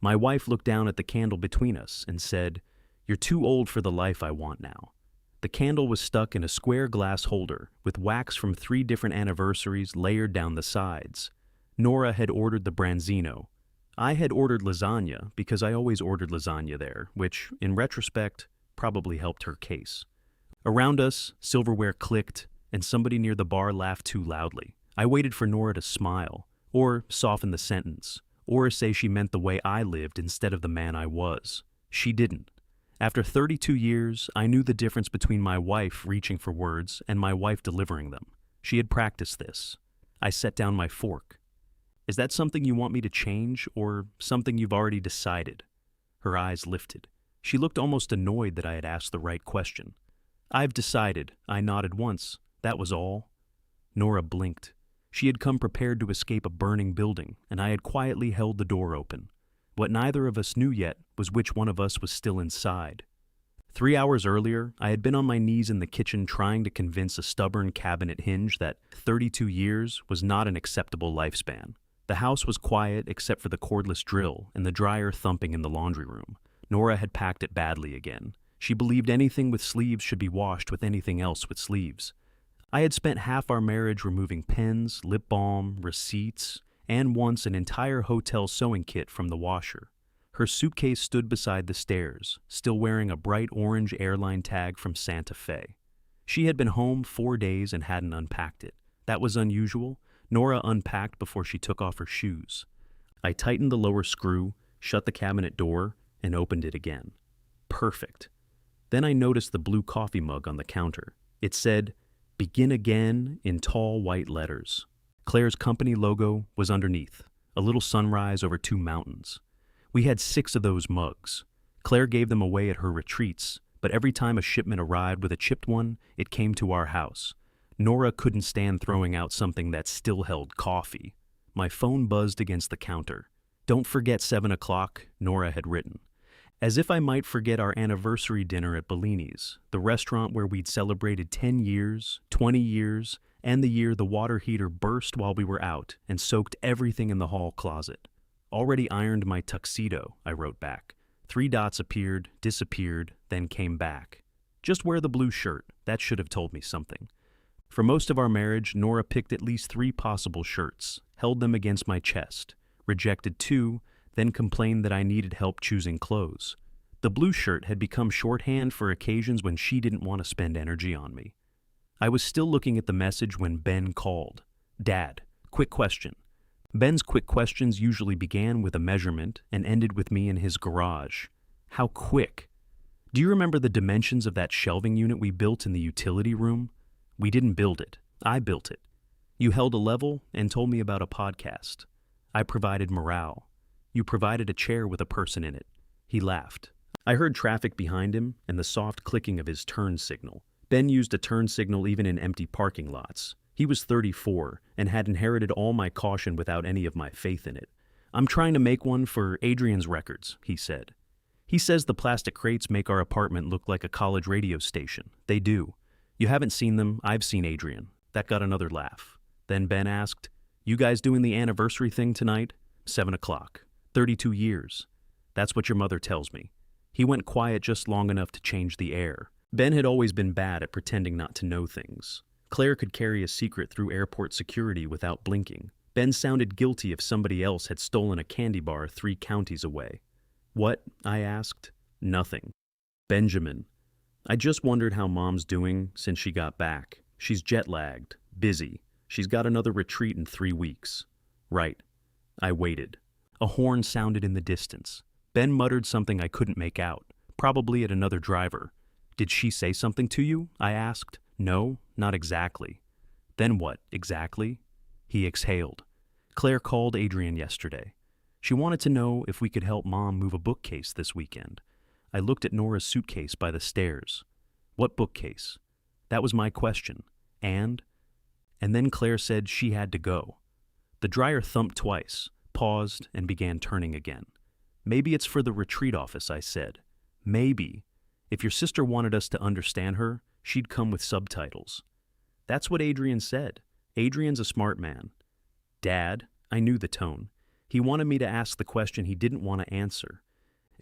My wife looked down at the candle between us and said, "You're too old for the life I want now." The candle was stuck in a square glass holder with wax from 3 different anniversaries layered down the sides. Nora had ordered the branzino. I had ordered lasagna because I always ordered lasagna there, which, in retrospect, probably helped her case. Around us, silverware clicked, and somebody near the bar laughed too loudly. I waited for Nora to smile, or soften the sentence, or say she meant the way I lived instead of the man I was. She didn't. After 32 years, I knew the difference between my wife reaching for words and my wife delivering them. She had practiced this. I set down my fork. "Is that something you want me to change, or something you've already decided?" Her eyes lifted. She looked almost annoyed that I had asked the right question. "I've decided," I nodded once. "That was all." Nora blinked. She had come prepared to escape a burning building, and I had quietly held the door open. What neither of us knew yet was which one of us was still inside. 3 hours earlier, I had been on my knees in the kitchen trying to convince a stubborn cabinet hinge that 32 years was not an acceptable lifespan. The house was quiet except for the cordless drill and the dryer thumping in the laundry room. Nora had packed it badly again. She believed anything with sleeves should be washed with anything else with sleeves. I had spent half our marriage removing pens, lip balm, receipts, and once an entire hotel sewing kit from the washer. Her suitcase stood beside the stairs, still wearing a bright orange airline tag from Santa Fe. She had been home 4 days and hadn't unpacked it. That was unusual. Nora unpacked before she took off her shoes. I tightened the lower screw, shut the cabinet door, and opened it again. Perfect. Then I noticed the blue coffee mug on the counter. It said, "Begin Again" in tall white letters. Claire's company logo was underneath, a little sunrise over 2 mountains. We had 6 of those mugs. Claire gave them away at her retreats, but every time a shipment arrived with a chipped one, it came to our house. Nora couldn't stand throwing out something that still held coffee. My phone buzzed against the counter. "Don't forget 7 o'clock, Nora had written. As if I might forget our anniversary dinner at Bellini's, the restaurant where we'd celebrated 10 years, 20 years, and the year the water heater burst while we were out and soaked everything in the hall closet. "Already ironed my tuxedo," I wrote back. 3 dots appeared, disappeared, then came back. "Just wear the blue shirt. That should have told me something." For most of our marriage, Nora picked at least 3 possible shirts, held them against my chest, rejected 2, then complained that I needed help choosing clothes. The blue shirt had become shorthand for occasions when she didn't want to spend energy on me. I was still looking at the message when Ben called. "Dad, quick question." Ben's quick questions usually began with a measurement and ended with me in his garage. How quick? "Do you remember the dimensions of that shelving unit we built in the utility room?" "We didn't build it. I built it." "You held a level and told me about a podcast." "I provided morale." "You provided a chair with a person in it." He laughed. I heard traffic behind him and the soft clicking of his turn signal. Ben used a turn signal even in empty parking lots. He was 34 and had inherited all my caution without any of my faith in it. "I'm trying to make one for Adrian's records," he said. "He says the plastic crates make our apartment look like a college radio station." "They do. You haven't seen them. I've seen Adrian." That got another laugh. Then Ben asked, "You guys doing the anniversary thing tonight?" 7 o'clock. 32 years. "That's what your mother tells me." He went quiet just long enough to change the air. Ben had always been bad at pretending not to know things. Claire could carry a secret through airport security without blinking. Ben sounded guilty if somebody else had stolen a candy bar 3 counties away. "What?" I asked. "Nothing." "Benjamin. I just wondered how Mom's doing since she got back. She's jet-lagged, busy. She's got another retreat in 3 weeks." "Right." I waited. A horn sounded in the distance. Ben muttered something I couldn't make out, probably at another driver. "Did she say something to you?" I asked. "No, not exactly." "Then what, exactly?" He exhaled. "Claire called Adrian yesterday. She wanted to know if we could help Mom move a bookcase this weekend." I looked at Nora's suitcase by the stairs. "What bookcase?" That was my question. And then Claire said she had to go. The dryer thumped twice, paused, and began turning again. "Maybe it's for the retreat office," I said. "Maybe. If your sister wanted us to understand her, she'd come with subtitles." "That's what Adrian said. Adrian's a smart man." "Dad," I knew the tone. He wanted me to ask the question he didn't want to answer.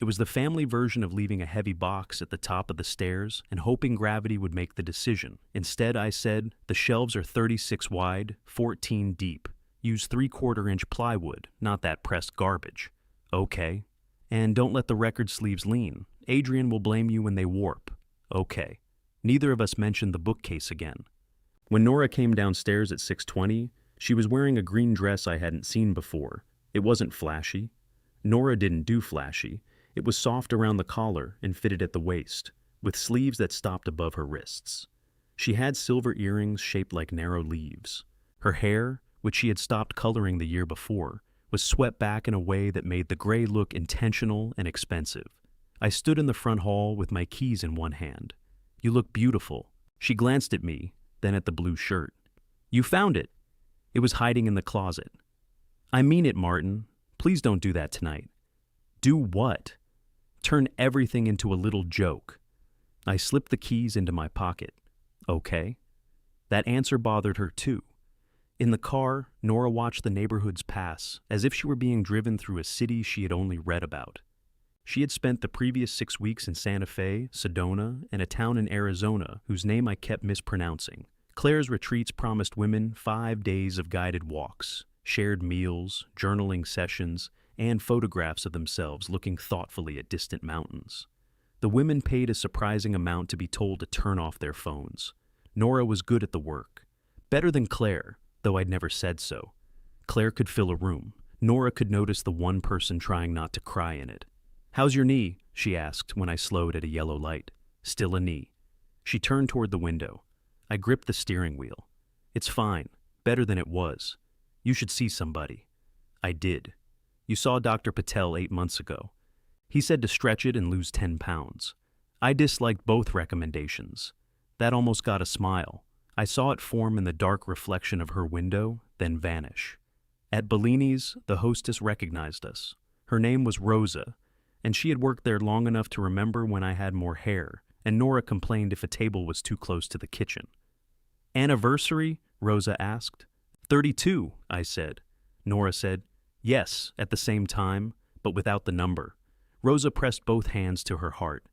It was the family version of leaving a heavy box at the top of the stairs and hoping gravity would make the decision. Instead, I said, the shelves are 36 wide, 14 deep. Use 3/4-inch plywood, not that pressed garbage. Okay. And don't let the record sleeves lean. Adrian will blame you when they warp. Okay. Neither of us mentioned the bookcase again. When Nora came downstairs at 6:20, she was wearing a green dress I hadn't seen before. It wasn't flashy. Nora didn't do flashy. It was soft around the collar and fitted at the waist, with sleeves that stopped above her wrists. She had silver earrings shaped like narrow leaves. Her hair, which she had stopped coloring the year before, was swept back in a way that made the gray look intentional and expensive. I stood in the front hall with my keys in one hand. You look beautiful. She glanced at me, then at the blue shirt. You found it. It was hiding in the closet. I mean it, Martin. Please don't do that tonight. Do what? Turn everything into a little joke. I slipped the keys into my pocket. Okay. That answer bothered her too. In the car, Nora watched the neighborhoods pass, as if she were being driven through a city she had only read about. She had spent the previous 6 weeks in Santa Fe, Sedona, and a town in Arizona whose name I kept mispronouncing. Claire's retreats promised women 5 days of guided walks, shared meals, journaling sessions, and photographs of themselves looking thoughtfully at distant mountains. The women paid a surprising amount to be told to turn off their phones. Nora was good at the work. Better than Claire, though I'd never said so. Claire could fill a room. Nora could notice the one person trying not to cry in it. How's your knee? She asked when I slowed at a yellow light. Still a knee. She turned toward the window. I gripped the steering wheel. It's fine. Better than it was. You should see somebody. I did. You saw Dr. Patel 8 months ago. He said to stretch it and lose 10 pounds. I disliked both recommendations. That almost got a smile. I saw it form in the dark reflection of her window, then vanish. At Bellini's, the hostess recognized us. Her name was Rosa, and she had worked there long enough to remember when I had more hair, and Nora complained if a table was too close to the kitchen. Anniversary? Rosa asked. 32, I said. Nora said, yes, at the same time, but without the number. Rosa pressed both hands to her heart.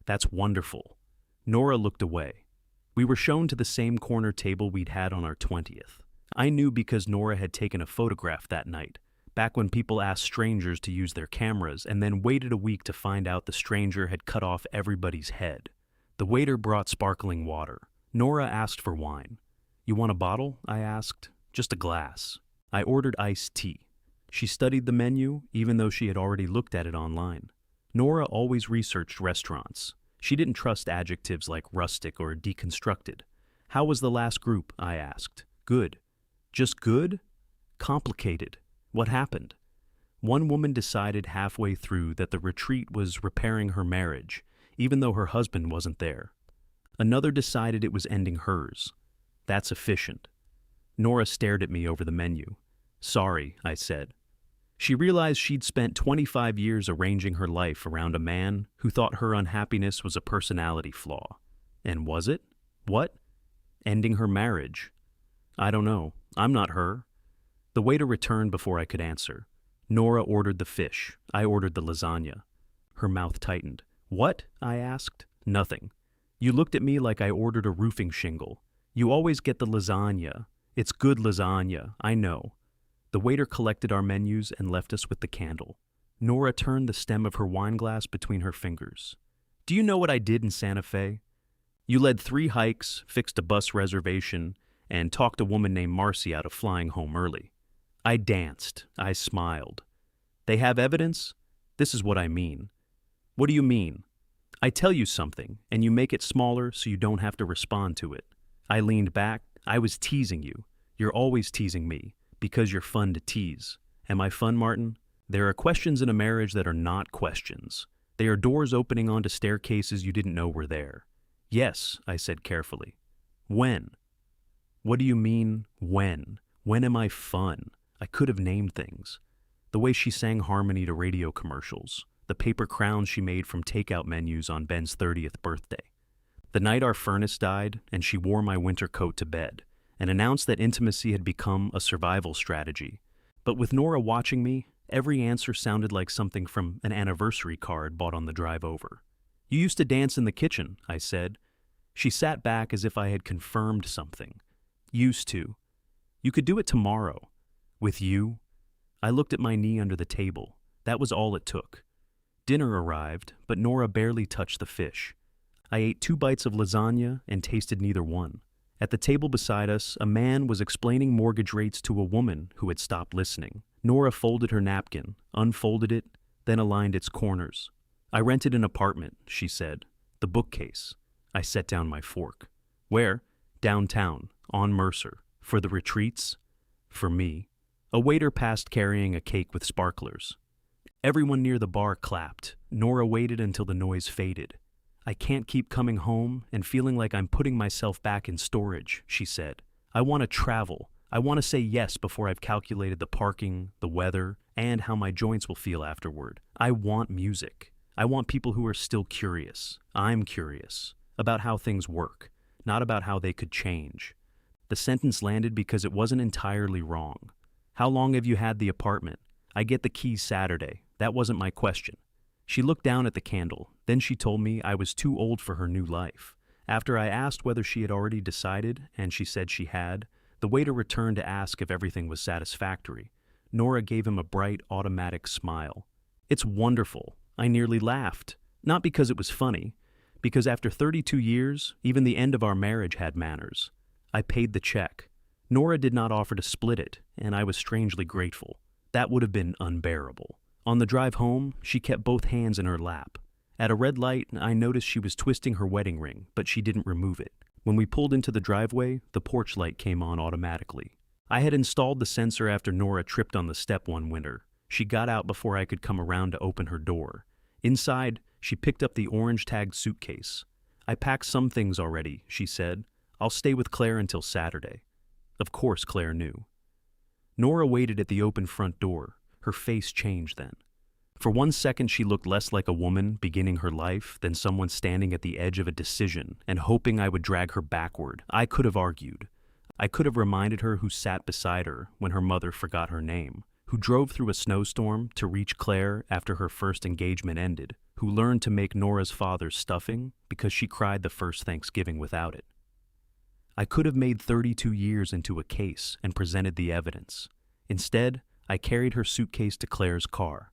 That's wonderful. Nora looked away. We were shown to the same corner table we'd had on our 20th. I knew because Nora had taken a photograph that night, back when people asked strangers to use their cameras and then waited a week to find out the stranger had cut off everybody's head. The waiter brought sparkling water. Nora asked for wine. You want a bottle? I asked. Just a glass. I ordered iced tea. She studied the menu, even though she had already looked at it online. Nora always researched restaurants. She didn't trust adjectives like rustic or deconstructed. How was the last group? I asked. Good. Just good? Complicated. What happened? One woman decided halfway through that the retreat was repairing her marriage, even though her husband wasn't there. Another decided it was ending hers. That's efficient. Nora stared at me over the menu. Sorry, I said. She realized she'd spent 25 years arranging her life around a man who thought her unhappiness was a personality flaw. And was it? What? Ending her marriage. I don't know. I'm not her. The waiter returned before I could answer. Nora ordered the fish. I ordered the lasagna. Her mouth tightened. What? I asked. Nothing. You looked at me like I ordered a roofing shingle. You always get the lasagna. It's good lasagna, I know. The waiter collected our menus and left us with the candle. Nora turned the stem of her wine glass between her fingers. Do you know what I did in Santa Fe? You led 3 hikes, fixed a bus reservation, and talked a woman named Marcy out of flying home early. I danced. I smiled. They have evidence? This is what I mean. What do you mean? I tell you something, and you make it smaller so you don't have to respond to it. I leaned back. I was teasing you. You're always teasing me, because you're fun to tease. Am I fun, Martin? There are questions in a marriage that are not questions. They are doors opening onto staircases you didn't know were there. Yes, I said carefully. When? What do you mean, when? When am I fun? I could have named things. The way she sang harmony to radio commercials. The paper crowns she made from takeout menus on Ben's 30th birthday. The night our furnace died, and she wore my winter coat to bed, and announced that intimacy had become a survival strategy. But with Nora watching me, Every answer sounded like something from an anniversary card bought on the drive over. "You used to dance in the kitchen," I said. She sat back as if I had confirmed something. "Used to. You could do it tomorrow." "With you?" I looked at my knee under the table. That was all it took. Dinner arrived, but Nora barely touched the fish. I ate 2 bites of lasagna and tasted neither one. At the table beside us, a man was explaining mortgage rates to a woman who had stopped listening. Nora folded her napkin, unfolded it, then aligned its corners. "I rented an apartment," she said. "The bookcase." I set down my fork. "Where?" "Downtown, on Mercer. For the retreats?" "For me." A waiter passed carrying a cake with sparklers. Everyone near the bar clapped. Nora waited until the noise faded. "I can't keep coming home and feeling like I'm putting myself back in storage," she said. "I want to travel. I want to say yes before I've calculated the parking, the weather, and how my joints will feel afterward. I want music. I want people who are still curious. I'm curious about how things work, not about how they could change." The sentence landed because it wasn't entirely wrong. "How long have you had the apartment?" "I get the keys Saturday." That wasn't my question. She looked down at the candle. Then she told me I was too old for her new life. After I asked whether she had already decided, and she said she had, the waiter returned to ask if everything was satisfactory. Nora gave him a bright, automatic smile. "It's wonderful." I nearly laughed. Not because it was funny, because after 32 years, even the end of our marriage had manners. I paid the check. Nora did not offer to split it, and I was strangely grateful. That would have been unbearable. On the drive home, she kept both hands in her lap. At a red light, I noticed she was twisting her wedding ring, but she didn't remove it. When we pulled into the driveway, the porch light came on automatically. I had installed the sensor after Nora tripped on the step one winter. She got out before I could come around to open her door. Inside, she picked up the orange-tagged suitcase. "I packed some things already," she said. "I'll stay with Claire until Saturday." Of course Claire knew. Nora waited at the open front door. Her face changed then. For 1 second she looked less like a woman beginning her life than someone standing at the edge of a decision and hoping I would drag her backward. I could have argued. I could have reminded her who sat beside her when her mother forgot her name, who drove through a snowstorm to reach Claire after her first engagement ended, who learned to make Nora's father's stuffing because she cried the first Thanksgiving without it. I could have made 32 years into a case and presented the evidence. Instead, I carried her suitcase to Claire's car.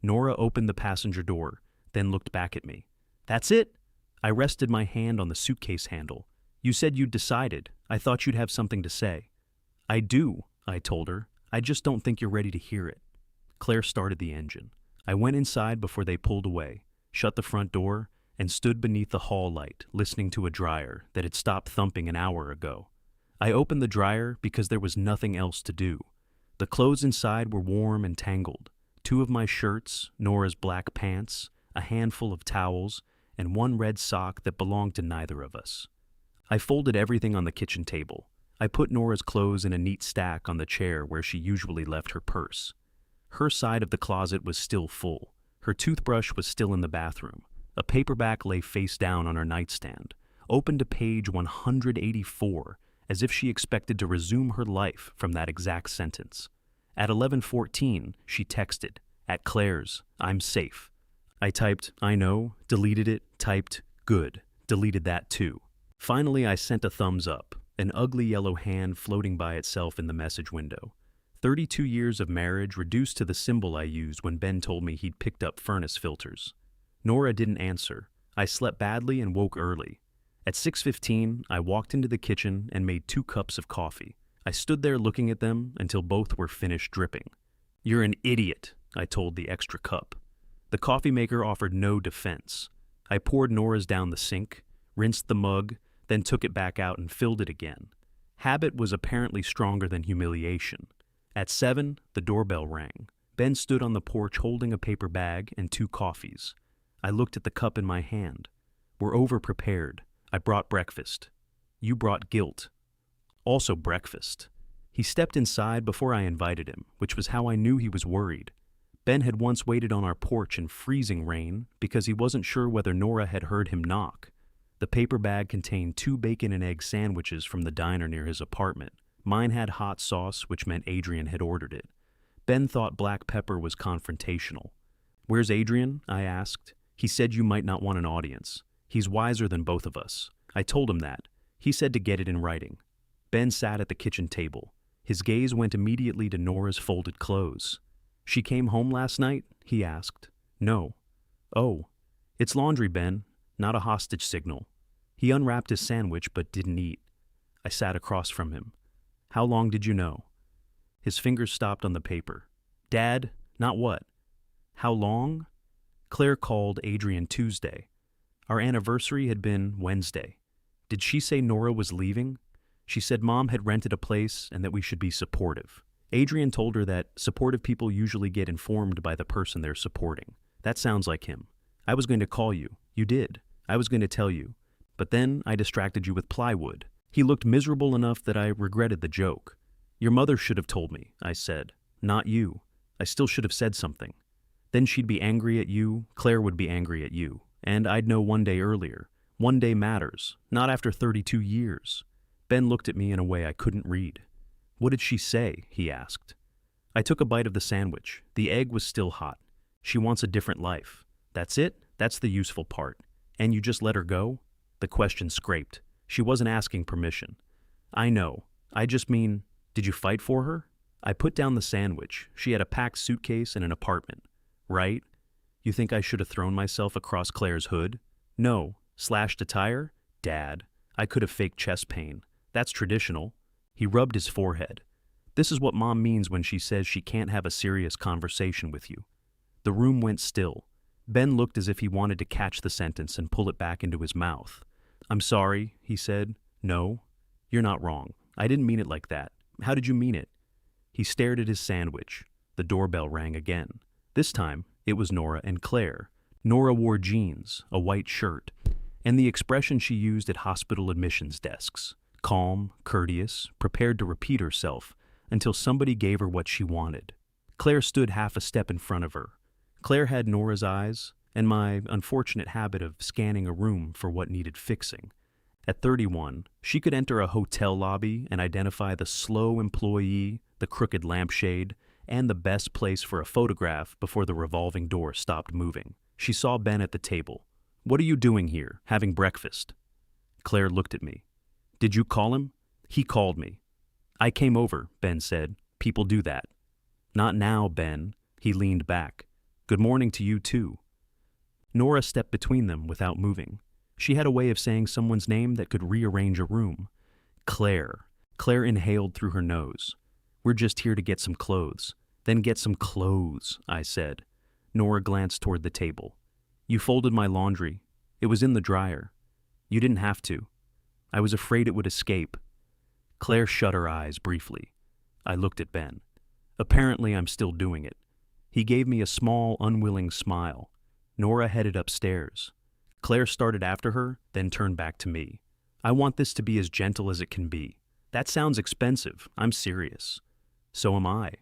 Nora opened the passenger door, then looked back at me. "That's it?" I rested my hand on the suitcase handle. "You said you'd decided. I thought you'd have something to say." "I do," I told her. "I just don't think you're ready to hear it." Claire started the engine. I went inside before they pulled away, shut the front door, and stood beneath the hall light, listening to a dryer that had stopped thumping an hour ago. I opened the dryer because there was nothing else to do. The clothes inside were warm and tangled. 2 of my shirts, Nora's black pants, a handful of towels, and 1 red sock that belonged to neither of us. I folded everything on the kitchen table. I put Nora's clothes in a neat stack on the chair where she usually left her purse. Her side of the closet was still full. Her toothbrush was still in the bathroom. A paperback lay face down on her nightstand, open to page 184, as if she expected to resume her life from that exact sentence. At 11:14, she texted, "At Claire's, I'm safe." I typed, "I know," deleted it, typed, "Good," deleted that too. Finally, I sent a thumbs up, an ugly yellow hand floating by itself in the message window. 32 years of marriage reduced to the symbol I used when Ben told me he'd picked up furnace filters. Nora didn't answer. I slept badly and woke early. At 6:15, I walked into the kitchen and made 2 cups of coffee. I stood there looking at them until both were finished dripping. "You're an idiot," I told the extra cup. The coffee maker offered no defense. I poured Nora's down the sink, rinsed the mug, then took it back out and filled it again. Habit was apparently stronger than humiliation. At 7, the doorbell rang. Ben stood on the porch holding a paper bag and 2 coffees. I looked at the cup in my hand. "We're over-prepared. I brought breakfast. You brought guilt. Also breakfast." He stepped inside before I invited him, which was how I knew he was worried. Ben had once waited on our porch in freezing rain because he wasn't sure whether Nora had heard him knock. The paper bag contained 2 bacon and egg sandwiches from the diner near his apartment. Mine had hot sauce, which meant Adrian had ordered it. Ben thought black pepper was confrontational. "Where's Adrian?" I asked. "He said you might not want an audience. He's wiser than both of us." I told him that. He said to get it in writing. Ben sat at the kitchen table. His gaze went immediately to Nora's folded clothes. "She came home last night?" he asked. "No." "Oh. It's laundry, Ben, not a hostage signal." He unwrapped his sandwich but didn't eat. I sat across from him. "How long did you know?" His fingers stopped on the paper. "Dad, not what?" "How long?" Claire called Adrian Tuesday. Our anniversary had been Wednesday. Did she say Nora was leaving? She said Mom had rented a place and that we should be supportive. Adrian told her that supportive people usually get informed by the person they're supporting. That sounds like him. "I was going to call you." "You did. I was going to tell you. But then I distracted you with plywood." He looked miserable enough that I regretted the joke. "Your mother should have told me," I said. "Not you. I still should have said something. Then she'd be angry at you, Claire would be angry at you, and I'd know one day earlier. One day matters, not after 32 years. Ben looked at me in a way I couldn't read. "What did she say?" he asked. I took a bite of the sandwich. The egg was still hot. "She wants a different life." "That's it? That's the useful part. And you just let her go?" The question scraped. She wasn't asking permission. "I know. I just mean, did you fight for her?" I put down the sandwich. She had a packed suitcase and an apartment. "Right? You think I should have thrown myself across Claire's hood?" "No. Slashed a tire?" "Dad, I could have faked chest pain. That's traditional." He rubbed his forehead. "This is what Mom means when she says she can't have a serious conversation with you." The room went still. Ben looked as if he wanted to catch the sentence and pull it back into his mouth. "I'm sorry," he said. "No, you're not wrong. I didn't mean it like that. How did you mean it?" He stared at his sandwich. The doorbell rang again. This time, it was Nora and Claire. Nora wore jeans, a white shirt, and the expression she used at hospital admissions desks. Calm, courteous, prepared to repeat herself until somebody gave her what she wanted. Claire stood half a step in front of her. Claire had Nora's eyes and my unfortunate habit of scanning a room for what needed fixing. At 31, she could enter a hotel lobby and identify the slow employee, the crooked lampshade, and the best place for a photograph before the revolving door stopped moving. She saw Ben at the table. "What are you doing here, having breakfast?" Claire looked at me. "Did you call him?" "He called me." "I came over," Ben said. "People do that." "Not now, Ben." He leaned back. "Good morning to you, too." Nora stepped between them without moving. She had a way of saying someone's name that could rearrange a room. "Claire." Claire inhaled through her nose. "We're just here to get some clothes." "Then get some clothes," I said. Nora glanced toward the table. "You folded my laundry. It was in the dryer." "You didn't have to." "I was afraid it would escape." Claire shut her eyes briefly. I looked at Ben. Apparently, I'm still doing it. He gave me a small, unwilling smile. Nora headed upstairs. Claire started after her, then turned back to me. "I want this to be as gentle as it can be." "That sounds expensive. I'm serious." "So am I."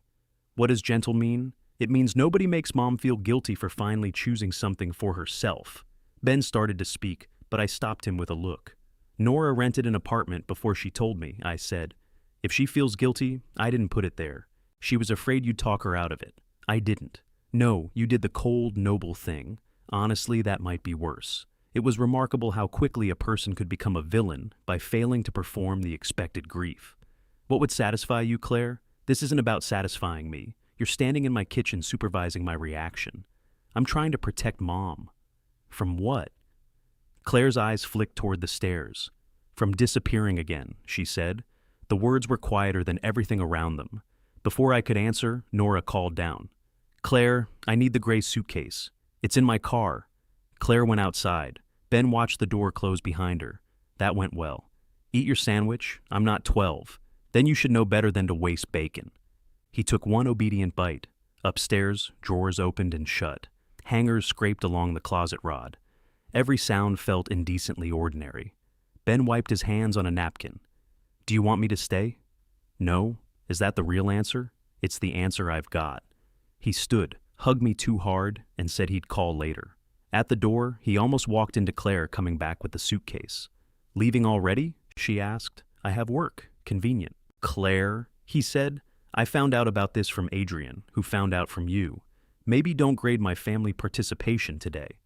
"What does gentle mean?" "It means nobody makes Mom feel guilty for finally choosing something for herself." Ben started to speak, but I stopped him with a look. "Nora rented an apartment before she told me," I said. "If she feels guilty, I didn't put it there. She was afraid you'd talk her out of it. I didn't. No, you did the cold, noble thing. Honestly, that might be worse. It was remarkable how quickly a person could become a villain by failing to perform the expected grief." "What would satisfy you, Claire? This isn't about satisfying me. You're standing in my kitchen supervising my reaction. I'm trying to protect Mom." "From what?" Claire's eyes flicked toward the stairs. "From disappearing again," she said. The words were quieter than everything around them. Before I could answer, Nora called down. "Claire, I need the gray suitcase. It's in my car." Claire went outside. Ben watched the door close behind her. That went well. "Eat your sandwich. I'm not 12. Then you should know better than to waste bacon." He took one obedient bite. Upstairs, drawers opened and shut. Hangers scraped along the closet rod. Every sound felt indecently ordinary. Ben wiped his hands on a napkin. "Do you want me to stay?" "No. Is that the real answer?" "It's the answer I've got." He stood, hugged me too hard, and said he'd call later. At the door, he almost walked into Claire coming back with the suitcase. "Leaving already?" she asked. "I have work. Convenient." "Claire," he said. I found out about this from Adrian, who found out from you. Maybe don't grade my family participation today."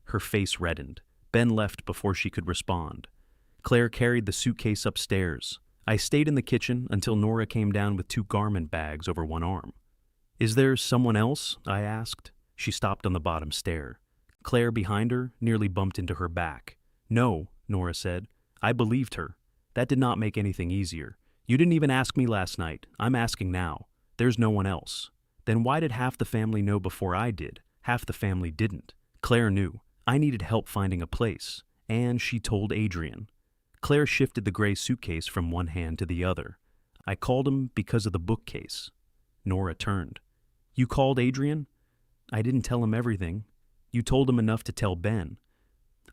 Her face reddened. Ben left before she could respond. Claire carried the suitcase upstairs. I stayed in the kitchen until Nora came down with 2 garment bags over one arm. "Is there someone else?" I asked. She stopped on the bottom stair. Claire, behind her, nearly bumped into her back. "No," Nora said. I believed her. That did not make anything easier. "You didn't even ask me last night. I'm asking now. There's no one else." "Then why did half the family know before I did? Half the family didn't." Claire knew. I needed help finding a place, and she told Adrian. Claire shifted the gray suitcase from one hand to the other. "I called him because of the bookcase." Nora turned. "You called Adrian?" "I didn't tell him everything. You told him enough to tell Ben."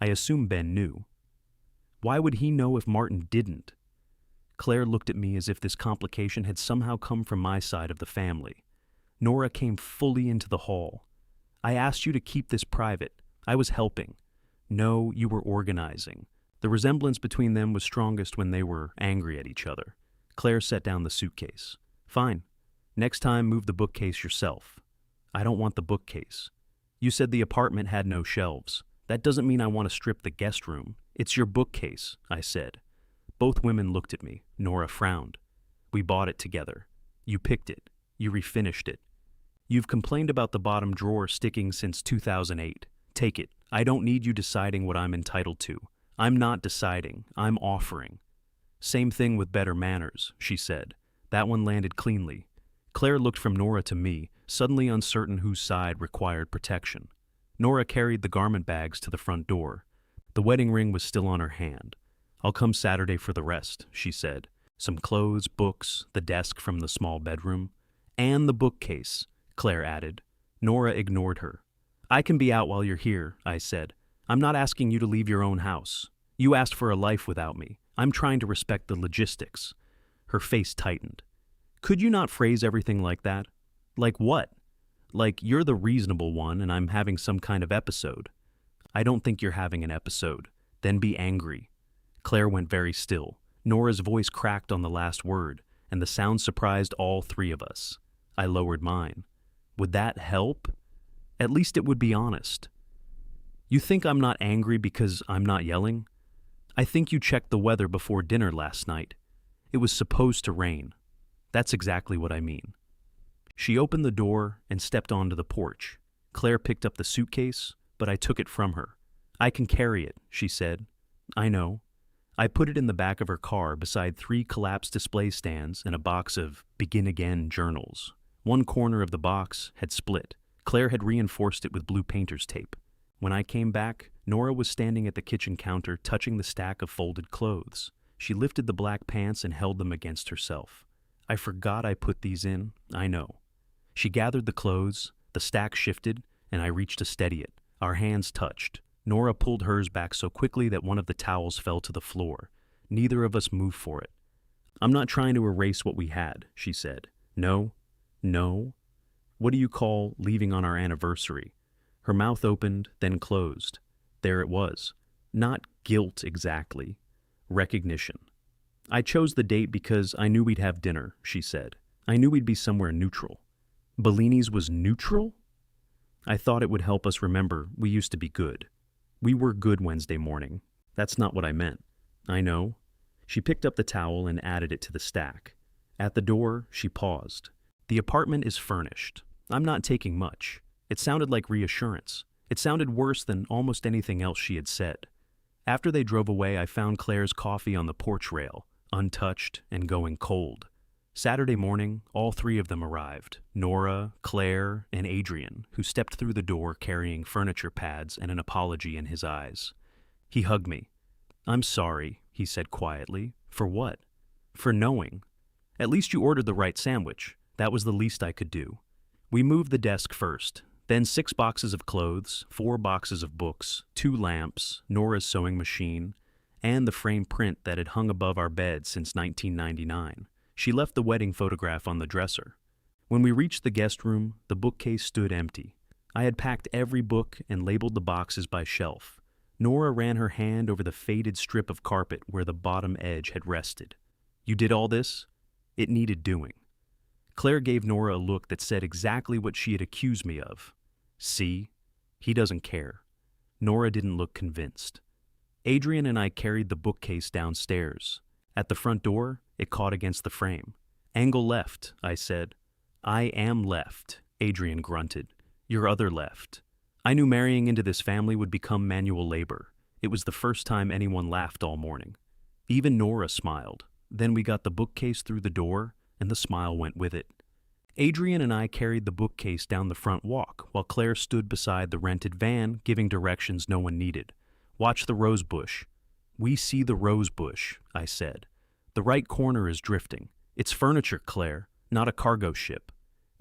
"I assume Ben knew." "Why would he know if Martin didn't?" Claire looked at me as if this complication had somehow come from my side of the family. Nora came fully into the hall. "I asked you to keep this private. I was helping." "No, you were organizing." The resemblance between them was strongest when they were angry at each other. Claire set down the suitcase. "Fine. Next time, move the bookcase yourself." "I don't want the bookcase." "You said the apartment had no shelves. That doesn't mean I want to strip the guest room. It's your bookcase," I said. Both women looked at me. Nora frowned. "We bought it together. You picked it. You refinished it. You've complained about the bottom drawer sticking since 2008. Take it. I don't need you deciding what I'm entitled to. I'm not deciding. I'm offering." "Same thing with better manners," she said. That one landed cleanly. Claire looked from Nora to me, suddenly uncertain whose side required protection. Nora carried the garment bags to the front door. The wedding ring was still on her hand. "I'll come Saturday for the rest," she said. "Some clothes, books, the desk from the small bedroom." "And the bookcase," Claire added. Nora ignored her. "I can be out while you're here," I said. "I'm not asking you to leave your own house. You asked for a life without me. I'm trying to respect the logistics." Her face tightened. "Could you not phrase everything like that?" "Like what?" "Like you're the reasonable one and I'm having some kind of episode." "I don't think you're having an episode." "Then be angry." Claire went very still. Nora's voice cracked on the last word, and the sound surprised all 3 of us. I lowered mine. "Would that help? At least it would be honest." "You think I'm not angry because I'm not yelling?" "I think you checked the weather before dinner last night. It was supposed to rain." "That's exactly what I mean." She opened the door and stepped onto the porch. Claire picked up the suitcase, but I took it from her. "I can carry it," she said. "I know." I put it in the back of her car beside 3 collapsed display stands and a box of Begin Again journals. One corner of the box had split. Claire had reinforced it with blue painter's tape. When I came back, Nora was standing at the kitchen counter touching the stack of folded clothes. She lifted the black pants and held them against herself. "I forgot I put these in, I know." She gathered the clothes, the stack shifted, and I reached to steady it. Our hands touched. Nora pulled hers back so quickly that one of the towels fell to the floor. Neither of us moved for it. "I'm not trying to erase what we had," she said. "No? No? What do you call leaving on our anniversary?" Her mouth opened, then closed. There it was. Not guilt exactly. Recognition. "I chose the date because I knew we'd have dinner," she said. "I knew we'd be somewhere neutral." "Bellini's was neutral?" "I thought it would help us remember we used to be good. We were good Wednesday morning. That's not what I meant." "I know." She picked up the towel and added it to the stack. At the door, she paused. "The apartment is furnished. I'm not taking much." It sounded like reassurance. It sounded worse than almost anything else she had said. After they drove away, I found Claire's coffee on the porch rail, untouched and going cold. Saturday morning, all 3 of them arrived, Nora, Claire, and Adrian, who stepped through the door carrying furniture pads and an apology in his eyes. He hugged me. "I'm sorry," he said quietly. "For what?" "For knowing. At least you ordered the right sandwich. That was the least I could do." We moved the desk first, then 6 boxes of clothes, 4 boxes of books, 2 lamps, Nora's sewing machine, and the framed print that had hung above our bed since 1999. She left the wedding photograph on the dresser. When we reached the guest room, the bookcase stood empty. I had packed every book and labeled the boxes by shelf. Nora ran her hand over the faded strip of carpet where the bottom edge had rested. "You did all this?" "It needed doing." Claire gave Nora a look that said exactly what she had accused me of. See? He doesn't care. Nora didn't look convinced. Adrian and I carried the bookcase downstairs. At the front door, it caught against the frame. Angle left, I said. I am left, Adrian grunted. Your other left. I knew marrying into this family would become manual labor. It was the first time anyone laughed all morning. Even Nora smiled. Then we got the bookcase through the door, and the smile went with it. Adrian and I carried the bookcase down the front walk, while Claire stood beside the rented van, giving directions no one needed. Watch the rose bush. We see the rose bush, I said. The right corner is drifting. It's furniture, Claire, not a cargo ship.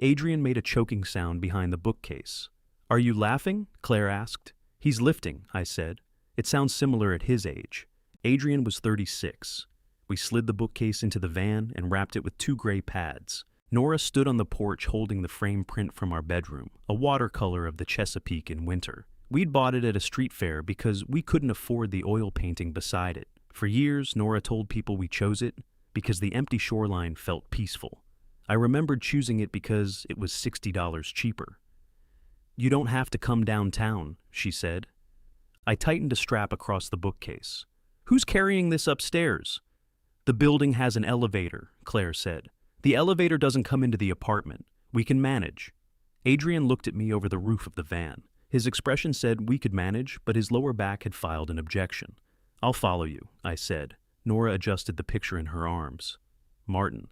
Adrian made a choking sound behind the bookcase. Are you laughing? Claire asked. He's lifting, I said. It sounds similar at his age. Adrian was 36. We slid the bookcase into the van and wrapped it with 2 gray pads. Nora stood on the porch holding the frame print from our bedroom, a watercolor of the Chesapeake in winter. We'd bought it at a street fair because we couldn't afford the oil painting beside it. For years, Nora told people we chose it because the empty shoreline felt peaceful. I remembered choosing it because it was $60 cheaper. You don't have to come downtown, she said. I tightened a strap across the bookcase. Who's carrying this upstairs? The building has an elevator, Claire said. The elevator doesn't come into the apartment. We can manage. Adrian looked at me over the roof of the van. His expression said we could manage, but his lower back had filed an objection. I'll follow you, I said. Nora adjusted the picture in her arms. Martin.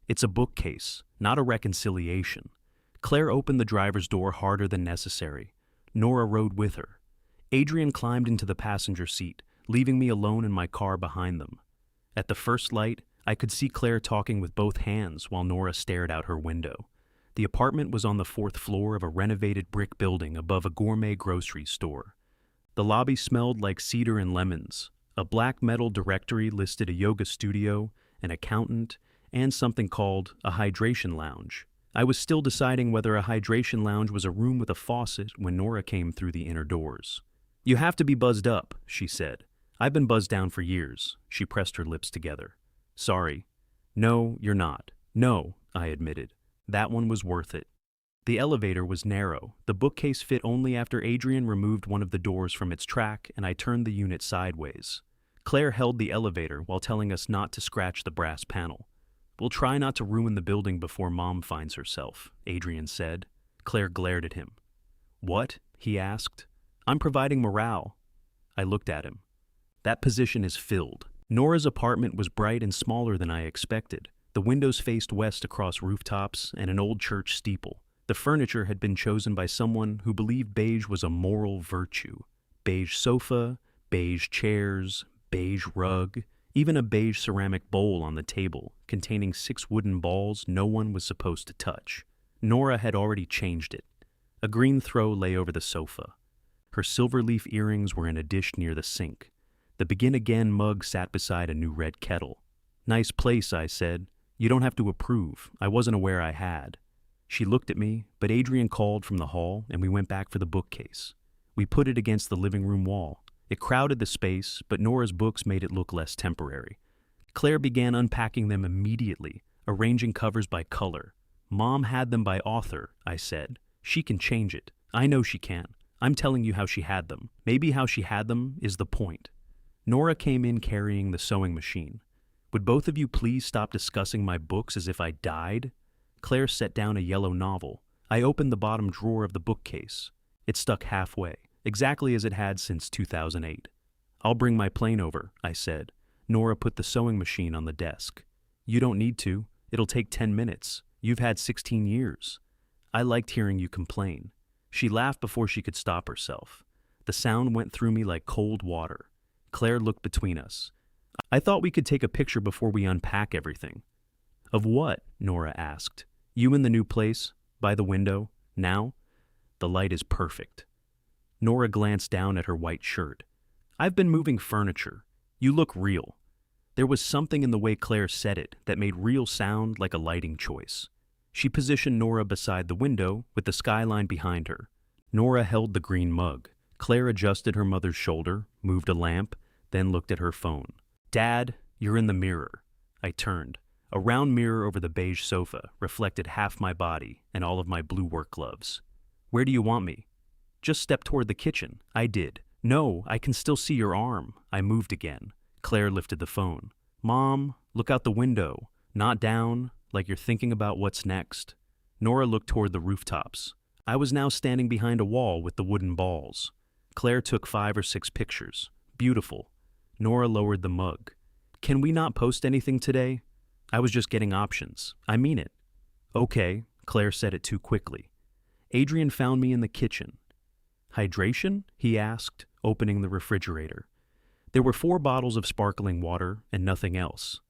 It's a bookcase, not a reconciliation. Claire opened the driver's door harder than necessary. Nora rode with her. Adrian climbed into the passenger seat, leaving me alone in my car behind them. At the first light, I could see Claire talking with both hands while Nora stared out her window. The apartment was on the 4th floor of a renovated brick building above a gourmet grocery store. The lobby smelled like cedar and lemons. A black metal directory listed a yoga studio, an accountant, and something called a hydration lounge. I was still deciding whether a hydration lounge was a room with a faucet when Nora came through the inner doors. You have to be buzzed up, she said. I've been buzzed down for years. She pressed her lips together. Sorry. No, you're not. No, I admitted. That one was worth it. The elevator was narrow. The bookcase fit only after Adrian removed one of the doors from its track and I turned the unit sideways. Claire held the elevator while telling us not to scratch the brass panel. We'll try not to ruin the building before Mom finds herself, Adrian said. Claire glared at him. What? He asked. I'm providing morale. I looked at him. That position is filled. Nora's apartment was bright and smaller than I expected. The windows faced west across rooftops and an old church steeple. The furniture had been chosen by someone who believed beige was a moral virtue. Beige sofa, beige chairs, beige rug, even a beige ceramic bowl on the table containing 6 wooden balls no one was supposed to touch. Nora had already changed it. A green throw lay over the sofa. Her silver leaf earrings were in a dish near the sink. The Begin Again mug sat beside a new red kettle. Nice place, I said. You don't have to approve. I wasn't aware I had. She looked at me, but Adrian called from the hall and we went back for the bookcase. We put it against the living room wall. It crowded the space, but Nora's books made it look less temporary. Claire began unpacking them immediately, arranging covers by color. Mom had them by author, I said. She can change it. I know she can. I'm telling you how she had them. Maybe how she had them is the point. Nora came in carrying the sewing machine. Would both of you please stop discussing my books as if I died? Claire set down a yellow novel. I opened the bottom drawer of the bookcase. It stuck halfway, exactly as it had since 2008. I'll bring my plane over, I said. Nora put the sewing machine on the desk. You don't need to. It'll take 10 minutes. You've had 16 years. I liked hearing you complain. She laughed before she could stop herself. The sound went through me like cold water. Claire looked between us. I thought we could take a picture before we unpack everything. Of what? Nora asked. You in the new place? By the window? Now? The light is perfect. Nora glanced down at her white shirt. I've been moving furniture. You look real. There was something in the way Claire said it that made real sound like a lighting choice. She positioned Nora beside the window with the skyline behind her. Nora held the green mug. Claire adjusted her mother's shoulder, moved a lamp, then looked at her phone. Dad, you're in the mirror. I turned. A round mirror over the beige sofa reflected half my body and all of my blue work gloves. Where do you want me? Just step toward the kitchen. I did. No, I can still see your arm. I moved again. Claire lifted the phone. Mom, look out the window. Not down, like you're thinking about what's next. Nora looked toward the rooftops. I was now standing behind a wall with the wooden balls. Claire took 5 or 6 pictures. Beautiful. Nora lowered the mug. Can we not post anything today? I was just getting options. I mean it. Okay, Claire said it too quickly. Adrian found me in the kitchen. Hydration? He asked, opening the refrigerator. There were 4 bottles of sparkling water and nothing else.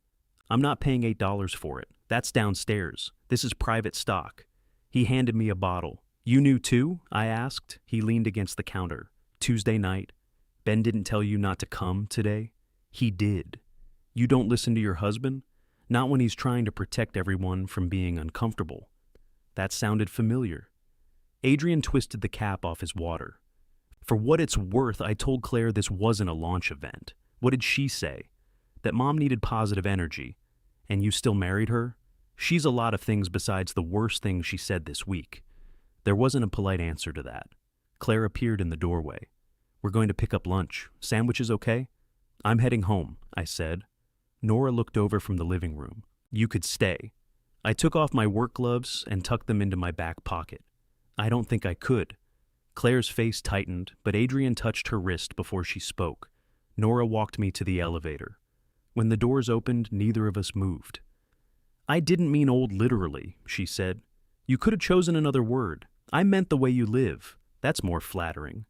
I'm not paying $8 for it. That's downstairs. This is private stock. He handed me a bottle. You knew too? I asked. He leaned against the counter. Tuesday night. Ben didn't tell you not to come today? He did. You don't listen to your husband? Not when he's trying to protect everyone from being uncomfortable. That sounded familiar. Adrian twisted the cap off his water. For what it's worth, I told Claire this wasn't a launch event. What did she say? That Mom needed positive energy. And you still married her? She's a lot of things besides the worst thing she said this week. There wasn't a polite answer to that. Claire appeared in the doorway. We're going to pick up lunch. Sandwiches okay? I'm heading home, I said. Nora looked over from the living room. You could stay. I took off my work gloves and tucked them into my back pocket. I don't think I could. Claire's face tightened, but Adrian touched her wrist before she spoke. Nora walked me to the elevator. When the doors opened, neither of us moved. I didn't mean old literally, she said. You could have chosen another word. I meant the way you live. That's more flattering.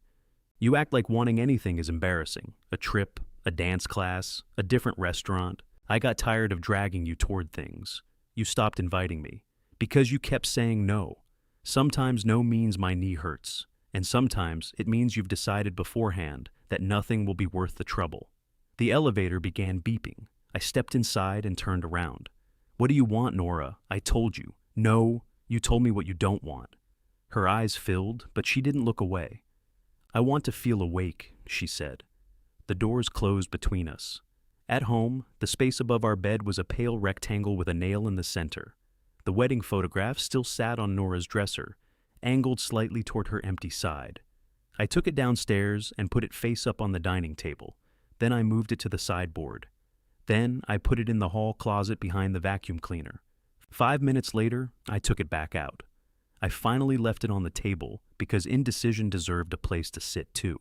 You act like wanting anything is embarrassing. A trip, a dance class, a different restaurant. I got tired of dragging you toward things. You stopped inviting me. Because you kept saying no. Sometimes no means my knee hurts. And sometimes it means you've decided beforehand that nothing will be worth the trouble. The elevator began beeping. I stepped inside and turned around. What do you want, Nora? I told you. No, you told me what you don't want. Her eyes filled, but she didn't look away. I want to feel awake, she said. The doors closed between us. At home, the space above our bed was a pale rectangle with a nail in the center. The wedding photograph still sat on Nora's dresser, angled slightly toward her empty side. I took it downstairs and put it face up on the dining table. Then I moved it to the sideboard. Then I put it in the hall closet behind the vacuum cleaner. 5 minutes later, I took it back out. I finally left it on the table because indecision deserved a place to sit too.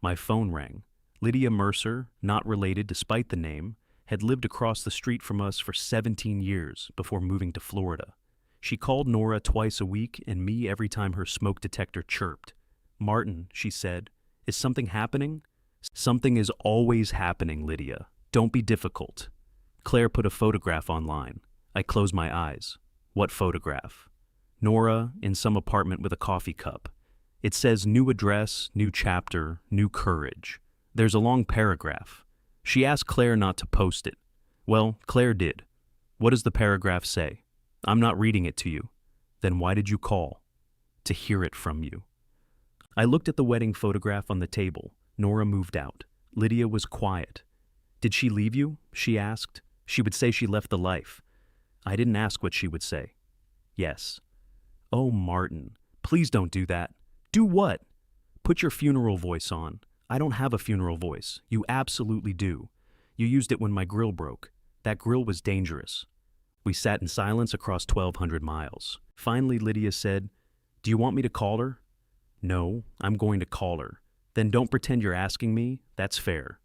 My phone rang. Lydia Mercer, not related despite the name, had lived across the street from us for 17 years before moving to Florida. She called Nora twice a week and me every time her smoke detector chirped. Martin, she said, is something happening? Something is always happening, Lydia. Don't be difficult. Claire put a photograph online. I closed my eyes. What photograph? Nora in some apartment with a coffee cup. It says new address, new chapter, new courage. There's a long paragraph. She asked Claire not to post it. Well, Claire did. What does the paragraph say? I'm not reading it to you. Then why did you call? To hear it from you. I looked at the wedding photograph on the table. Nora moved out. Lydia was quiet. Did she leave you? She asked. She would say she left the life. I didn't ask what she would say. Yes. Oh, Martin, please don't do that. Do what? Put your funeral voice on. I don't have a funeral voice. You absolutely do. You used it when my grill broke. That grill was dangerous. We sat in silence across 1,200 miles. Finally, Lydia said, Do you want me to call her? No, I'm going to call her. Then don't pretend you're asking me. That's fair.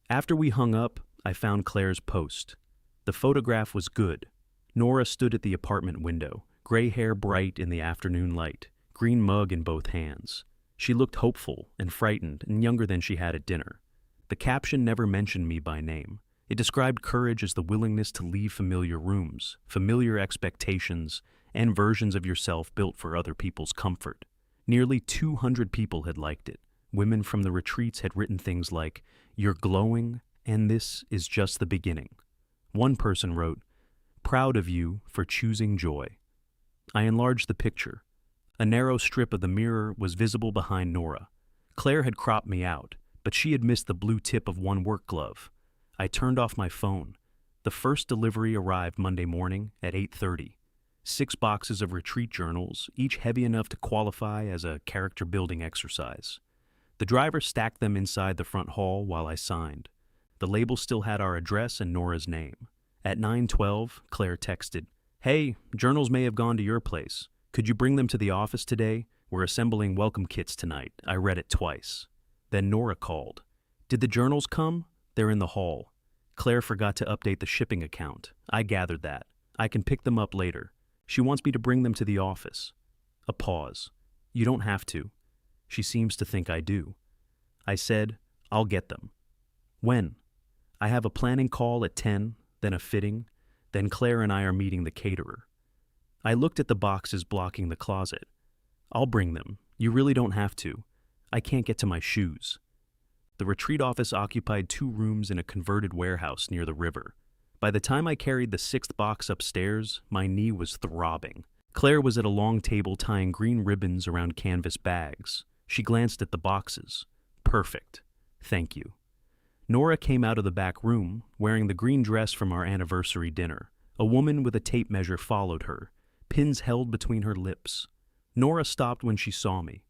After we hung up, I found Claire's post. The photograph was good. Nora stood at the apartment window, gray hair bright in the afternoon light, green mug in both hands. She looked hopeful and frightened and younger than she had at dinner. The caption never mentioned me by name. It described courage as the willingness to leave familiar rooms, familiar expectations, and versions of yourself built for other people's comfort. Nearly 200 people had liked it. Women from the retreats had written things like, You're glowing, and this is just the beginning. One person wrote, Proud of you for choosing joy. I enlarged the picture. A narrow strip of the mirror was visible behind Nora. Claire had cropped me out, but she had missed the blue tip of one work glove. I turned off my phone. The first delivery arrived Monday morning at 8:30. 6 boxes of retreat journals, each heavy enough to qualify as a character-building exercise. The driver stacked them inside the front hall while I signed. The label still had our address and Nora's name. At 9:12, Claire texted, "Hey, journals may have gone to your place. Could you bring them to the office today? We're assembling welcome kits tonight. I read it twice." Then Nora called. "Did the journals come? They're in the hall." Claire forgot to update the shipping account. I gathered that. I can pick them up later. She wants me to bring them to the office. A pause. "You don't have to." She seems to think I do. I said, "I'll get them." "When?" "I have a planning call at 10, then a fitting, then Claire and I are meeting the caterer." I looked at the boxes blocking the closet. "I'll bring them. You really don't have to. I can't get to my shoes." The retreat office occupied 2 rooms in a converted warehouse near the river. By the time I carried the 6th box upstairs, my knee was throbbing. Claire was at a long table tying green ribbons around canvas bags. She glanced at the boxes. "Perfect. Thank you." Nora came out of the back room, wearing the green dress from our anniversary dinner. A woman with a tape measure followed her, pins held between her lips. Nora stopped when she saw me.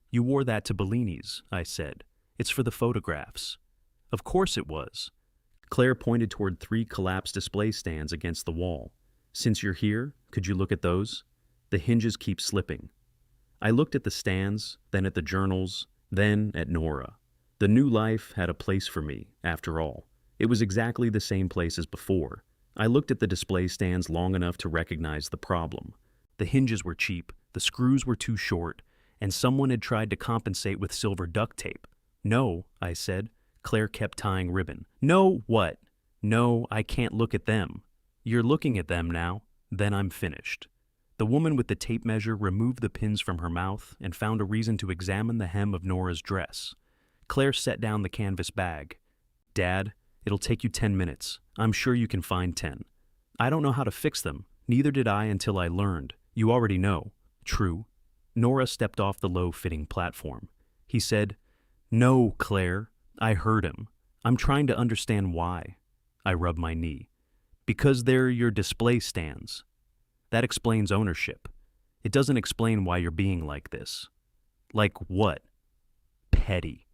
"You wore that to Bellini's," I said. "It's for the photographs." Of course it was. Claire pointed toward 3 collapsed display stands against the wall. "Since you're here, could you look at those? The hinges keep slipping." I looked at the stands, then at the journals, then at Nora. The new life had a place for me, after all. It was exactly the same place as before. I looked at the display stands long enough to recognize the problem. The hinges were cheap, the screws were too short, and someone had tried to compensate with silver duct tape. "No," I said. Claire kept tying ribbon. "No, what?" "No, I can't look at them." "You're looking at them now. Then I'm finished." The woman with the tape measure removed the pins from her mouth and found a reason to examine the hem of Nora's dress. Claire set down the canvas bag. "Dad, it'll take you 10 minutes. I'm sure you can find 10. "I don't know how to fix them. Neither did I until I learned. You already know." "True." Nora stepped off the low-fitting platform. He said, "No, Claire." I heard him. "I'm trying to understand why." I rubbed my knee. "Because they're your display stands. That explains ownership. It doesn't explain why you're being like this." "Like what?" "Petty."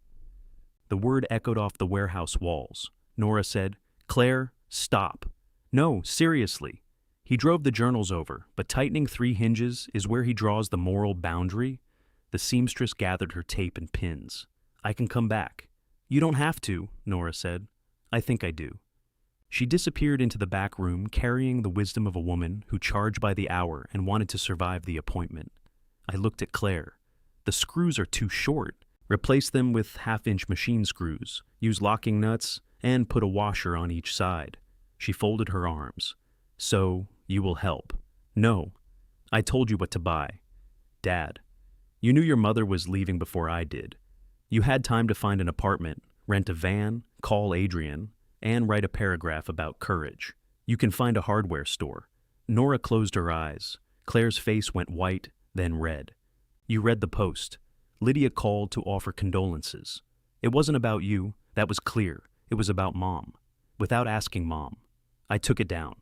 The word echoed off the warehouse walls. Nora said, "Claire, stop." "No, seriously." He drove the journals over, but tightening 3 hinges is where he draws the moral boundary. The seamstress gathered her tape and pins. "I can come back." "You don't have to," Nora said. "I think I do." She disappeared into the back room, carrying the wisdom of a woman who charged by the hour and wanted to survive the appointment. I looked at Claire. "The screws are too short. Replace them with 1/2-inch machine screws, use locking nuts, and put a washer on each side." She folded her arms. "So, you will help." "No. I told you what to buy." "Dad, you knew your mother was leaving before I did. You had time to find an apartment, rent a van, call Adrian, and write a paragraph about courage. You can find a hardware store." Nora closed her eyes. Claire's face went white, then red. "You read the post. Lydia called to offer condolences. It wasn't about you, that was clear. It was about Mom. Without asking Mom. I took it down."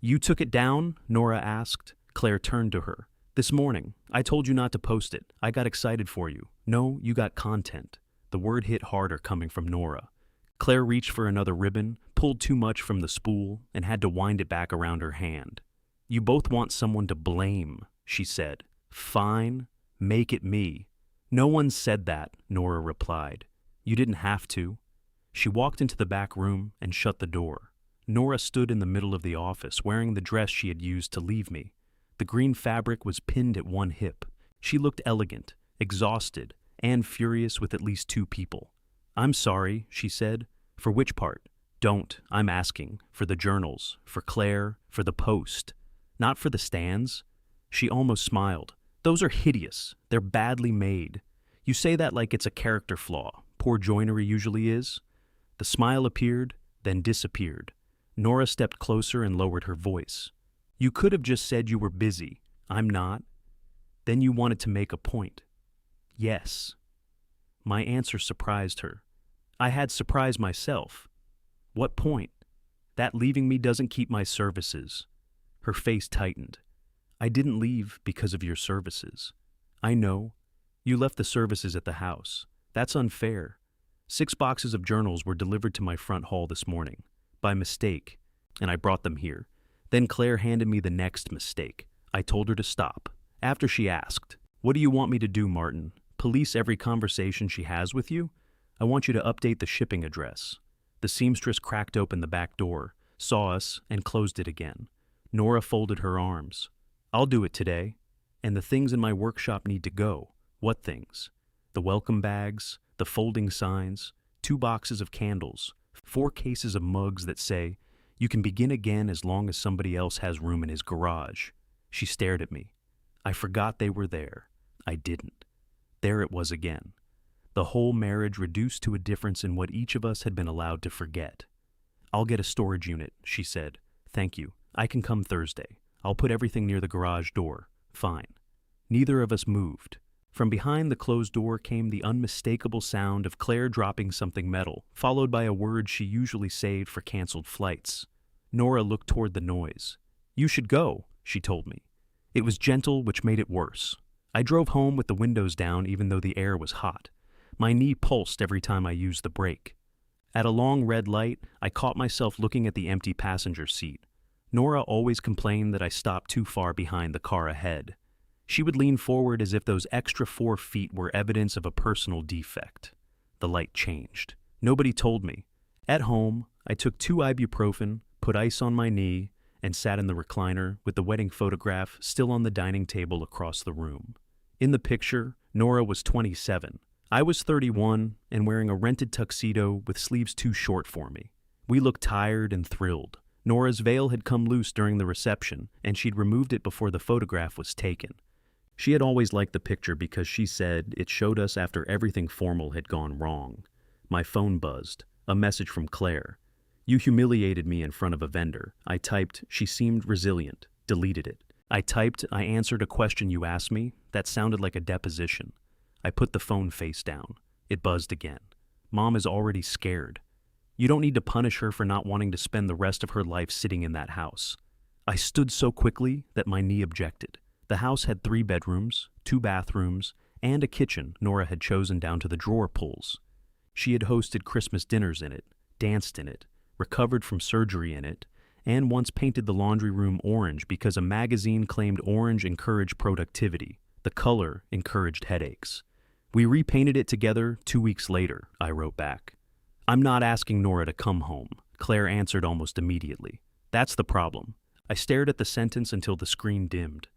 "You took it down?" Nora asked. Claire turned to her. "This morning. I told you not to post it. I got excited for you. No, you got content." The word hit harder coming from Nora. Claire reached for another ribbon, pulled too much from the spool, and had to wind it back around her hand. "You both want someone to blame," she said. "Fine. Make it me." "No one said that," Nora replied. "You didn't have to." She walked into the back room and shut the door. Nora stood in the middle of the office wearing the dress she had used to leave me. The green fabric was pinned at one hip. She looked elegant, exhausted, and furious with at least 2 people. "I'm sorry," she said. "For which part?" "Don't. I'm asking. For the journals. For Claire. For the post. Not for the stands." She almost smiled. "Those are hideous. They're badly made. You say that like it's a character flaw. Poor joinery usually is." The smile appeared, then disappeared. Nora stepped closer and lowered her voice. "You could have just said you were busy. I'm not. Then you wanted to make a point." "Yes." My answer surprised her. I had surprised myself. "What point?" That leaving me doesn't keep my services. Her face tightened. I didn't leave because of your services. I know. You left the services at the house. That's unfair. 6 boxes of journals were delivered to my front hall this morning, by mistake, and I brought them here. Then Claire handed me the next mistake. I told her to stop. After she asked, "What do you want me to do, Martin? Police every conversation she has with you? I want you to update the shipping address." The seamstress cracked open the back door, saw us, and closed it again. Nora folded her arms. "I'll do it today. And the things in my workshop need to go." "What things?" "The welcome bags, the folding signs, 2 boxes of candles, 4 cases of mugs that say, 'You can begin again as long as somebody else has room in his garage.'" She stared at me. I forgot they were there. I didn't. There it was again. The whole marriage reduced to a difference in what each of us had been allowed to forget. "I'll get a storage unit," she said. "Thank you. I can come Thursday. I'll put everything near the garage door." "Fine." Neither of us moved. From behind the closed door came the unmistakable sound of Claire dropping something metal, followed by a word she usually saved for canceled flights. Nora looked toward the noise. "You should go," she told me. It was gentle, which made it worse. I drove home with the windows down even though the air was hot. My knee pulsed every time I used the brake. At a long red light, I caught myself looking at the empty passenger seat. Nora always complained that I stopped too far behind the car ahead. She would lean forward as if those extra 4 feet were evidence of a personal defect. The light changed. Nobody told me. At home, I took 2 ibuprofen, put ice on my knee, and sat in the recliner with the wedding photograph still on the dining table across the room. In the picture, Nora was 27. I was 31 and wearing a rented tuxedo with sleeves too short for me. We looked tired and thrilled. Nora's veil had come loose during the reception, and she'd removed it before the photograph was taken. She had always liked the picture because she said it showed us after everything formal had gone wrong. My phone buzzed. A message from Claire. "You humiliated me in front of a vendor." I typed, "She seemed resilient." Deleted it. I typed, "I answered a question you asked me." That sounded like a deposition. I put the phone face down. It buzzed again. "Mom is already scared. You don't need to punish her for not wanting to spend the rest of her life sitting in that house." I stood so quickly that my knee objected. The house had 3 bedrooms, 2 bathrooms, and a kitchen Nora had chosen down to the drawer pulls. She had hosted Christmas dinners in it, danced in it, recovered from surgery in it, and once painted the laundry room orange because a magazine claimed orange encouraged productivity. The color encouraged headaches. "We repainted it together 2 weeks later," I wrote back. "I'm not asking Nora to come home," Claire answered almost immediately. "That's the problem." I stared at the sentence until the screen dimmed.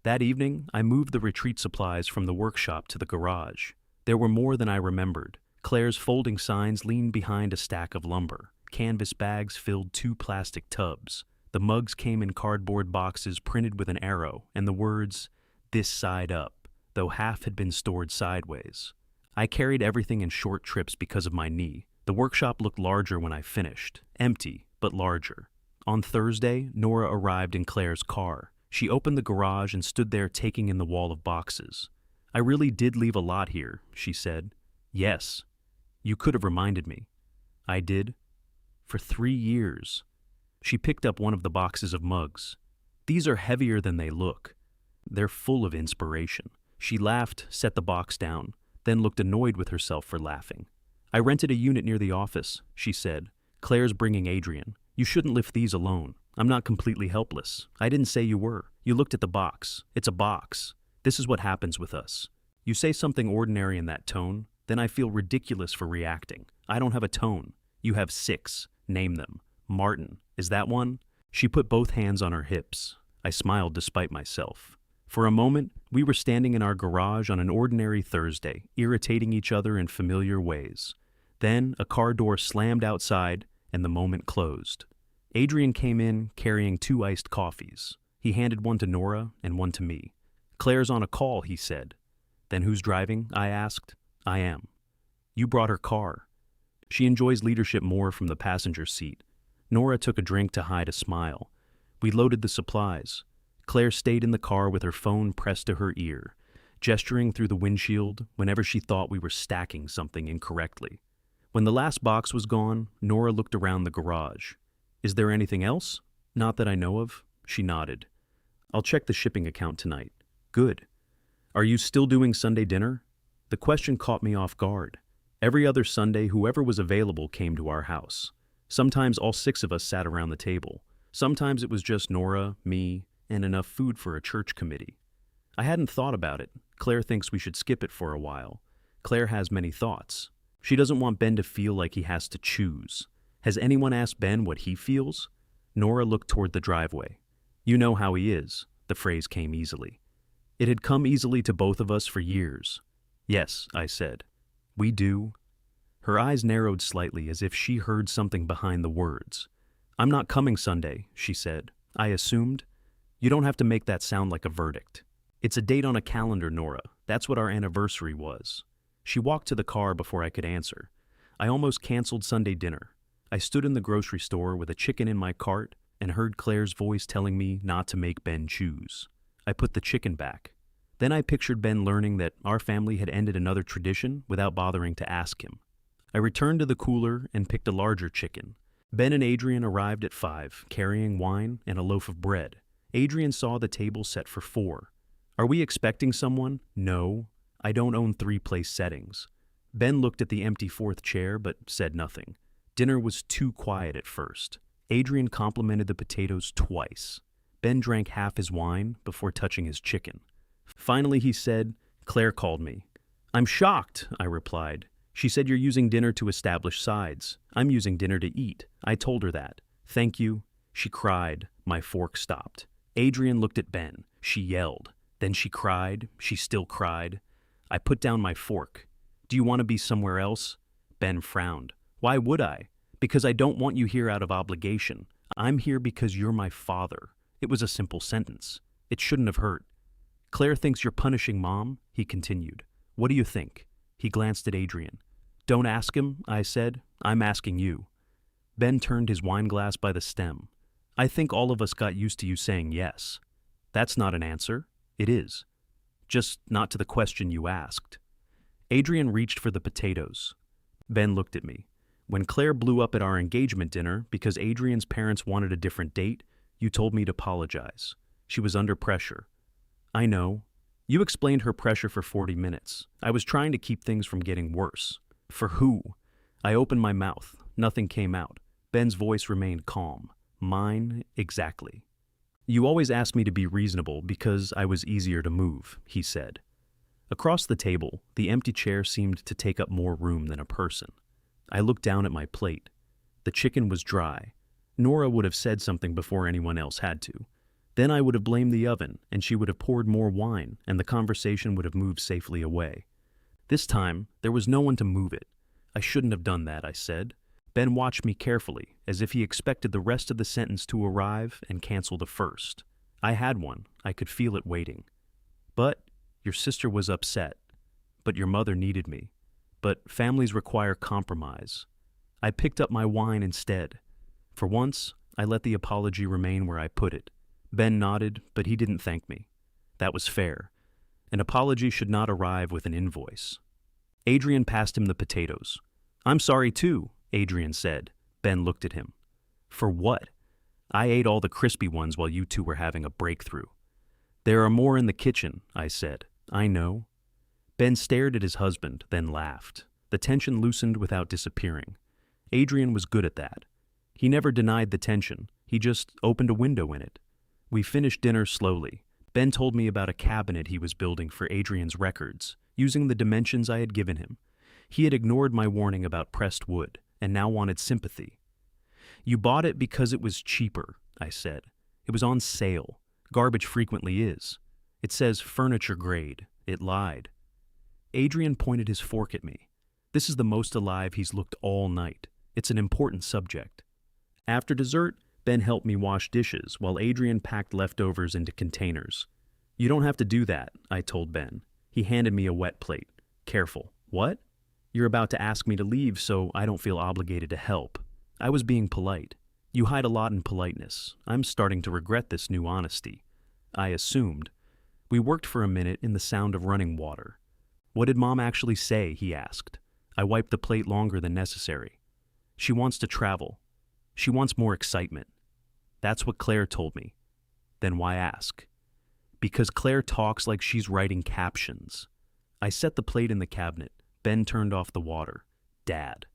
That evening, I moved the retreat supplies from the workshop to the garage. There were more than I remembered. Claire's folding signs leaned behind a stack of lumber. Canvas bags filled 2 plastic tubs. The mugs came in cardboard boxes printed with an arrow and the words, "This side up," though half had been stored sideways. I carried everything in short trips because of my knee. The workshop looked larger when I finished. Empty, but larger. On Thursday, Nora arrived in Claire's car. She opened the garage and stood there taking in the wall of boxes. "I really did leave a lot here," she said. "Yes. You could have reminded me." "I did. For 3 years." She picked up one of the boxes of mugs. "These are heavier than they look. They're full of inspiration." She laughed, set the box down, then looked annoyed with herself for laughing. "I rented a unit near the office," she said. "Claire's bringing Adrian. You shouldn't lift these alone. I'm not completely helpless. I didn't say you were. You looked at the box. It's a box. This is what happens with us. You say something ordinary in that tone, then I feel ridiculous for reacting. I don't have a tone. You have 6. Name them. Martin. Is that one?" She put both hands on her hips. I smiled despite myself. For a moment, we were standing in our garage on an ordinary Thursday, irritating each other in familiar ways. Then a car door slammed outside, and the moment closed. Adrian came in carrying 2 iced coffees. He handed one to Nora and one to me. "Claire's on a call," he said. "Then who's driving?" I asked. "I am." "You brought her car." She enjoys leadership more from the passenger seat. Nora took a drink to hide a smile. We loaded the supplies. Claire stayed in the car with her phone pressed to her ear, gesturing through the windshield whenever she thought we were stacking something incorrectly. When the last box was gone, Nora looked around the garage. Is there anything else? Not that I know of. She nodded. I'll check the shipping account tonight. Good. Are you still doing Sunday dinner? The question caught me off guard. Every other Sunday, whoever was available came to our house. Sometimes all 6 of us sat around the table. Sometimes it was just Nora, me, and enough food for a church committee. I hadn't thought about it. Claire thinks we should skip it for a while. Claire has many thoughts. She doesn't want Ben to feel like he has to choose. Has anyone asked Ben what he feels? Nora looked toward the driveway. You know how he is. The phrase came easily. It had come easily to both of us for years. Yes, I said. We do. Her eyes narrowed slightly as if she heard something behind the words. I'm not coming Sunday, she said. I assumed. You don't have to make that sound like a verdict. It's a date on a calendar, Nora. That's what our anniversary was. She walked to the car before I could answer. I almost canceled Sunday dinner. I stood in the grocery store with a chicken in my cart and heard Claire's voice telling me not to make Ben choose. I put the chicken back. Then I pictured Ben learning that our family had ended another tradition without bothering to ask him. I returned to the cooler and picked a larger chicken. Ben and Adrian arrived at 5, carrying wine and a loaf of bread. Adrian saw the table set for 4. Are we expecting someone? No. I don't own 3-place settings. Ben looked at the empty 4th chair but said nothing. Dinner was too quiet at first. Adrian complimented the potatoes twice. Ben drank half his wine before touching his chicken. Finally, he said, Claire called me. I'm shocked, I replied. She said you're using dinner to establish sides. I'm using dinner to eat. I told her that. Thank you. She cried. My fork stopped. Adrian looked at Ben. She yelled. Then she cried. She still cried. I put down my fork. Do you want to be somewhere else? Ben frowned. Why would I? Because I don't want you here out of obligation. I'm here because you're my father. It was a simple sentence. It shouldn't have hurt. Claire thinks you're punishing Mom, he continued. What do you think? He glanced at Adrian. Don't ask him, I said. I'm asking you. Ben turned his wine glass by the stem. I think all of us got used to you saying yes. That's not an answer. It is. Just not to the question you asked. Adrian reached for the potatoes. Ben looked at me. When Claire blew up at our engagement dinner because Adrian's parents wanted a different date, you told me to apologize. She was under pressure. I know. You explained her pressure for 40 minutes. I was trying to keep things from getting worse. For who? I opened my mouth. Nothing came out. Ben's voice remained calm. Mine, exactly. You always asked me to be reasonable because I was easier to move, he said. Across the table, the empty chair seemed to take up more room than a person. I looked down at my plate. The chicken was dry. Nora would have said something before anyone else had to. Then I would have blamed the oven, and she would have poured more wine, and the conversation would have moved safely away. This time, there was no one to move it. I shouldn't have done that, I said. Ben watched me carefully, as if he expected the rest of the sentence to arrive and cancel the first. I had one. I could feel it waiting. But your sister was upset. But your mother needed me. But families require compromise. I picked up my wine instead. For once, I let the apology remain where I put it. Ben nodded, but he didn't thank me. That was fair. An apology should not arrive with an invoice. Adrian passed him the potatoes. I'm sorry too, Adrian said. Ben looked at him. For what? I ate all the crispy ones while you two were having a breakthrough. There are more in the kitchen, I said. I know. Ben stared at his husband, then laughed. The tension loosened without disappearing. Adrian was good at that. He never denied the tension. He just opened a window in it. We finished dinner slowly. Ben told me about a cabinet he was building for Adrian's records, using the dimensions I had given him. He had ignored my warning about pressed wood, and now wanted sympathy. You bought it because it was cheaper, I said. It was on sale. Garbage frequently is. It says furniture grade. It lied. Adrian pointed his fork at me. This is the most alive he's looked all night. It's an important subject. After dessert, Ben helped me wash dishes while Adrian packed leftovers into containers. You don't have to do that, I told Ben. He handed me a wet plate. Careful. What? You're about to ask me to leave, so I don't feel obligated to help. I was being polite. You hide a lot in politeness. I'm starting to regret this new honesty. I assumed. We worked for a minute in the sound of running water. What did Mom actually say? He asked. I wiped the plate longer than necessary. She wants to travel. She wants more excitement. That's what Claire told me. Then why ask? Because Claire talks like she's writing captions. I set the plate in the cabinet. Ben turned off the water. Dad.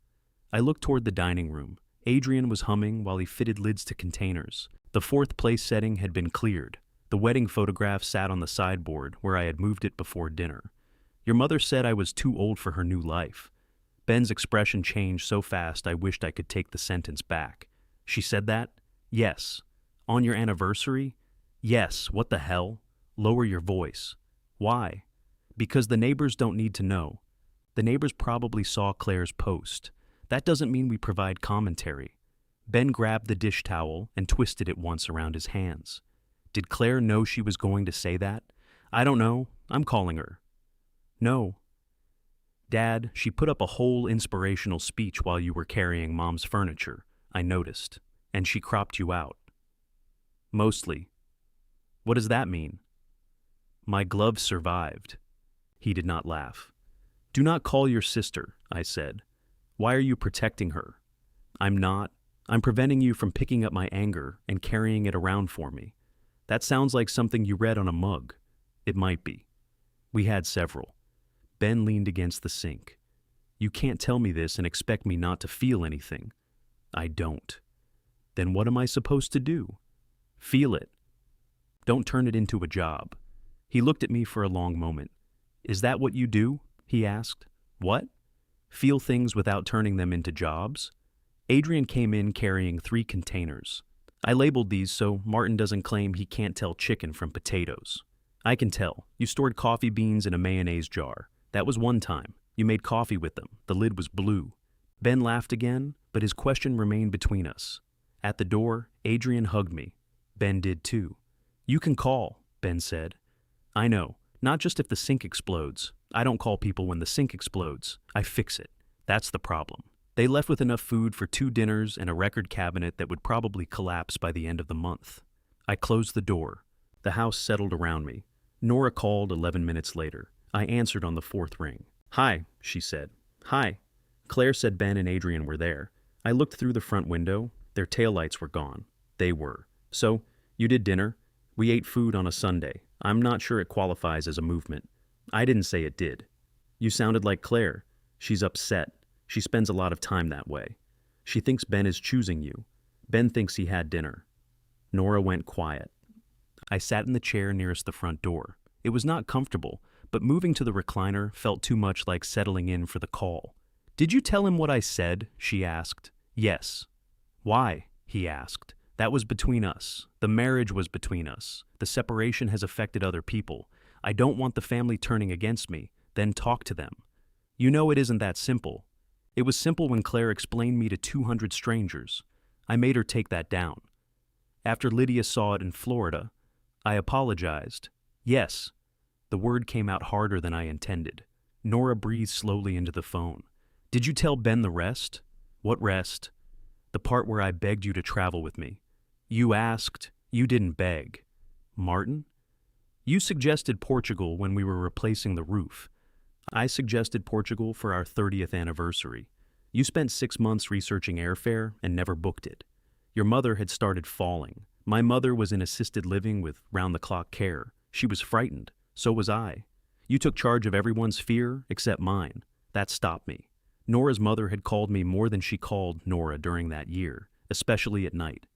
I looked toward the dining room. Adrian was humming while he fitted lids to containers. The fourth place setting had been cleared. The wedding photograph sat on the sideboard where I had moved it before dinner. Your mother said I was too old for her new life. Ben's expression changed so fast I wished I could take the sentence back. She said that? Yes. On your anniversary? Yes, what the hell? Lower your voice. Why? Because the neighbors don't need to know. The neighbors probably saw Claire's post. That doesn't mean we provide commentary. Ben grabbed the dish towel and twisted it once around his hands. Did Claire know she was going to say that? I don't know. I'm calling her. No. Dad, she put up a whole inspirational speech while you were carrying Mom's furniture, I noticed, and she cropped you out. Mostly. What does that mean? My glove survived. He did not laugh. Do not call your sister, I said. Why are you protecting her? I'm not. I'm preventing you from picking up my anger and carrying it around for me. That sounds like something you read on a mug. It might be. We had several. Ben leaned against the sink. You can't tell me this and expect me not to feel anything. I don't. Then what am I supposed to do? Feel it. Don't turn it into a job. He looked at me for a long moment. Is that what you do? He asked. What? Feel things without turning them into jobs? Adrian came in carrying 3 containers. I labeled these so Martin doesn't claim he can't tell chicken from potatoes. I can tell. You stored coffee beans in a mayonnaise jar. That was one time. You made coffee with them. The lid was blue. Ben laughed again, but his question remained between us. At the door, Adrian hugged me. Ben did too. You can call, Ben said. I know. Not just if the sink explodes. I don't call people when the sink explodes. I fix it. That's the problem. They left with enough food for 2 dinners and a record cabinet that would probably collapse by the end of the month. I closed the door. The house settled around me. Nora called 11 minutes later. I answered on the 4th ring. Hi, she said. Hi. Claire said Ben and Adrian were there. I looked through the front window. Their taillights were gone. They were. So, you did dinner? We ate food on a Sunday. I'm not sure it qualifies as a movement. I didn't say it did. You sounded like Claire. She's upset. She spends a lot of time that way. She thinks Ben is choosing you. Ben thinks he had dinner. Nora went quiet. I sat in the chair nearest the front door. It was not comfortable, but moving to the recliner felt too much like settling in for the call. Did you tell him what I said? She asked. Yes. Why? He asked. That was between us. The marriage was between us. The separation has affected other people. I don't want the family turning against me. Then talk to them. You know it isn't that simple. It was simple when Claire explained me to 200 strangers. I made her take that down. After Lydia saw it in Florida, I apologized. Yes. The word came out harder than I intended. Nora breathed slowly into the phone. Did you tell Ben the rest? What rest? The part where I begged you to travel with me. You asked. You didn't beg. Martin? You suggested Portugal when we were replacing the roof. I suggested Portugal for our 30th anniversary. You spent 6 months researching airfare and never booked it. Your mother had started falling. My mother was in assisted living with round-the-clock care. She was frightened. So was I. You took charge of everyone's fear except mine. That stopped me. Nora's mother had called me more than she called Nora during that year, especially at night.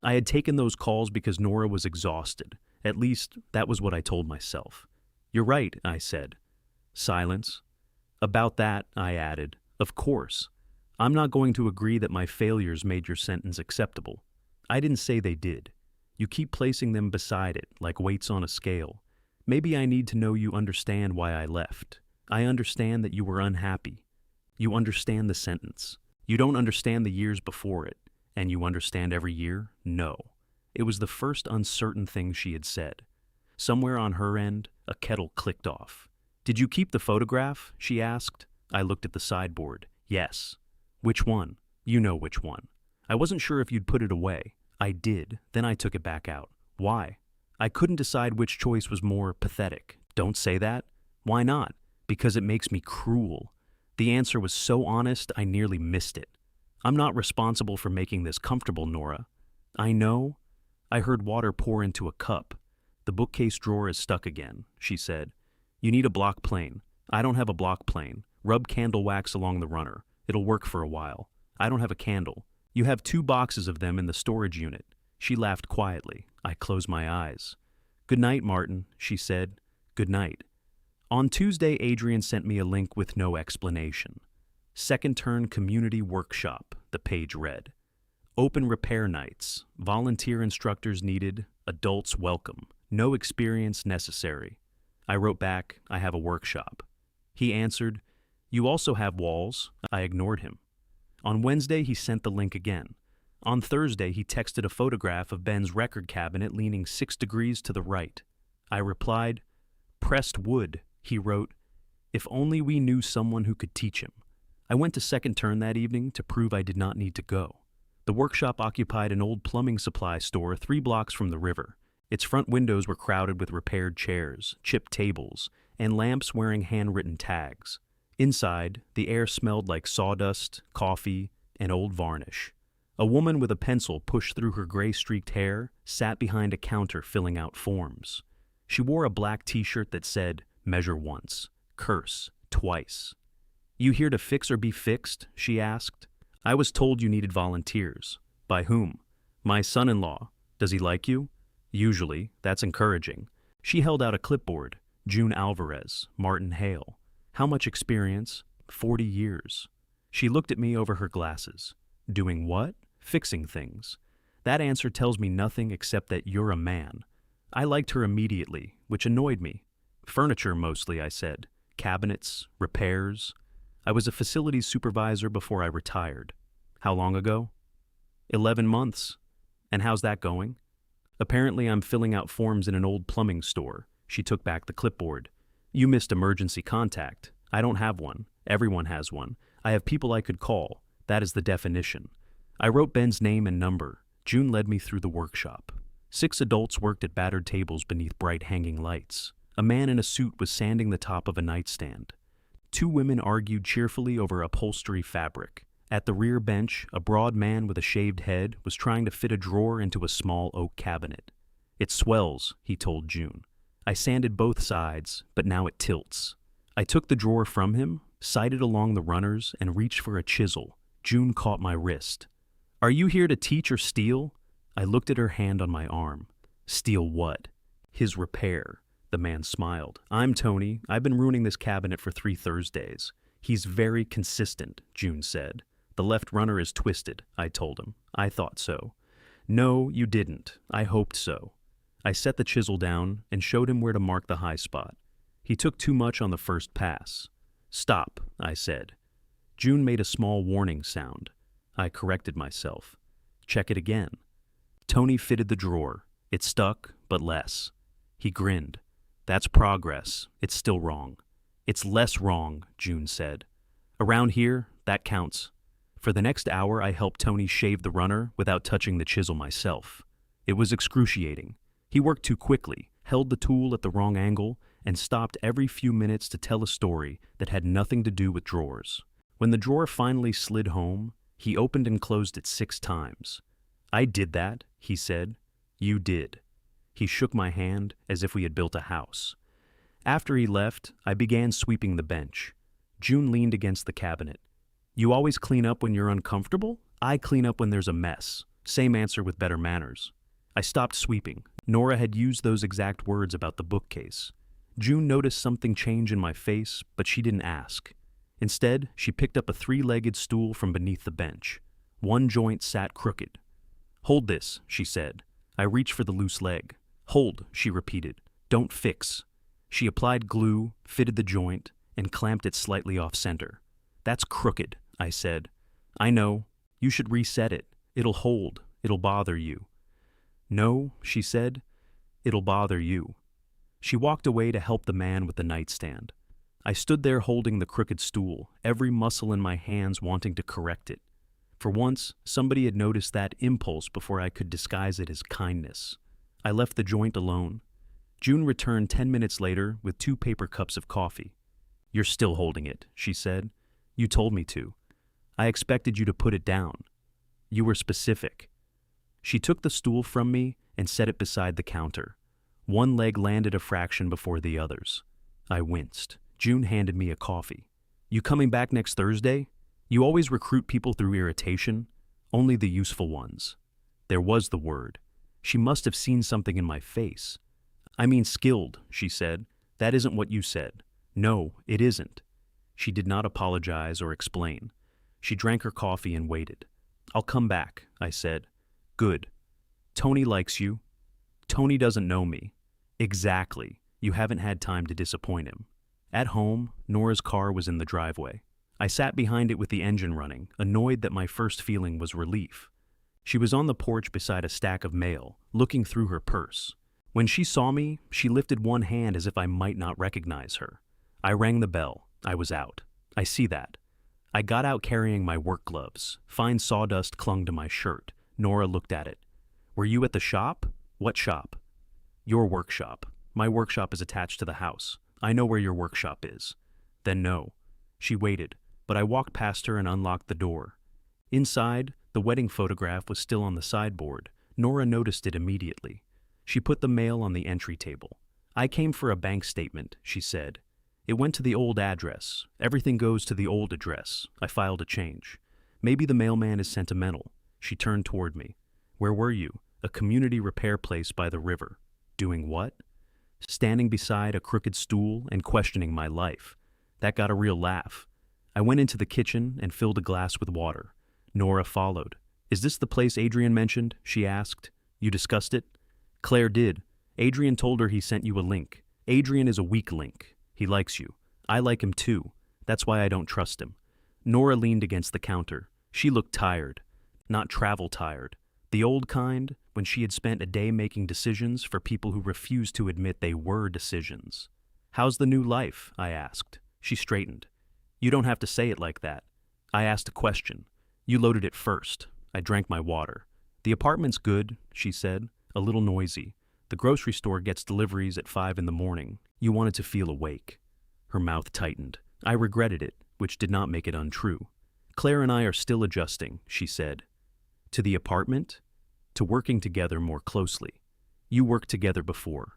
I had taken those calls because Nora was exhausted. At least, that was what I told myself. You're right, I said. Silence. About that, I added, of course. I'm not going to agree that my failures made your sentence acceptable. I didn't say they did. You keep placing them beside it, like weights on a scale. Maybe I need to know you understand why I left. I understand that you were unhappy. You understand the sentence. You don't understand the years before it. And you understand every year? No. It was the first uncertain thing she had said. Somewhere on her end, a kettle clicked off. Did you keep the photograph? She asked. I looked at the sideboard. Yes. Which one? You know which one. I wasn't sure if you'd put it away. I did. Then I took it back out. Why? I couldn't decide which choice was more pathetic. Don't say that. Why not? Because it makes me cruel. The answer was so honest, I nearly missed it. I'm not responsible for making this comfortable, Nora. I know. I heard water pour into a cup. The bookcase drawer is stuck again, she said. You need a block plane. I don't have a block plane. Rub candle wax along the runner. It'll work for a while. I don't have a candle. You have 2 boxes of them in the storage unit. She laughed quietly. I closed my eyes. Good night, Martin, she said. Good night. On Tuesday, Adrian sent me a link with no explanation. Second Turn Community Workshop, the page read. Open repair nights. Volunteer instructors needed. Adults welcome. No experience necessary. I wrote back, I have a workshop. He answered, You also have walls. I ignored him. On Wednesday, he sent the link again. On Thursday, he texted a photograph of Ben's record cabinet leaning 6 degrees to the right. I replied, Pressed wood. He wrote, If only we knew someone who could teach him. I went to Second Turn that evening to prove I did not need to go. The workshop occupied an old plumbing supply store 3 blocks from the river. Its front windows were crowded with repaired chairs, chipped tables, and lamps wearing handwritten tags. Inside, the air smelled like sawdust, coffee, and old varnish. A woman with a pencil pushed through her gray-streaked hair sat behind a counter filling out forms. She wore a black t-shirt that said, Measure once, curse twice. You here to fix or be fixed? She asked. I was told you needed volunteers. By whom? My son-in-law. Does he like you? Usually. That's encouraging. She held out a clipboard. June Alvarez, Martin Hale. How much experience? 40 years. She looked at me over her glasses. Doing what? Fixing things. That answer tells me nothing except that you're a man. I liked her immediately, which annoyed me. Furniture mostly, I said. Cabinets, repairs. I was a facilities supervisor before I retired. How long ago? 11 months. And how's that going? Apparently I'm filling out forms in an old plumbing store. She took back the clipboard. You missed emergency contact. I don't have one. Everyone has one. I have people I could call. That is the definition. I wrote Ben's name and number. June led me through the workshop. 6 adults worked at battered tables beneath bright hanging lights. A man in a suit was sanding the top of a nightstand. 2 women argued cheerfully over upholstery fabric. At the rear bench, a broad man with a shaved head was trying to fit a drawer into a small oak cabinet. It swells, he told June. I sanded both sides, but now it tilts. I took the drawer from him, sighted along the runners, and reached for a chisel. June caught my wrist. Are you here to teach or steal? I looked at her hand on my arm. Steal what? His repair. The man smiled. I'm Tony. I've been ruining this cabinet for 3 Thursdays. He's very consistent, June said. The left runner is twisted, I told him. I thought so. No, you didn't. I hoped so. I set the chisel down and showed him where to mark the high spot. He took too much on the first pass. Stop, I said. June made a small warning sound. I corrected myself. Check it again. Tony fitted the drawer. It stuck, but less. He grinned. That's progress. It's still wrong. It's less wrong, June said. Around here, that counts. For the next hour, I helped Tony shave the runner without touching the chisel myself. It was excruciating. He worked too quickly, held the tool at the wrong angle, and stopped every few minutes to tell a story that had nothing to do with drawers. When the drawer finally slid home, he opened and closed it 6 times. I did that, he said. You did. He shook my hand as if we had built a house. After he left, I began sweeping the bench. June leaned against the cabinet. You always clean up when you're uncomfortable? I clean up when there's a mess. Same answer with better manners. I stopped sweeping. Nora had used those exact words about the bookcase. June noticed something change in my face, but she didn't ask. Instead, she picked up a 3-legged stool from beneath the bench. One joint sat crooked. Hold this, she said. I reached for the loose leg. Hold, she repeated. Don't fix. She applied glue, fitted the joint, and clamped it slightly off-center. That's crooked, I said. I know. You should reset it. It'll hold. It'll bother you. No, she said. It'll bother you. She walked away to help the man with the nightstand. I stood there holding the crooked stool, every muscle in my hands wanting to correct it. For once, somebody had noticed that impulse before I could disguise it as kindness. I left the joint alone. June returned 10 minutes later with 2 paper cups of coffee. You're still holding it, she said. You told me to. I expected you to put it down. You were specific. She took the stool from me and set it beside the counter. One leg landed a fraction before the others. I winced. June handed me a coffee. You coming back next Thursday? You always recruit people through irritation, only the useful ones. There was the word. She must have seen something in my face. I mean skilled, she said. That isn't what you said. No, it isn't. She did not apologize or explain. She drank her coffee and waited. I'll come back, I said. Good. Tony likes you. Tony doesn't know me. Exactly. You haven't had time to disappoint him. At home, Nora's car was in the driveway. I sat behind it with the engine running, annoyed that my first feeling was relief. She was on the porch beside a stack of mail, looking through her purse. When she saw me, she lifted one hand as if I might not recognize her. I rang the bell. I was out. I see that. I got out carrying my work gloves. Fine sawdust clung to my shirt. Nora looked at it. Were you at the shop? What shop? Your workshop. My workshop is attached to the house. I know where your workshop is. Then no. She waited, but I walked past her and unlocked the door. Inside, the wedding photograph was still on the sideboard. Nora noticed it immediately. She put the mail on the entry table. I came for a bank statement, she said. It went to the old address. Everything goes to the old address. I filed a change. Maybe the mailman is sentimental. She turned toward me. Where were you? A community repair place by the river. Doing what? Standing beside a crooked stool and questioning my life. That got a real laugh. I went into the kitchen and filled a glass with water. Nora followed. Is this the place Adrian mentioned? She asked. You discussed it? Claire did. Adrian told her he sent you a link. Adrian is a weak link. He likes you. I like him too. That's why I don't trust him. Nora leaned against the counter. She looked tired. Not travel tired. The old kind, when she had spent a day making decisions for people who refused to admit they were decisions. How's the new life? I asked. She straightened. You don't have to say it like that. I asked a question. You loaded it first. I drank my water. The apartment's good, she said, a little noisy. The grocery store gets deliveries at 5 in the morning. You wanted to feel awake. Her mouth tightened. I regretted it, which did not make it untrue. Claire and I are still adjusting, she said. To the apartment? To working together more closely. You worked together before.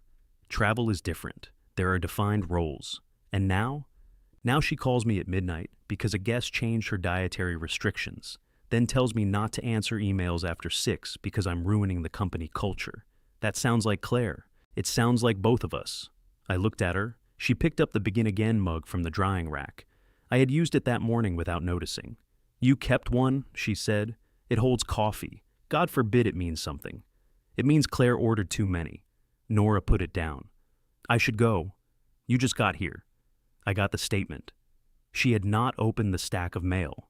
Travel is different. There are defined roles. And now? Now she calls me at midnight because a guest changed her dietary restrictions, then tells me not to answer emails after 6 because I'm ruining the company culture. That sounds like Claire. It sounds like both of us. I looked at her. She picked up the Begin Again mug from the drying rack. I had used it that morning without noticing. You kept one, she said. It holds coffee. God forbid it means something. It means Claire ordered too many. Nora put it down. I should go. You just got here. I got the statement. She had not opened the stack of mail.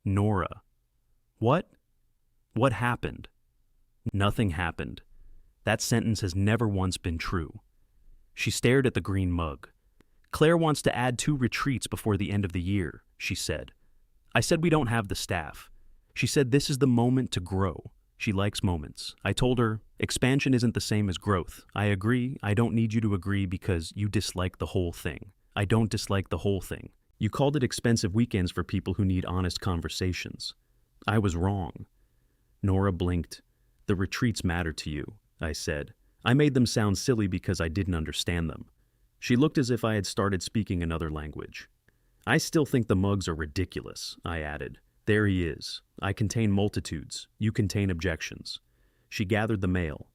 Nora. What? What happened? Nothing happened. That sentence has never once been true. She stared at the green mug. Claire wants to add 2 retreats before the end of the year, she said. I said we don't have the staff. She said this is the moment to grow. She likes moments. I told her, expansion isn't the same as growth. I agree. I don't need you to agree because you dislike the whole thing. I don't dislike the whole thing. You called it expensive weekends for people who need honest conversations. I was wrong. Nora blinked. The retreats matter to you, I said. I made them sound silly because I didn't understand them. She looked as if I had started speaking another language. I still think the mugs are ridiculous, I added. There he is. I contain multitudes. You contain objections. She gathered the mail.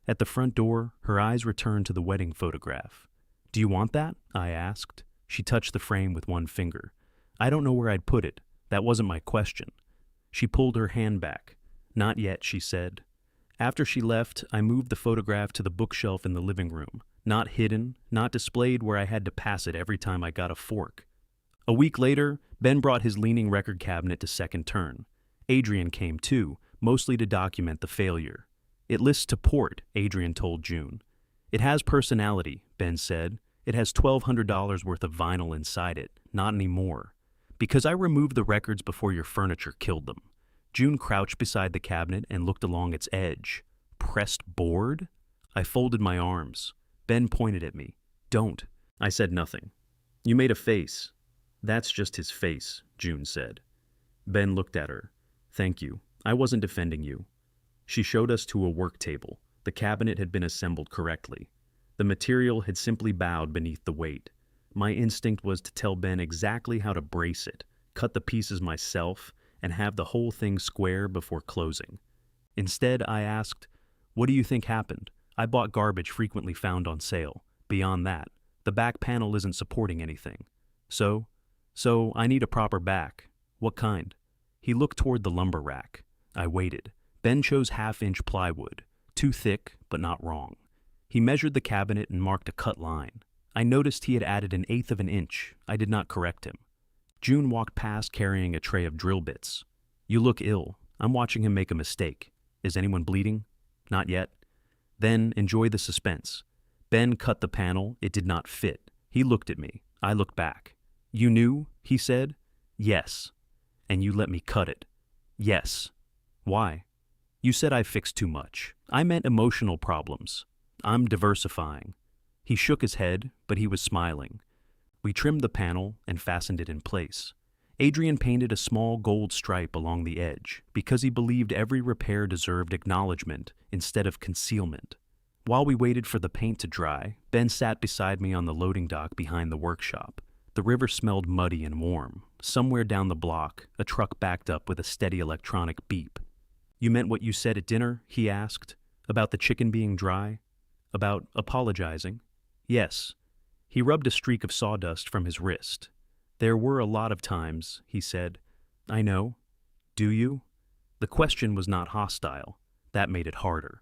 At the front door, her eyes returned to the wedding photograph. Do you want that? I asked. She touched the frame with one finger. I don't know where I'd put it. That wasn't my question. She pulled her hand back. Not yet, she said. After she left, I moved the photograph to the bookshelf in the living room. Not hidden, not displayed where I had to pass it every time I got a fork. A week later, Ben brought his leaning record cabinet to second turn. Adrian came too, mostly to document the failure. It lists to port, Adrian told June. It has personality, Ben said. It has $1,200 worth of vinyl inside it, not anymore. Because I removed the records before your furniture killed them. June crouched beside the cabinet and looked along its edge. Pressed board? I folded my arms. Ben pointed at me. Don't. I said nothing. You made a face. That's just his face, June said. Ben looked at her. Thank you. I wasn't defending you. She showed us to a work table. The cabinet had been assembled correctly. The material had simply bowed beneath the weight. My instinct was to tell Ben exactly how to brace it, cut the pieces myself, and have the whole thing square before closing. Instead, I asked, "What do you think happened? I bought garbage frequently found on sale. Beyond that, the back panel isn't supporting anything. So I need a proper back. What kind?" He looked toward the lumber rack. I waited. Ben chose half-inch plywood, too thick, but not wrong. He measured the cabinet and marked a cut line. I noticed he had added an eighth of an inch. I did not correct him. June walked past carrying a tray of drill bits. "You look ill. I'm watching him make a mistake. Is anyone bleeding?" "Not yet." "Then enjoy the suspense." Ben cut the panel. It did not fit. He looked at me. I looked back. "You knew?" he said. "Yes." "And you let me cut it?" "Yes." "Why?" "You said I fixed too much. I meant emotional problems. I'm diversifying." He shook his head, but he was smiling. We trimmed the panel and fastened it in place. Adrian painted a small gold stripe along the edge because he believed every repair deserved acknowledgement instead of concealment. While we waited for the paint to dry, Ben sat beside me on the loading dock behind the workshop. The river smelled muddy and warm. Somewhere down the block, a truck backed up with a steady electronic beep. "You meant what you said at dinner?" he asked. "About the chicken being dry? About apologizing?" "Yes." He rubbed a streak of sawdust from his wrist. "There were a lot of times," he said. "I know." "Do you?" The question was not hostile. That made it harder.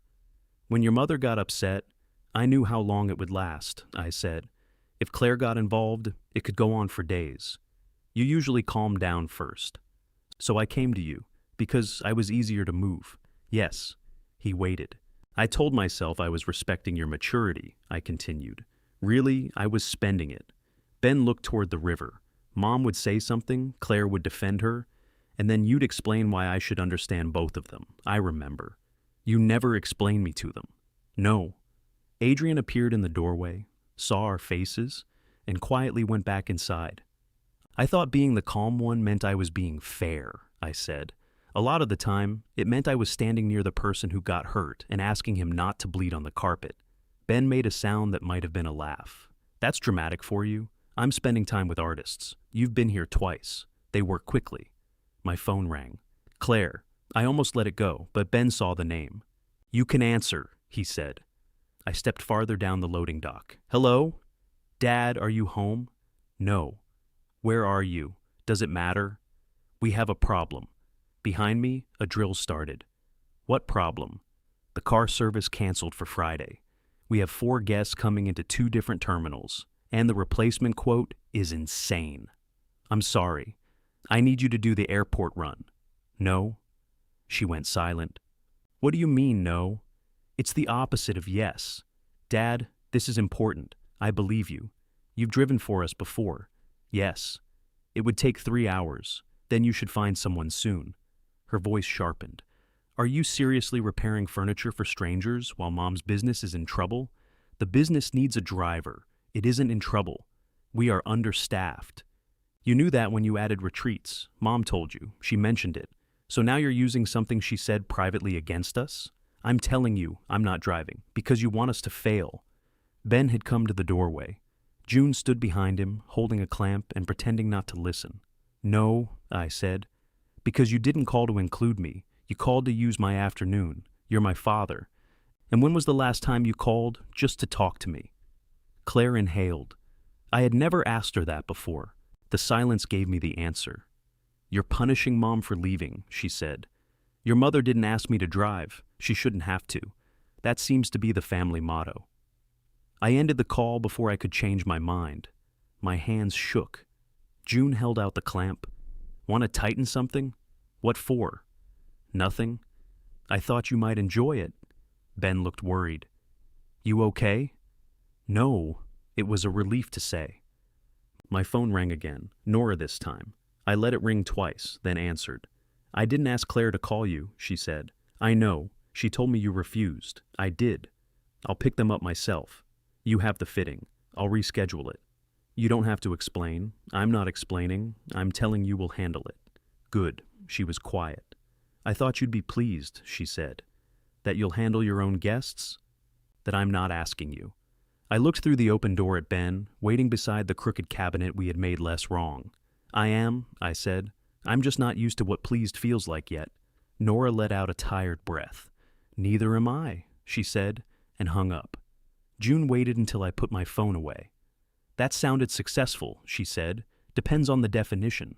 "When your mother got upset, I knew how long it would last," I said. "If Claire got involved, it could go on for days. You usually calm down first. So I came to you, because I was easier to move." "Yes." He waited. "I told myself I was respecting your maturity," I continued. Really, I was spending it. Ben looked toward the river. Mom would say something, Claire would defend her, and then you'd explain why I should understand both of them. I remember. You never explained me to them. "No." Adrian appeared in the doorway, saw our faces, and quietly went back inside. "I thought being the calm one meant I was being fair," I said. "A lot of the time, it meant I was standing near the person who got hurt and asking him not to bleed on the carpet." Ben made a sound that might have been a laugh. "That's dramatic for you. I'm spending time with artists. You've been here twice. They work quickly." My phone rang. "Claire." I almost let it go, but Ben saw the name. "You can answer," he said. I stepped farther down the loading dock. "Hello? Dad, are you home?" "No." "Where are you? Does it matter?" "We have a problem." Behind me, a drill started. "What problem?" "The car service canceled for Friday. We have 4 guests coming into 2 different terminals, and the replacement quote is insane." "I'm sorry. I need you to do the airport run." "No." She went silent. "What do you mean, no?" "It's the opposite of yes. Dad, this is important. I believe you. You've driven for us before." "Yes." "It would take 3 hours. Then you should find someone soon." Her voice sharpened. "Are you seriously repairing furniture for strangers while Mom's business is in trouble? The business needs a driver. It isn't in trouble. We are understaffed. You knew that when you added retreats. Mom told you. She mentioned it. So now you're using something she said privately against us? I'm telling you, I'm not driving, because you want us to fail." Ben had come to the doorway. June stood behind him, holding a clamp and pretending not to listen. "No," I said. "Because you didn't call to include me. You called to use my afternoon. You're my father. And when was the last time you called just to talk to me?" Claire inhaled. I had never asked her that before. The silence gave me the answer. "You're punishing Mom for leaving," she said. "Your mother didn't ask me to drive. She shouldn't have to. That seems to be the family motto." I ended the call before I could change my mind. My hands shook. June held out the clamp. "Want to tighten something?" "What for?" "Nothing. I thought you might enjoy it." Ben looked worried. "You okay?" "No." It was a relief to say. My phone rang again, Nora this time. I let it ring twice, then answered. "I didn't ask Claire to call you," she said. "I know. She told me you refused. I did. I'll pick them up myself. You have the fitting. I'll reschedule it. You don't have to explain. I'm not explaining. I'm telling you we'll handle it." "Good." she was quiet. "I thought you'd be pleased," she said. "That you'll handle your own guests? That I'm not asking you." I looked through the open door at Ben, waiting beside the crooked cabinet we had made less wrong. I said. "I'm just not used to what pleased feels like yet." Nora let out a tired breath. "Neither am I," she said, and hung up. June waited until I put my phone away. "That sounded successful," she said. "Depends on the definition.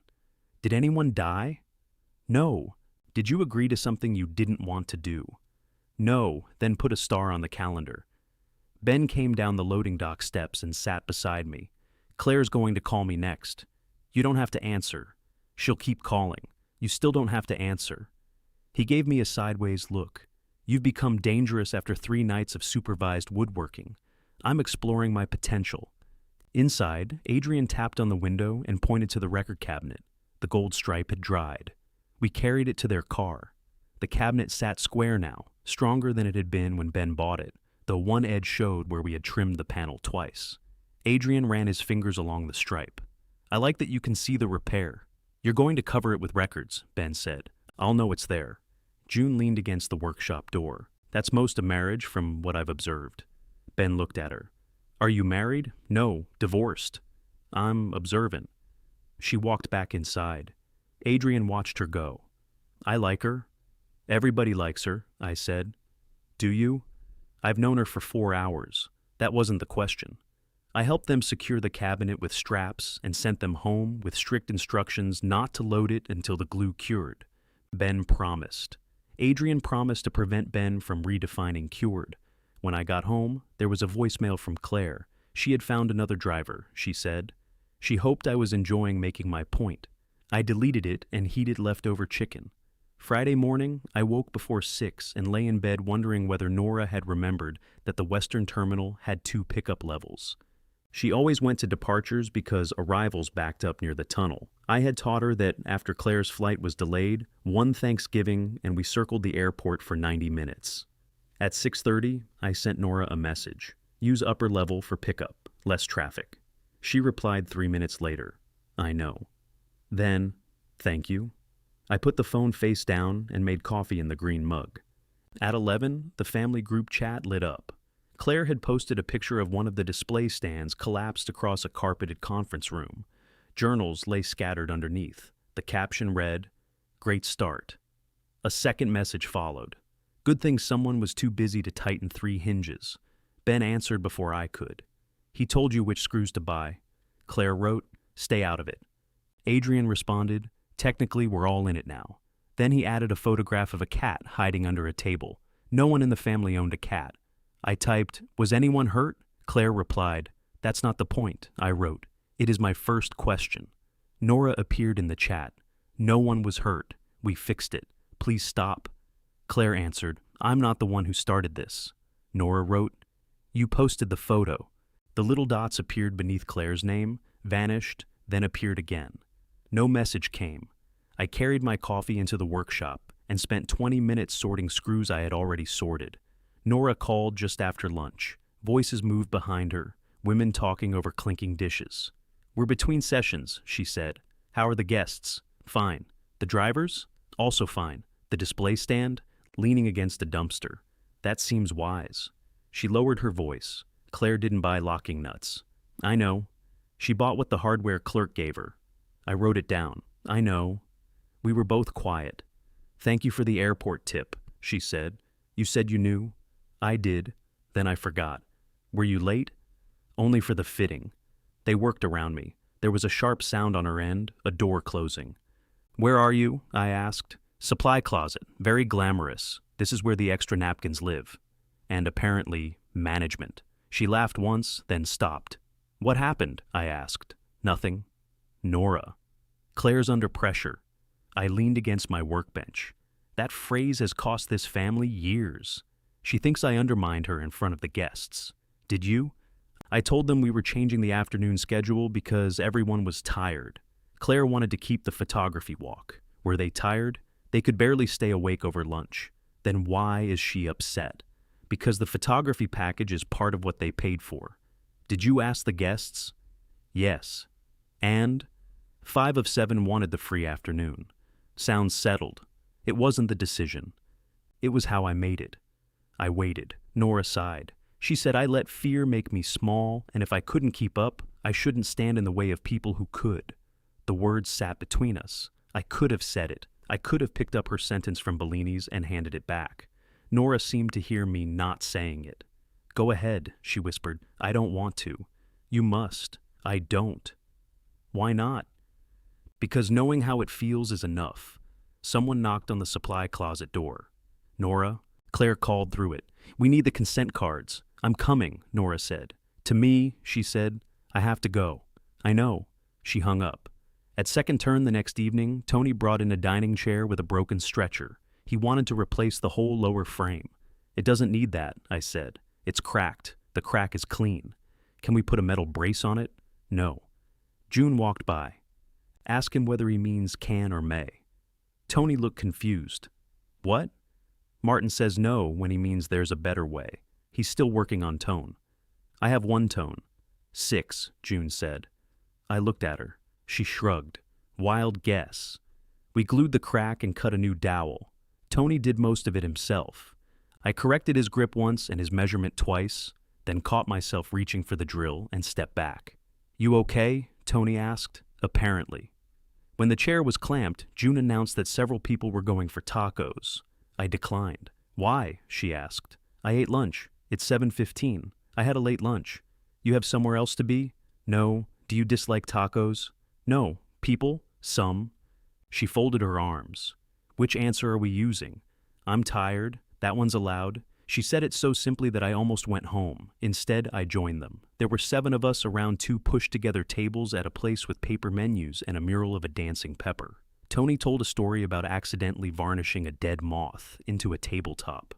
Did anyone die?" "No." "Did you agree to something you didn't want to do?" "No," then put a star on the calendar. Ben came down the loading dock steps and sat beside me. "Claire's going to call me next. You don't have to answer. She'll keep calling. You still don't have to answer." He gave me a sideways look. "You've become dangerous after 3 nights of supervised woodworking. I'm exploring my potential." Inside, Adrian tapped on the window and pointed to the record cabinet. The gold stripe had dried. We carried it to their car. The cabinet sat square now, stronger than it had been when Ben bought it, though one edge showed where we had trimmed the panel twice. Adrian ran his fingers along the stripe. "I like that you can see the repair." "You're going to cover it with records," Ben said. "I'll know it's there." June leaned against the workshop door. "That's most of marriage from what I've observed." Ben looked at her. "Are you married?" "No, divorced." "I'm observant." She walked back inside. Adrian watched her go. "I like her." "Everybody likes her," I said. "Do you?" "I've known her for 4 hours. That wasn't the question." I helped them secure the cabinet with straps and sent them home with strict instructions not to load it until the glue cured. Ben promised. Adrian promised to prevent Ben from redefining cured. When I got home, there was a voicemail from Claire. She had found another driver, she said. She hoped I was enjoying making my point. I deleted it and heated leftover chicken. Friday morning, I woke before 6 and lay in bed wondering whether Nora had remembered that the Western Terminal had 2 pickup levels. She always went to departures because arrivals backed up near the tunnel. I had taught her that after Claire's flight was delayed, one Thanksgiving, and we circled the airport for 90 minutes. At 6:30, I sent Nora a message. "Use upper level for pickup, less traffic." She replied 3 minutes later. "I know." Then, "Thank you." I put the phone face down and made coffee in the green mug. At 11, the family group chat lit up. Claire had posted a picture of one of the display stands collapsed across a carpeted conference room. Journals lay scattered underneath. The caption read, "Great start." A second message followed. "Good thing someone was too busy to tighten 3 hinges." Ben answered before I could. "He told you which screws to buy." Claire wrote, "Stay out of it." Adrian responded, "Technically, we're all in it now." Then he added a photograph of a cat hiding under a table. No one in the family owned a cat. I typed, "Was anyone hurt?" Claire replied, "That's not the point," I wrote. "It is my first question." Nora appeared in the chat. "No one was hurt. We fixed it. Please stop." Claire answered, "I'm not the one who started this." Nora wrote, "You posted the photo." The little dots appeared beneath Claire's name, vanished, then appeared again. No message came. I carried my coffee into the workshop and spent 20 minutes sorting screws I had already sorted. Nora called just after lunch. Voices moved behind her, women talking over clinking dishes. "We're between sessions," she said. "How are the guests?" "Fine." "The drivers?" "Also fine." "The display stand?" "Leaning against a dumpster." "That seems wise." She lowered her voice. "Claire didn't buy locking nuts." "I know." "She bought what the hardware clerk gave her." I wrote it down. "I know." We were both quiet. "Thank you for the airport tip," she said. "You said you knew?" I did. Then I forgot. "Were you late?" "Only for the fitting." They worked around me. There was a sharp sound on her end, a door closing. "Where are you?" I asked. "Supply closet. Very glamorous. This is where the extra napkins live." And apparently, management. She laughed once, then stopped. "What happened?" I asked. "Nothing." Nora. "Claire's under pressure." I leaned against my workbench. That phrase has cost this family years. She thinks I undermined her in front of the guests. Did you? I told them we were changing the afternoon schedule because everyone was tired. Claire wanted to keep the photography walk. Were they tired? They could barely stay awake over lunch. Then why is she upset? Because the photography package is part of what they paid for. Did you ask the guests? Yes. And 5 of 7 wanted the free afternoon. Sounds settled. It wasn't the decision. It was how I made it. I waited. Nora sighed. She said I let fear make me small, and if I couldn't keep up, I shouldn't stand in the way of people who could. The words sat between us. I could have said it. I could have picked up her sentence from Bellini's and handed it back. Nora seemed to hear me not saying it. Go ahead, she whispered. I don't want to. You must. I don't. Why not? Because knowing how it feels is enough. Someone knocked on the supply closet door. Nora? Claire called through it. We need the consent cards. I'm coming, Nora said. To me, she said, I have to go. I know. She hung up. At second turn the next evening, Tony brought in a dining chair with a broken stretcher. He wanted to replace the whole lower frame. It doesn't need that, I said. It's cracked. The crack is clean. Can we put a metal brace on it? No. June walked by. Ask him whether he means can or may. Tony looked confused. What? Martin says no when he means there's a better way. He's still working on tone. I have one tone. 6, June said. I looked at her. She shrugged. Wild guess. We glued the crack and cut a new dowel. Tony did most of it himself. I corrected his grip once and his measurement twice, then caught myself reaching for the drill and stepped back. You okay? Tony asked. Apparently. When the chair was clamped, June announced that several people were going for tacos. I declined. Why? She asked. I ate lunch. It's 7:15. I had a late lunch. You have somewhere else to be? No. Do you dislike tacos? No. People? Some. She folded her arms. Which answer are we using? I'm tired. That one's allowed. She said it so simply that I almost went home. Instead, I joined them. There were 7 of us around 2 pushed-together tables at a place with paper menus and a mural of a dancing pepper. Tony told a story about accidentally varnishing a dead moth into a tabletop.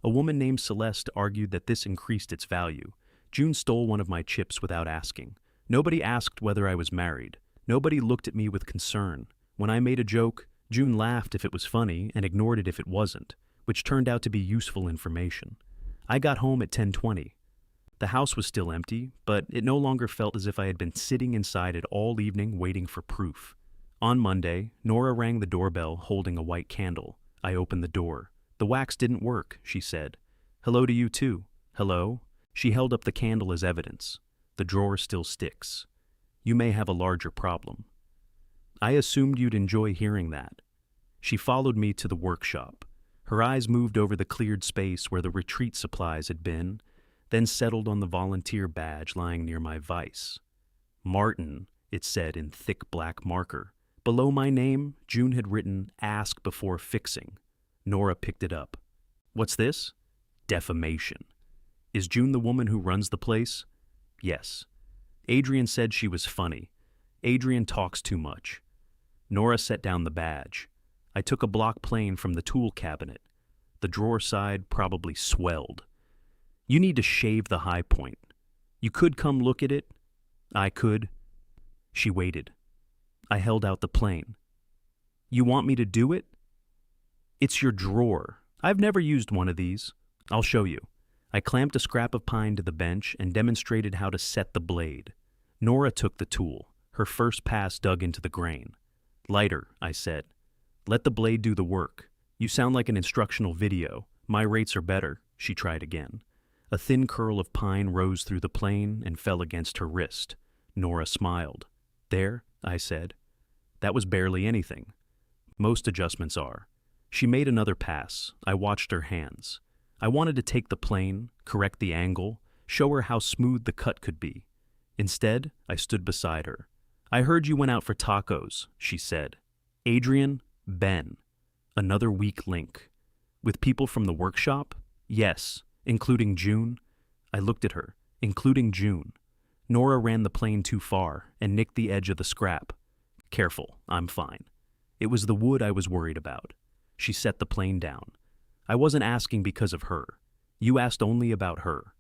A woman named Celeste argued that this increased its value. June stole one of my chips without asking. Nobody asked whether I was married. Nobody looked at me with concern. When I made a joke, June laughed if it was funny and ignored it if it wasn't, which turned out to be useful information. I got home at 10:20. The house was still empty, but it no longer felt as if I had been sitting inside it all evening waiting for proof. On Monday, Nora rang the doorbell holding a white candle. I opened the door. The wax didn't work, she said. Hello to you too. Hello? She held up the candle as evidence. The drawer still sticks. You may have a larger problem. I assumed you'd enjoy hearing that. She followed me to the workshop. Her eyes moved over the cleared space where the retreat supplies had been, then settled on the volunteer badge lying near my vise. Martin, it said in thick black marker. Below my name, June had written, ask before fixing. Nora picked it up. What's this? Defamation. Is June the woman who runs the place? Yes. Adrian said she was funny. Adrian talks too much. Nora set down the badge. I took a block plane from the tool cabinet. The drawer side probably swelled. You need to shave the high point. You could come look at it. I could. She waited. I held out the plane. You want me to do it? It's your drawer. I've never used one of these. I'll show you. I clamped a scrap of pine to the bench and demonstrated how to set the blade. Nora took the tool. Her first pass dug into the grain. Lighter, I said. Let the blade do the work. You sound like an instructional video. My rates are better. She tried again. A thin curl of pine rose through the plane and fell against her wrist. Nora smiled. There, I said. That was barely anything. Most adjustments are. She made another pass. I watched her hands. I wanted to take the plane, correct the angle, show her how smooth the cut could be. Instead, I stood beside her. I heard you went out for tacos, she said. Adrian, Ben. Another weak link. With people from the workshop? Yes, including June. I looked at her, including June. Nora ran the plane too far and nicked the edge of the scrap. Careful, I'm fine. It was the wood I was worried about. She set the plane down. I wasn't asking because of her. You asked only about her.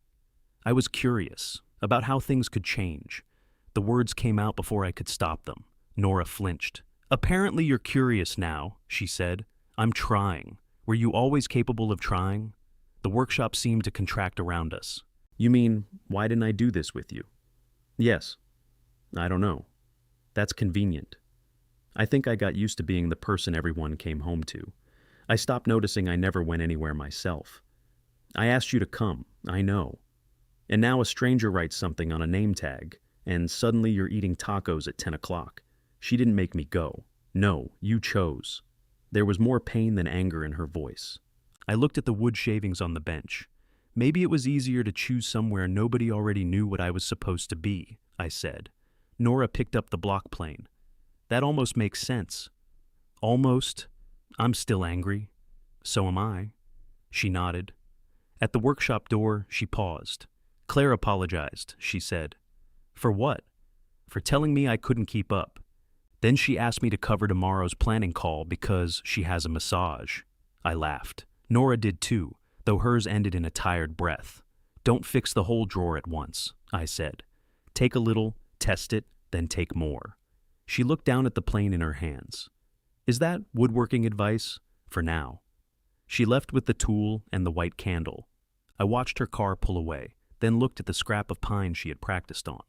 I was curious about how things could change. The words came out before I could stop them. Nora flinched. Apparently you're curious now, she said. I'm trying. Were you always capable of trying? The workshop seemed to contract around us. You mean, why didn't I do this with you? Yes. I don't know. That's convenient. I think I got used to being the person everyone came home to. I stopped noticing I never went anywhere myself. I asked you to come, I know. And now a stranger writes something on a name tag, and suddenly you're eating tacos at 10 o'clock. She didn't make me go. No, you chose. There was more pain than anger in her voice. I looked at the wood shavings on the bench. Maybe it was easier to choose somewhere nobody already knew what I was supposed to be, I said. Nora picked up the block plane. That almost makes sense. Almost. I'm still angry. So am I. She nodded. At the workshop door, she paused. Claire apologized, she said. For what? For telling me I couldn't keep up. Then she asked me to cover tomorrow's planning call because she has a massage. I laughed. Nora did too, though hers ended in a tired breath. Don't fix the whole drawer at once, I said. Take a little, test it, then take more. She looked down at the plane in her hands. Is that woodworking advice? For now. She left with the tool and the white candle. I watched her car pull away, then looked at the scrap of pine she had practiced on.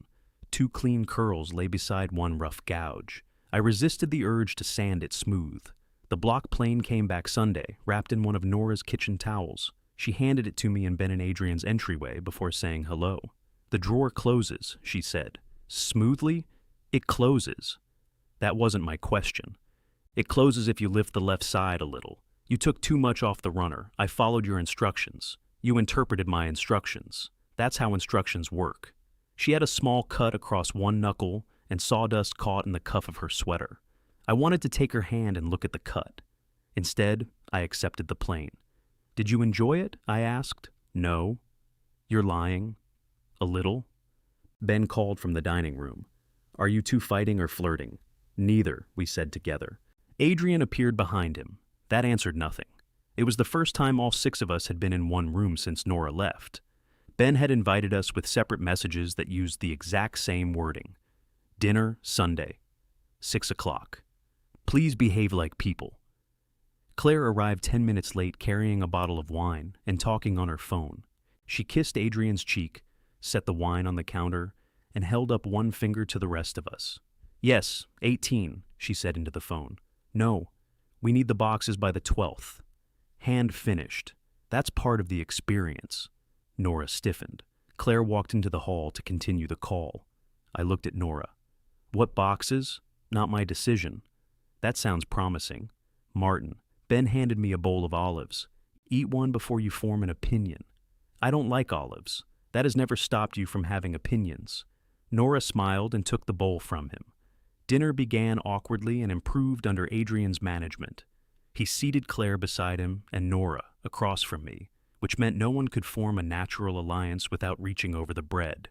2 clean curls lay beside one rough gouge. I resisted the urge to sand it smooth. The block plane came back Sunday, wrapped in one of Nora's kitchen towels. She handed it to me in Ben and Adrian's entryway before saying hello. The drawer closes, she said. Smoothly? It closes. That wasn't my question. It closes if you lift the left side a little. You took too much off the runner. I followed your instructions. You interpreted my instructions. That's how instructions work. She had a small cut across one knuckle and sawdust caught in the cuff of her sweater. I wanted to take her hand and look at the cut. Instead, I accepted the plane. Did you enjoy it? I asked. No. You're lying. A little. Ben called from the dining room. Are you two fighting or flirting? Neither, we said together. Adrian appeared behind him. That answered nothing. It was the first time all 6 of us had been in one room since Nora left. Ben had invited us with separate messages that used the exact same wording. Dinner, Sunday. 6 o'clock. Please behave like people. Claire arrived 10 minutes late carrying a bottle of wine and talking on her phone. She kissed Adrian's cheek, set the wine on the counter, and held up one finger to the rest of us. Yes, 18, she said into the phone. No, we need the boxes by the 12th. Hand finished. That's part of the experience. Nora stiffened. Claire walked into the hall to continue the call. I looked at Nora. What boxes? Not my decision. That sounds promising. Martin, Ben handed me a bowl of olives. Eat one before you form an opinion. I don't like olives. That has never stopped you from having opinions. Nora smiled and took the bowl from him. Dinner began awkwardly and improved under Adrian's management. He seated Claire beside him and Nora across from me, which meant no one could form a natural alliance without reaching over the bread.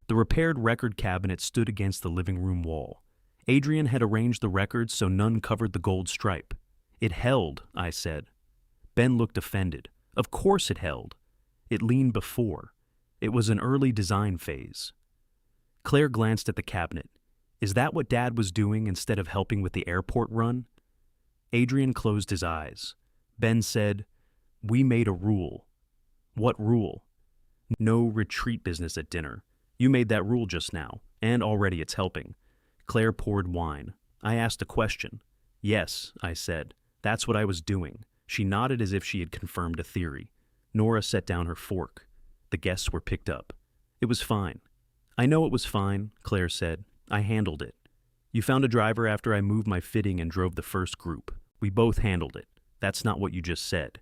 The repaired record cabinet stood against the living room wall. Adrian had arranged the records so none covered the gold stripe. It held, I said. Ben looked offended. Of course it held. It leaned before. It was an early design phase. Claire glanced at the cabinet. Is that what Dad was doing instead of helping with the airport run? Adrian closed his eyes. Ben said, We made a rule. What rule? No retreat business at dinner. You made that rule just now, and already it's helping. Claire poured wine. I asked a question. Yes, I said. That's what I was doing. She nodded as if she had confirmed a theory. Nora set down her fork. The guests were picked up. It was fine. I know it was fine, Claire said. I handled it. You found a driver after I moved my fitting and drove the first group. We both handled it. That's not what you just said.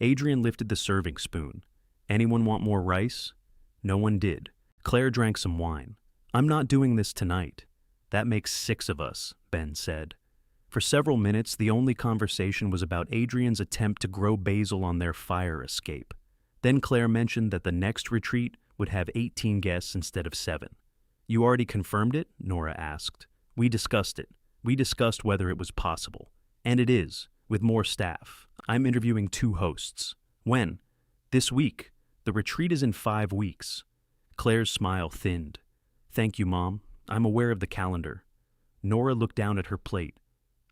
Adrian lifted the serving spoon. Anyone want more rice? No one did. Claire drank some wine. I'm not doing this tonight. That makes 6 of us, Ben said. For several minutes, the only conversation was about Adrian's attempt to grow basil on their fire escape. Then Claire mentioned that the next retreat would have 18 guests instead of 7. You already confirmed it? Nora asked. We discussed it. We discussed whether it was possible. And it is, with more staff. I'm interviewing 2 hosts. When? This week. The retreat is in 5 weeks. Claire's smile thinned. Thank you, Mom. I'm aware of the calendar. Nora looked down at her plate.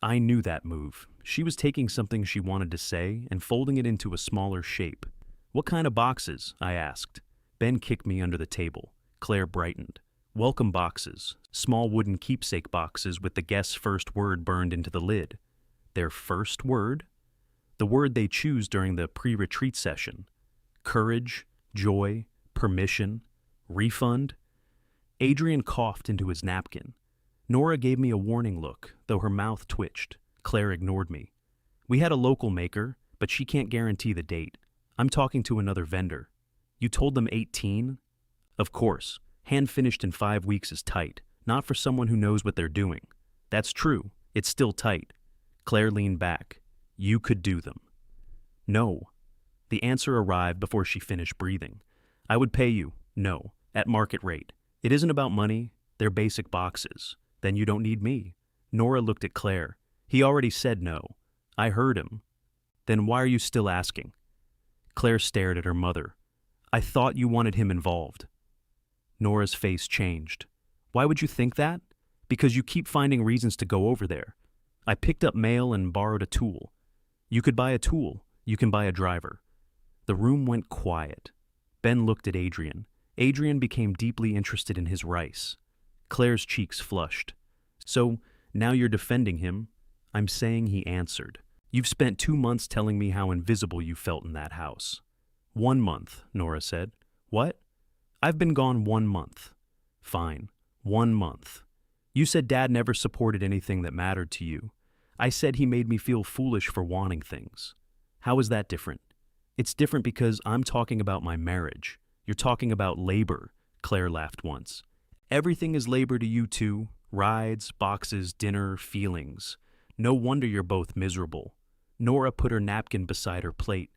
I knew that move. She was taking something she wanted to say and folding it into a smaller shape. What kind of boxes? I asked. Ben kicked me under the table. Claire brightened. Welcome boxes, small wooden keepsake boxes with the guest's first word burned into the lid. Their first word? The word they choose during the pre-retreat session. Courage, joy, permission, refund. Adrian coughed into his napkin. Nora gave me a warning look, though her mouth twitched. Claire ignored me. We had a local maker, but she can't guarantee the date. I'm talking to another vendor. You told them 18? Of course. Hand-finished in 5 weeks is tight, not for someone who knows what they're doing. That's true. It's still tight. Claire leaned back. You could do them. No. The answer arrived before she finished breathing. I would pay you. No. At market rate. It isn't about money. They're basic boxes. Then you don't need me. Nora looked at Claire. He already said no. I heard him. Then why are you still asking? Claire stared at her mother. I thought you wanted him involved. Nora's face changed. Why would you think that? Because you keep finding reasons to go over there. I picked up mail and borrowed a tool. You could buy a tool. You can buy a driver. The room went quiet. Ben looked at Adrian. Adrian became deeply interested in his rice. Claire's cheeks flushed. So, now you're defending him? I'm saying he answered. You've spent 2 months telling me how invisible you felt in that house. 1 month, Nora said. What? I've been gone 1 month. Fine, 1 month. You said Dad never supported anything that mattered to you. I said he made me feel foolish for wanting things. How is that different? It's different because I'm talking about my marriage. You're talking about labor, Claire laughed once. Everything is labor to you too. Rides, boxes, dinner, feelings. No wonder you're both miserable. Nora put her napkin beside her plate.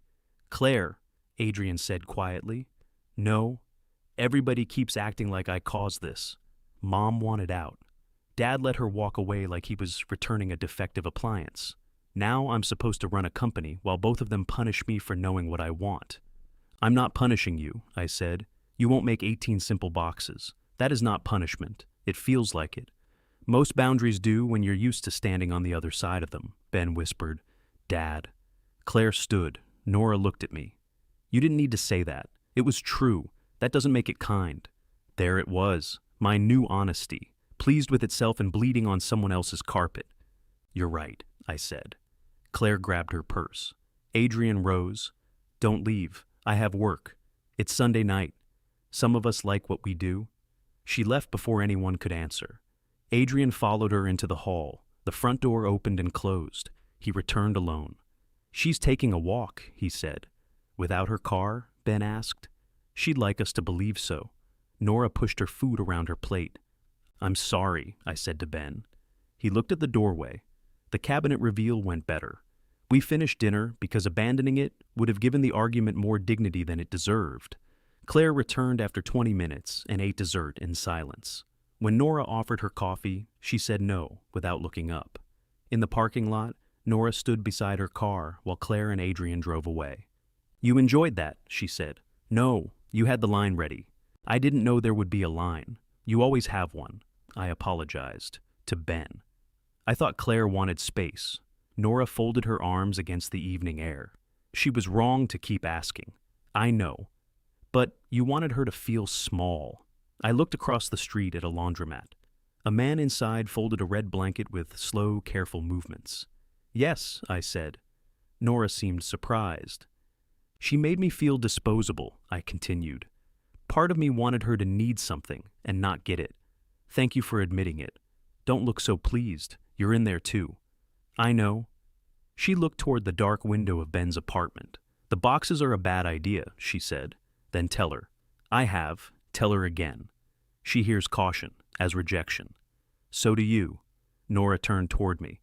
Claire, Adrian said quietly. No. Everybody keeps acting like I caused this. Mom wanted out. Dad let her walk away like he was returning a defective appliance. Now I'm supposed to run a company while both of them punish me for knowing what I want. I'm not punishing you, I said. You won't make 18 simple boxes. That is not punishment. It feels like it. Most boundaries do when you're used to standing on the other side of them, Ben whispered. Dad. Claire stood. Nora looked at me. You didn't need to say that. It was true. That doesn't make it kind. There it was. My new honesty. Pleased with itself and bleeding on someone else's carpet. You're right, I said. Claire grabbed her purse. Adrian rose. Don't leave. I have work. It's Sunday night. Some of us like what we do. She left before anyone could answer. Adrian followed her into the hall. The front door opened and closed. He returned alone. She's taking a walk, he said. Without her car? Ben asked. She'd like us to believe so. Nora pushed her food around her plate. I'm sorry, I said to Ben. He looked at the doorway. The cabinet reveal went better. We finished dinner because abandoning it would have given the argument more dignity than it deserved. Claire returned after 20 minutes and ate dessert in silence. When Nora offered her coffee, she said no without looking up. In the parking lot, Nora stood beside her car while Claire and Adrian drove away. You enjoyed that, she said. No, you had the line ready. I didn't know there would be a line. You always have one. I apologized. To Ben. I thought Claire wanted space. Nora folded her arms against the evening air. She was wrong to keep asking. I know. But you wanted her to feel small. I looked across the street at a laundromat. A man inside folded a red blanket with slow, careful movements. Yes, I said. Nora seemed surprised. She made me feel disposable, I continued. Part of me wanted her to need something and not get it. Thank you for admitting it. Don't look so pleased. You're in there too. I know. She looked toward the dark window of Ben's apartment. The boxes are a bad idea, she said. Then tell her. I have. Tell her again. She hears caution, as rejection. So do you. Nora turned toward me.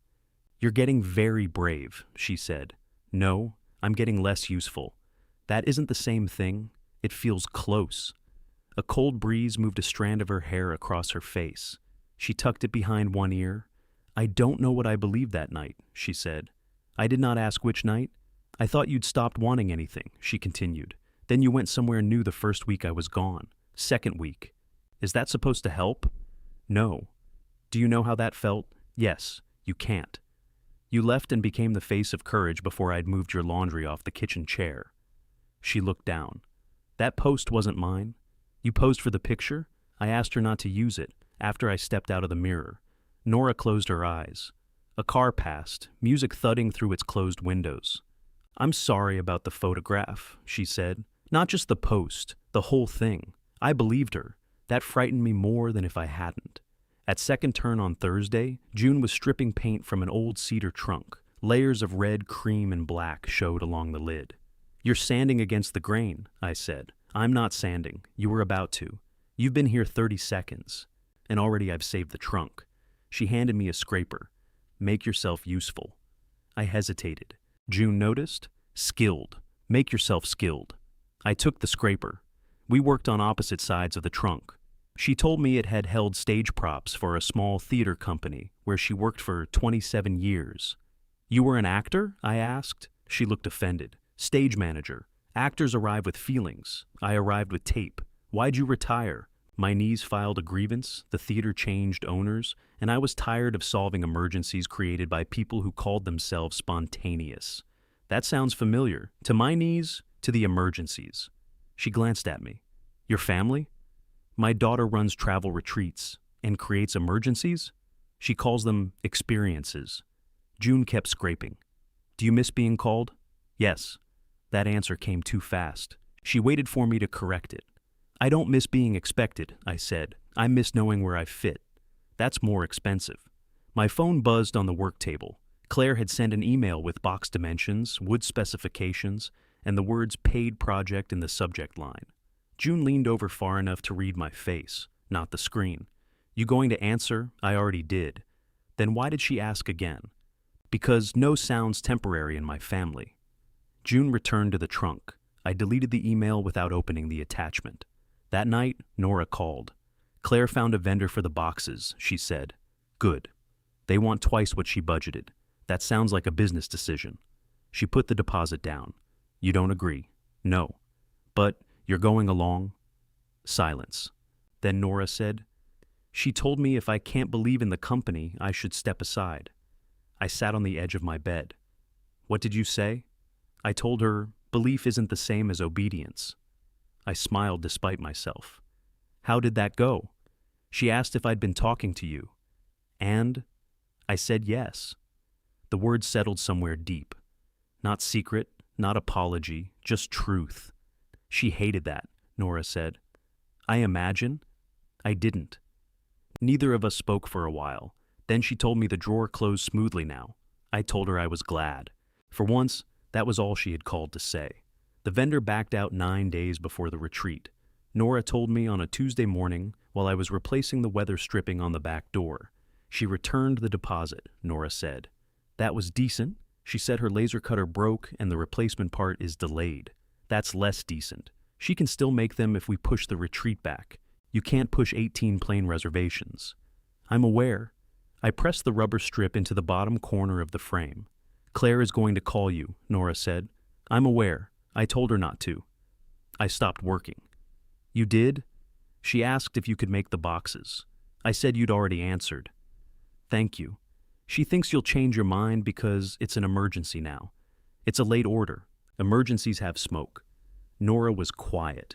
You're getting very brave, she said. No, I'm getting less useful. That isn't the same thing. It feels close. A cold breeze moved a strand of her hair across her face. She tucked it behind one ear. I don't know what I believed that night, she said. I did not ask which night. I thought you'd stopped wanting anything, she continued. Then you went somewhere new the first week I was gone. Second week. Is that supposed to help? No. Do you know how that felt? Yes. You can't. You left and became the face of courage before I'd moved your laundry off the kitchen chair. She looked down. That post wasn't mine. You posed for the picture? I asked her not to use it after I stepped out of the mirror. Nora closed her eyes. A car passed, music thudding through its closed windows. I'm sorry about the photograph, she said. Not just the post, the whole thing. I believed her. That frightened me more than if I hadn't. At second turn on Thursday, June was stripping paint from an old cedar trunk. Layers of red, cream, and black showed along the lid. You're sanding against the grain, I said. I'm not sanding. You were about to. You've been here 30 seconds, and already I've saved the trunk. She handed me a scraper. Make yourself useful. I hesitated. June noticed. Skilled. Make yourself skilled. I took the scraper. We worked on opposite sides of the trunk. She told me it had held stage props for a small theater company where she worked for 27 years. You were an actor? I asked. She looked offended. Stage manager. Actors arrive with feelings. I arrived with tape. Why'd you retire? My niece filed a grievance, the theater changed owners, and I was tired of solving emergencies created by people who called themselves spontaneous. That sounds familiar. To my knees, to the emergencies. She glanced at me. Your family? My daughter runs travel retreats and creates emergencies? She calls them experiences. June kept scraping. Do you miss being called? Yes. That answer came too fast. She waited for me to correct it. I don't miss being expected, I said. I miss knowing where I fit. That's more expensive. My phone buzzed on the work table. Claire had sent an email with box dimensions, wood specifications, and the words paid project in the subject line. June leaned over far enough to read my face, not the screen. You going to answer? I already did. Then why did she ask again? Because no sound's temporary in my family. June returned to the trunk. I deleted the email without opening the attachment. That night, Nora called. Claire found a vendor for the boxes, she said. Good. They want twice what she budgeted. That sounds like a business decision. She put the deposit down. You don't agree? No. But you're going along? Silence. Then Nora said, She told me if I can't believe in the company, I should step aside. I sat on the edge of my bed. What did you say? I told her, belief isn't the same as obedience. I smiled despite myself. How did that go? She asked if I'd been talking to you. And? I said yes. The words settled somewhere deep. Not secret, not apology, just truth. She hated that, Nora said. I imagine. I didn't. Neither of us spoke for a while. Then she told me the drawer closed smoothly now. I told her I was glad. For once, that was all she had called to say. The vendor backed out 9 days before the retreat. Nora told me on a Tuesday morning while I was replacing the weather stripping on the back door. She returned the deposit, Nora said. That was decent. She said her laser cutter broke and the replacement part is delayed. That's less decent. She can still make them if we push the retreat back. You can't push 18 plane reservations. I'm aware. I pressed the rubber strip into the bottom corner of the frame. Claire is going to call you, Nora said. I'm aware. I told her not to. I stopped working. You did? She asked if you could make the boxes. I said you'd already answered. Thank you. She thinks you'll change your mind because it's an emergency now. It's a late order. Emergencies have smoke. Nora was quiet.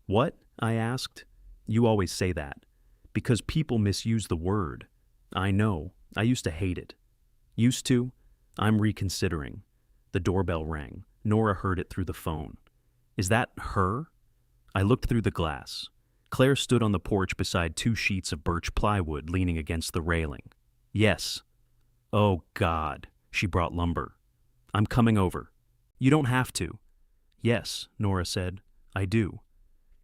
What? I asked. You always say that. Because people misuse the word. I know. I used to hate it. Used to? I'm reconsidering. The doorbell rang. Nora heard it through the phone. Is that her? I looked through the glass. Claire stood on the porch beside 2 sheets of birch plywood leaning against the railing. Yes. Oh, God. She brought lumber. I'm coming over. You don't have to. Yes, Nora said. I do.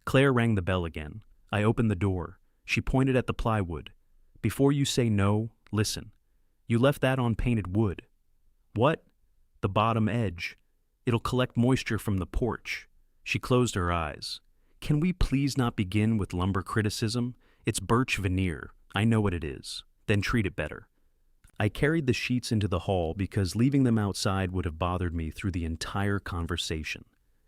Claire rang the bell again. I opened the door. She pointed at the plywood. Before you say no, listen. You left that on painted wood. What? The bottom edge. It'll collect moisture from the porch. She closed her eyes. Can we please not begin with lumber criticism? It's birch veneer. I know what it is. Then treat it better. I carried the sheets into the hall because leaving them outside would have bothered me through the entire conversation.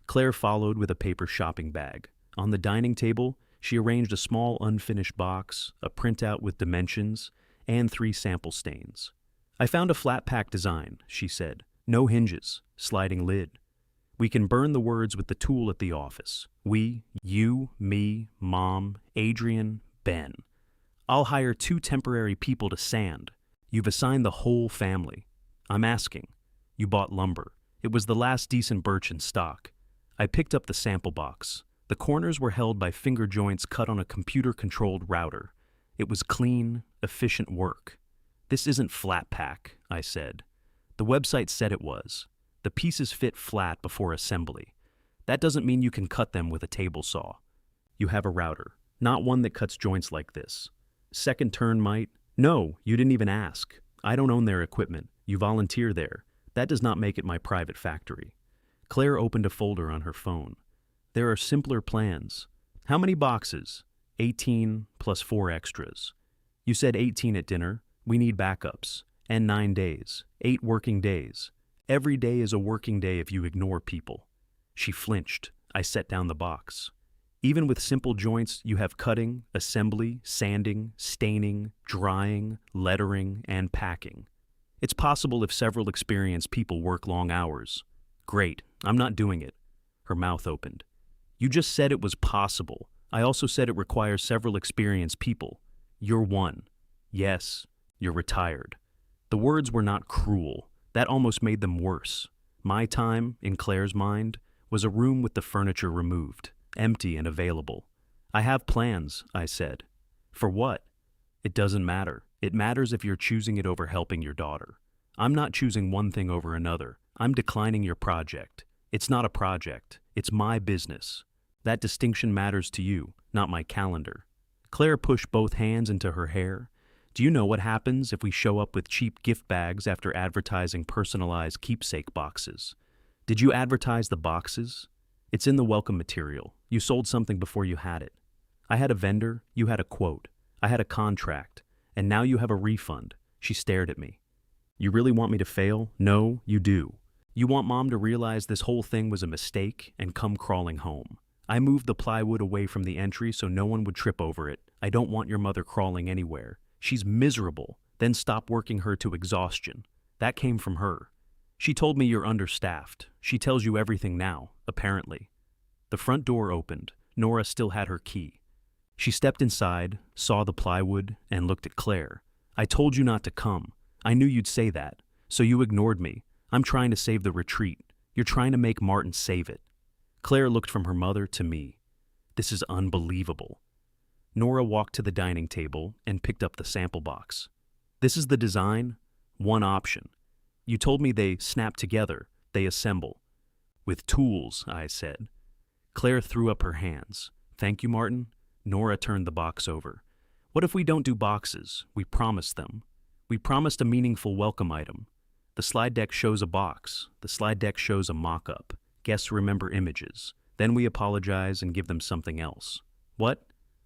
Claire followed with a paper shopping bag. On the dining table, she arranged a small unfinished box, a printout with dimensions, and 3 sample stains. I found a flat pack design, she said. No hinges, sliding lid. We can burn the words with the tool at the office. We, you, me, Mom, Adrian, Ben. I'll hire 2 temporary people to sand. You've assigned the whole family. I'm asking. You bought lumber. It was the last decent birch in stock. I picked up the sample box. The corners were held by finger joints cut on a computer-controlled router. It was clean, efficient work. This isn't flat pack, I said. The website said it was. The pieces fit flat before assembly. That doesn't mean you can cut them with a table saw. You have a router, not one that cuts joints like this. Second turn might. No, you didn't even ask. I don't own their equipment. You volunteer there. That does not make it my private factory. Claire opened a folder on her phone. There are simpler plans. How many boxes? 18 plus 4 extras. You said 18 at dinner. We need backups. And 9 days. 8 working days. Every day is a working day if you ignore people. She flinched. I set down the box. Even with simple joints, you have cutting, assembly, sanding, staining, drying, lettering, and packing. It's possible if several experienced people work long hours. Great, I'm not doing it. Her mouth opened. You just said it was possible. I also said it requires several experienced people. You're one. Yes, you're retired. The words were not cruel. That almost made them worse. My time, in Claire's mind, was a room with the furniture removed. Empty and available. I have plans, I said. For what? It doesn't matter. It matters if you're choosing it over helping your daughter. I'm not choosing one thing over another. I'm declining your project. It's not a project. It's my business. That distinction matters to you, not my calendar. Claire pushed both hands into her hair. Do you know what happens if we show up with cheap gift bags after advertising personalized keepsake boxes? Did you advertise the boxes? It's in the welcome material. You sold something before you had it. I had a vendor, you had a quote. I had a contract, and now you have a refund. She stared at me. You really want me to fail? No, you do. You want Mom to realize this whole thing was a mistake and come crawling home. I moved the plywood away from the entry so no one would trip over it. I don't want your mother crawling anywhere. She's miserable, then stop working her to exhaustion. That came from her. She told me you're understaffed. She tells you everything now, apparently. The front door opened. Nora still had her key. She stepped inside, saw the plywood, and looked at Claire. I told you not to come. I knew you'd say that, so you ignored me. I'm trying to save the retreat. You're trying to make Martin save it. Claire looked from her mother to me. This is unbelievable. Nora walked to the dining table and picked up the sample box. This is the design? One option. You told me they snap together, they assemble. With tools, I said. Claire threw up her hands. Thank you, Martin. Nora turned the box over. What if we don't do boxes? We promised them. We promised a meaningful welcome item. The slide deck shows a box. The slide deck shows a mock-up. Guests remember images. Then we apologize and give them something else. What?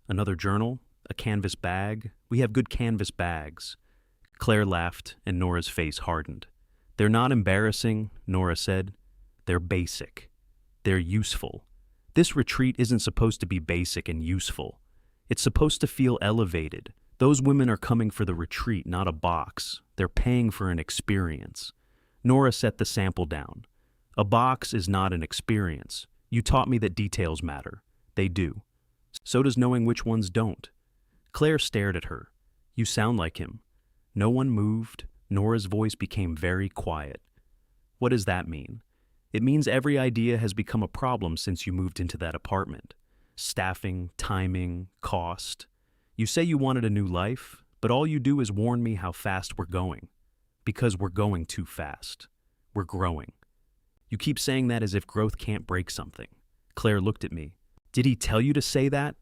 Another journal? A canvas bag? We have good canvas bags. Claire laughed, and Nora's face hardened. They're not embarrassing, Nora said. They're basic. They're useful. This retreat isn't supposed to be basic and useful. It's supposed to feel elevated. Those women are coming for the retreat, not a box. They're paying for an experience. Nora set the sample down. A box is not an experience. You taught me that details matter. They do. So does knowing which ones don't. Claire stared at her. You sound like him. No one moved. Nora's voice became very quiet. What does that mean? It means every idea has become a problem since you moved into that apartment. Staffing, timing, cost. You say you wanted a new life, but all you do is warn me how fast we're going. Because we're going too fast. We're growing. You keep saying that as if growth can't break something. Claire looked at me. Did he tell you to say that?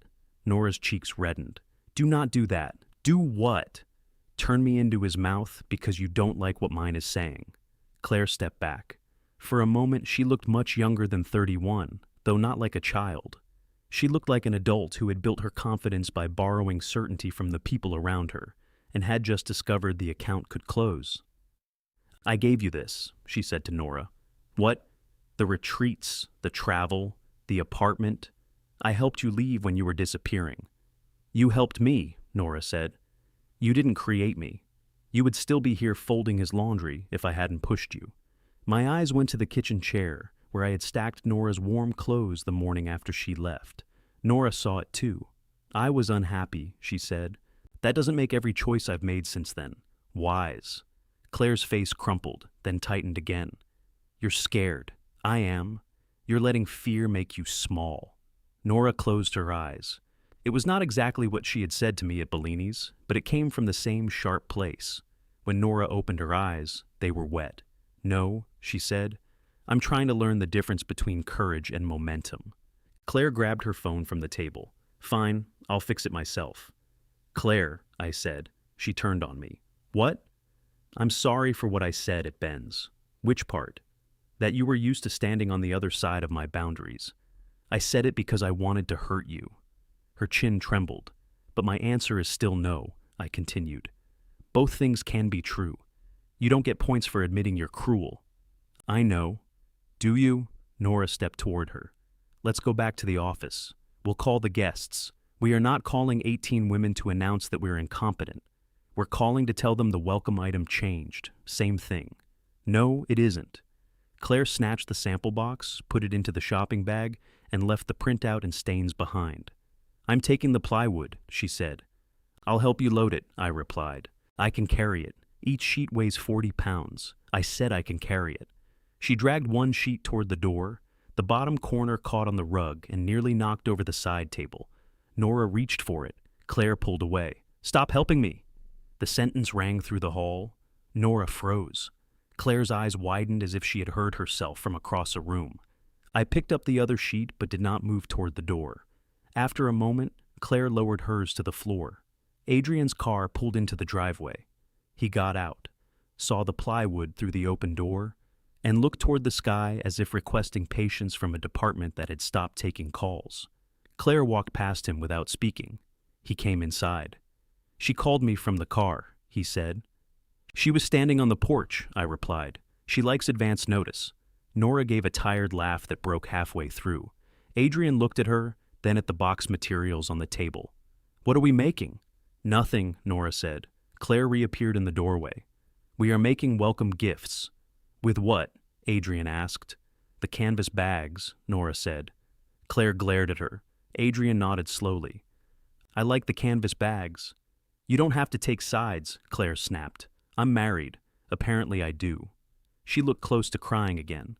Nora's cheeks reddened. Do not do that. Do what? Turn me into his mouth because you don't like what mine is saying. Claire stepped back. For a moment, she looked much younger than 31, though not like a child. She looked like an adult who had built her confidence by borrowing certainty from the people around her, and had just discovered the account could close. I gave you this, she said to Nora. What? The retreats, the travel, the apartment. I helped you leave when you were disappearing. You helped me, Nora said. You didn't create me. You would still be here folding his laundry if I hadn't pushed you. My eyes went to the kitchen chair, where I had stacked Nora's warm clothes the morning after she left. Nora saw it too. I was unhappy, she said. That doesn't make every choice I've made since then wise. Claire's face crumpled, then tightened again. You're scared. I am. You're letting fear make you small. Nora closed her eyes. It was not exactly what she had said to me at Bellini's, but it came from the same sharp place. When Nora opened her eyes, they were wet. No, she said. I'm trying to learn the difference between courage and momentum. Claire grabbed her phone from the table. Fine, I'll fix it myself. Claire, I said. She turned on me. What? I'm sorry for what I said at Ben's. Which part? That you were used to standing on the other side of my boundaries. I said it because I wanted to hurt you. Her chin trembled. But my answer is still no, I continued. Both things can be true. You don't get points for admitting you're cruel. I know. Do you? Nora stepped toward her. Let's go back to the office. We'll call the guests. We are not calling 18 women to announce that we're incompetent. We're calling to tell them the welcome item changed. Same thing. No, it isn't. Claire snatched the sample box, put it into the shopping bag, and left the printout and stains behind. I'm taking the plywood, she said. I'll help you load it, I replied. I can carry it. Each sheet weighs 40 pounds. I said I can carry it. She dragged one sheet toward the door. The bottom corner caught on the rug and nearly knocked over the side table. Nora reached for it. Claire pulled away. Stop helping me. The sentence rang through the hall. Nora froze. Claire's eyes widened as if she had heard herself from across a room. I picked up the other sheet but did not move toward the door. After a moment, Claire lowered hers to the floor. Adrian's car pulled into the driveway. He got out, saw the plywood through the open door, and looked toward the sky as if requesting patience from a department that had stopped taking calls. Claire walked past him without speaking. He came inside. She called me from the car, he said. She was standing on the porch, I replied. She likes advance notice. Nora gave a tired laugh that broke halfway through. Adrian looked at her, then at the box materials on the table. What are we making? Nothing, Nora said. Claire reappeared in the doorway. We are making welcome gifts. With what? Adrian asked. The canvas bags, Nora said. Claire glared at her. Adrian nodded slowly. I like the canvas bags. You don't have to take sides, Claire snapped. I'm married. Apparently I do. She looked close to crying again.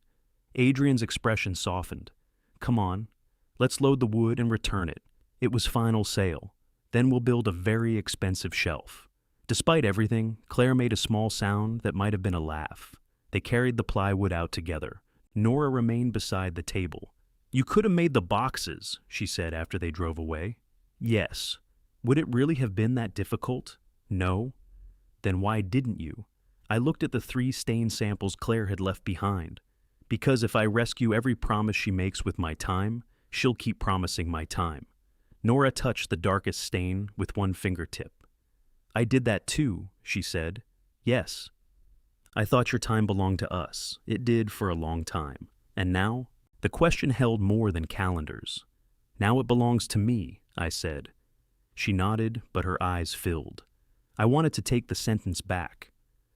Adrian's expression softened. Come on. Let's load the wood and return it. It was final sale. Then we'll build a very expensive shelf. Despite everything, Claire made a small sound that might have been a laugh. They carried the plywood out together. Nora remained beside the table. You could have made the boxes, she said after they drove away. Yes. Would it really have been that difficult? No. Then why didn't you? I looked at the 3 stain samples Claire had left behind. Because if I rescue every promise she makes with my time, she'll keep promising my time. Nora touched the darkest stain with one fingertip. I did that too, she said. Yes. I thought your time belonged to us. It did for a long time. And now? The question held more than calendars. Now it belongs to me, I said. She nodded, but her eyes filled. I wanted to take the sentence back.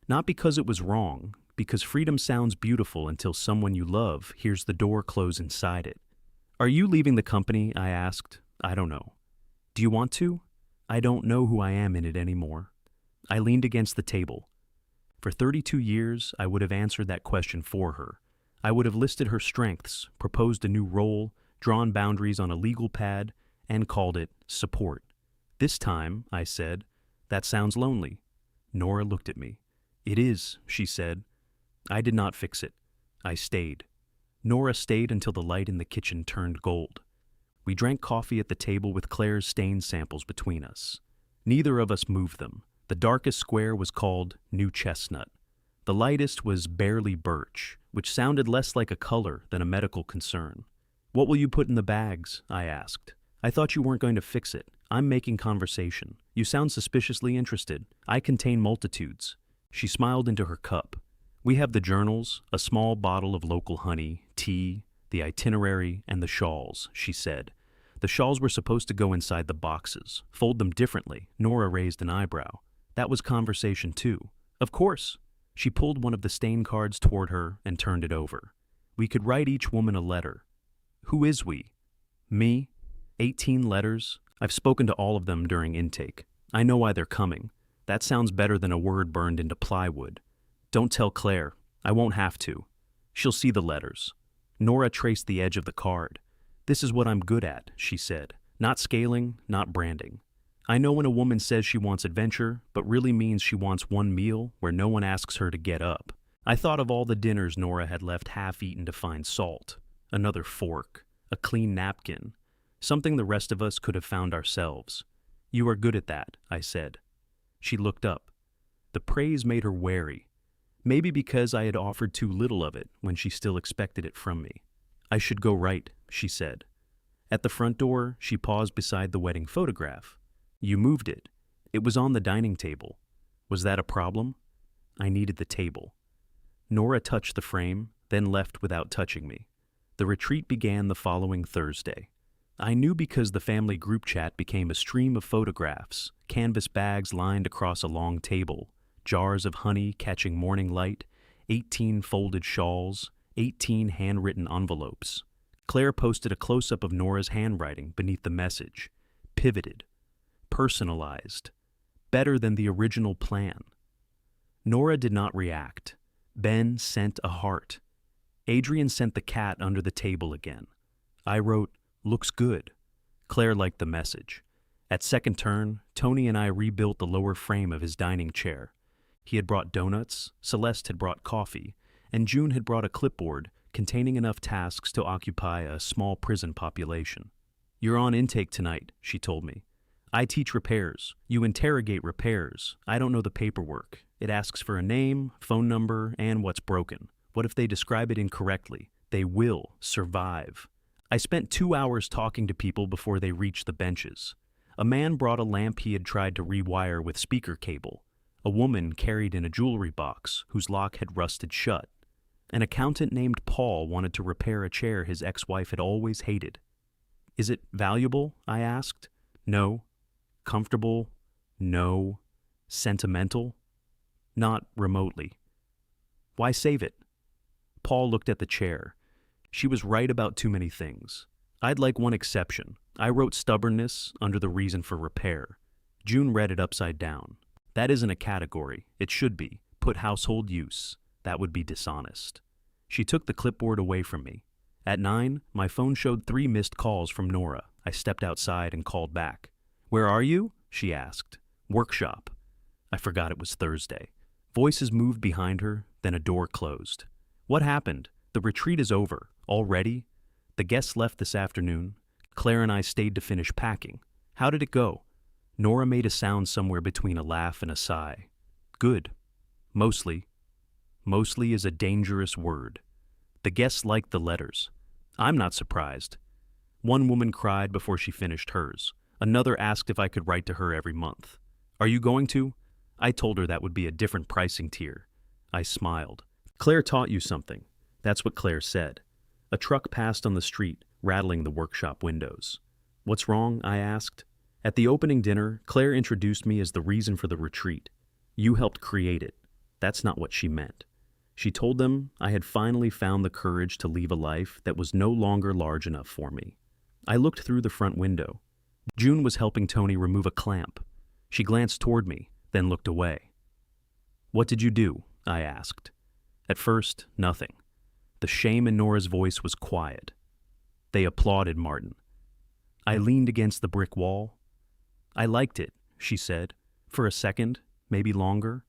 Not because it was wrong, because freedom sounds beautiful until someone you love hears the door close inside it. Are you leaving the company? I asked. I don't know. Do you want to? I don't know who I am in it anymore. I leaned against the table. For 32 years, I would have answered that question for her. I would have listed her strengths, proposed a new role, drawn boundaries on a legal pad, and called it support. This time, I said, that sounds lonely. Nora looked at me. It is, she said. I did not fix it. I stayed. Nora stayed until the light in the kitchen turned gold. We drank coffee at the table with Claire's stain samples between us. Neither of us moved them. The darkest square was called New Chestnut. The lightest was Barely Birch, which sounded less like a color than a medical concern. What will you put in the bags? I asked. I thought you weren't going to fix it. I'm making conversation. You sound suspiciously interested. I contain multitudes. She smiled into her cup. We have the journals, a small bottle of local honey, tea, the itinerary, and the shawls, she said. The shawls were supposed to go inside the boxes. Fold them differently. Nora raised an eyebrow. That was conversation too. Of course. She pulled one of the stain cards toward her and turned it over. We could write each woman a letter. Who is we? Me? 18 letters? I've spoken to all of them during intake. I know why they're coming. That sounds better than a word burned into plywood. Don't tell Claire. I won't have to. She'll see the letters. Nora traced the edge of the card. This is what I'm good at, she said. Not scaling, not branding. I know when a woman says she wants adventure, but really means she wants one meal where no one asks her to get up. I thought of all the dinners Nora had left half-eaten to find salt, another fork, a clean napkin, something the rest of us could have found ourselves. You are good at that, I said. She looked up. The praise made her wary. Maybe because I had offered too little of it when she still expected it from me. I should go right, she said. At the front door, she paused beside the wedding photograph. You moved it. It was on the dining table. Was that a problem? I needed the table. Nora touched the frame, then left without touching me. The retreat began the following Thursday. I knew because the family group chat became a stream of photographs, canvas bags lined across a long table, jars of honey catching morning light, 18 folded shawls, 18 handwritten envelopes. Claire posted a close-up of Nora's handwriting beneath the message. Pivoted. Personalized. Better than the original plan. Nora did not react. Ben sent a heart. Adrian sent the cat under the table again. I wrote, looks good. Claire liked the message. At second turn, Tony and I rebuilt the lower frame of his dining chair. He had brought donuts, Celeste had brought coffee, and June had brought a clipboard containing enough tasks to occupy a small prison population. You're on intake tonight, she told me. I teach repairs. You interrogate repairs. I don't know the paperwork. It asks for a name, phone number, and what's broken. What if they describe it incorrectly? They will survive. I spent 2 hours talking to people before they reached the benches. A man brought a lamp he had tried to rewire with speaker cable. A woman carried in a jewelry box whose lock had rusted shut. An accountant named Paul wanted to repair a chair his ex-wife had always hated. Is it valuable? I asked. No. Comfortable? No. Sentimental? Not remotely. Why save it? Paul looked at the chair. She was right about too many things. I'd like one exception. I wrote stubbornness under the reason for repair. June read it upside down. That isn't a category. It should be. Put household use. That would be dishonest. She took the clipboard away from me. At 9, my phone showed 3 missed calls from Nora. I stepped outside and called back. Where are you? She asked. Workshop. I forgot it was Thursday. Voices moved behind her, then a door closed. What happened? The retreat is over. Already? The guests left this afternoon. Claire and I stayed to finish packing. How did it go? Nora made a sound somewhere between a laugh and a sigh. Good. Mostly. Mostly is a dangerous word. The guests liked the letters. I'm not surprised. One woman cried before she finished hers. Another asked if I could write to her every month. Are you going to? I told her that would be a different pricing tier. I smiled. Claire taught you something. That's what Claire said. A truck passed on the street, rattling the workshop windows. What's wrong? I asked. At the opening dinner, Claire introduced me as the reason for the retreat. You helped create it. That's not what she meant. She told them I had finally found the courage to leave a life that was no longer large enough for me. I looked through the front window. June was helping Tony remove a clamp. She glanced toward me, then looked away. What did you do? I asked. At first, nothing. The shame in Nora's voice was quiet. They applauded Martin. I leaned against the brick wall. I liked it, she said. For a second, maybe longer.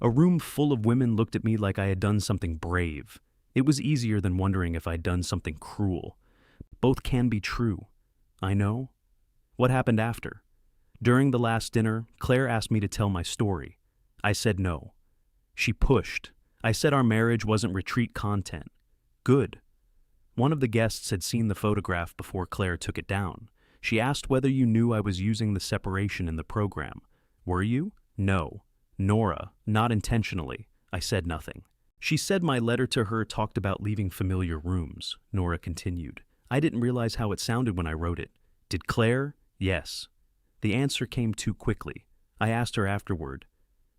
A room full of women looked at me like I had done something brave. It was easier than wondering if I'd done something cruel. Both can be true. I know. What happened after? During the last dinner, Claire asked me to tell my story. I said no. She pushed. I said our marriage wasn't retreat content. Good. One of the guests had seen the photograph before Claire took it down. She asked whether you knew I was using the separation in the program. Were you? No. Nora, not intentionally. I said nothing. She said my letter to her talked about leaving familiar rooms, Nora continued. I didn't realize how it sounded when I wrote it. Did Claire? Yes. The answer came too quickly. I asked her afterward.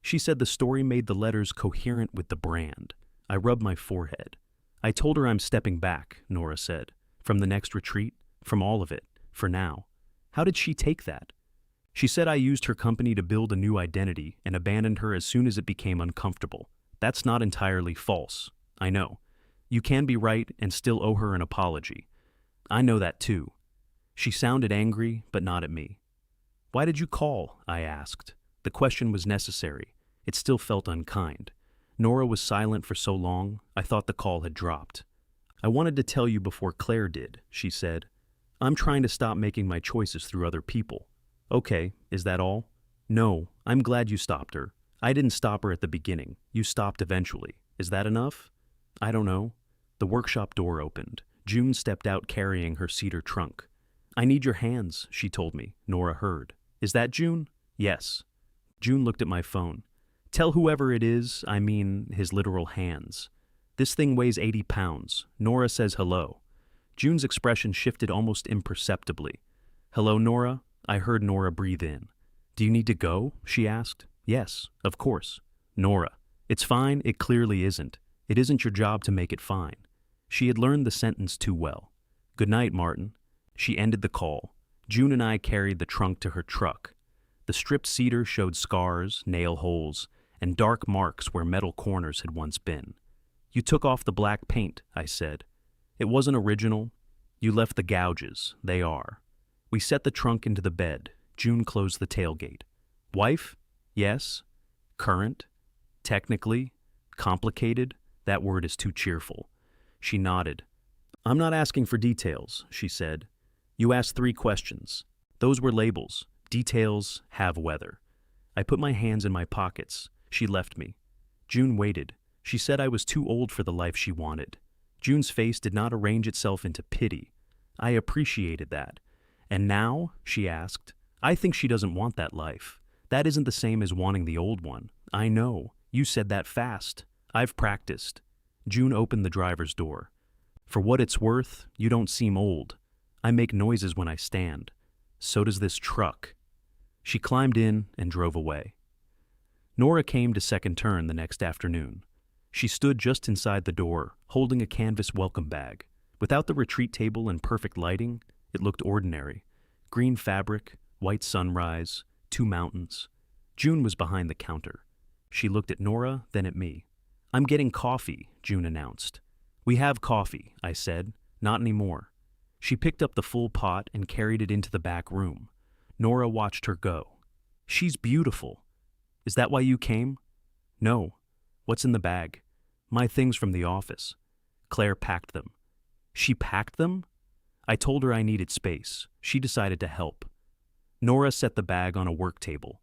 She said the story made the letters coherent with the brand. I rubbed my forehead. I told her I'm stepping back, Nora said. From the next retreat, from all of it, for now. How did she take that? She said I used her company to build a new identity and abandoned her as soon as it became uncomfortable. That's not entirely false. I know. You can be right and still owe her an apology. I know that too. She sounded angry, but not at me. Why did you call? I asked. The question was necessary. It still felt unkind. Nora was silent for so long, I thought the call had dropped. I wanted to tell you before Claire did, she said. I'm trying to stop making my choices through other people. Okay, is that all? No, I'm glad you stopped her. I didn't stop her at the beginning. You stopped eventually. Is that enough? I don't know. The workshop door opened. June stepped out carrying her cedar trunk. I need your hands, she told me. Nora heard. Is that June? Yes. June looked at my phone. Tell whoever it is, I mean his literal hands. This thing weighs 80 pounds. Nora says hello. June's expression shifted almost imperceptibly. Hello, Nora? I heard Nora breathe in. Do you need to go? She asked. Yes, of course. Nora. It's fine, it clearly isn't. It isn't your job to make it fine. She had learned the sentence too well. Good night, Martin. She ended the call. June and I carried the trunk to her truck. The stripped cedar showed scars, nail holes, and dark marks where metal corners had once been. You took off the black paint, I said. It wasn't original. You left the gouges. They are. We set the trunk into the bed. June closed the tailgate. Wife? Yes. Current? Technically? Complicated? That word is too cheerful. She nodded. I'm not asking for details, she said. You asked 3 questions. Those were labels. Details have weather. I put my hands in my pockets. She left me. June waited. She said I was too old for the life she wanted. June's face did not arrange itself into pity. I appreciated that. And now, she asked, I think she doesn't want that life. That isn't the same as wanting the old one. I know. You said that fast. I've practiced. June opened the driver's door. For what it's worth, you don't seem old. I make noises when I stand. So does this truck. She climbed in and drove away. Nora came to second turn the next afternoon. She stood just inside the door, holding a canvas welcome bag. Without the retreat table and perfect lighting, it looked ordinary. Green fabric, white sunrise, 2 mountains. June was behind the counter. She looked at Nora, then at me. I'm getting coffee, June announced. We have coffee, I said. Not anymore. She picked up the full pot and carried it into the back room. Nora watched her go. She's beautiful. Is that why you came? No. What's in the bag? My things from the office. Claire packed them. She packed them? I told her I needed space. She decided to help. Nora set the bag on a work table.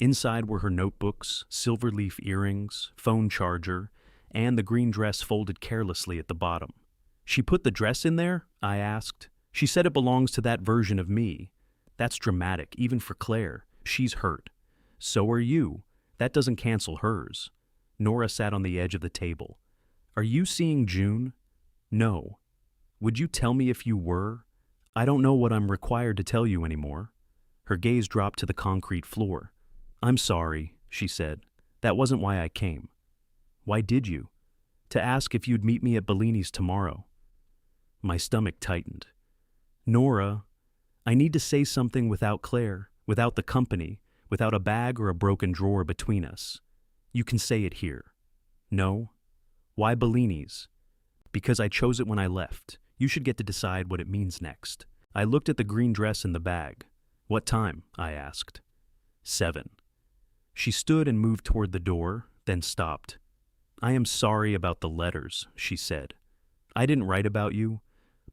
Inside were her notebooks, silver leaf earrings, phone charger, and the green dress folded carelessly at the bottom. She put the dress in there? I asked. She said it belongs to that version of me. That's dramatic, even for Claire. She's hurt. So are you. That doesn't cancel hers. Nora sat on the edge of the table. Are you seeing June? No. Would you tell me if you were? I don't know what I'm required to tell you anymore. Her gaze dropped to the concrete floor. I'm sorry, she said. That wasn't why I came. Why did you? To ask if you'd meet me at Bellini's tomorrow. My stomach tightened. Nora, I need to say something without Claire, without the company, without a bag or a broken drawer between us. You can say it here. No? Why Bellini's? Because I chose it when I left. You should get to decide what it means next. I looked at the green dress in the bag. What time? I asked. 7. She stood and moved toward the door, then stopped. I am sorry about the letters, she said. I didn't write about you,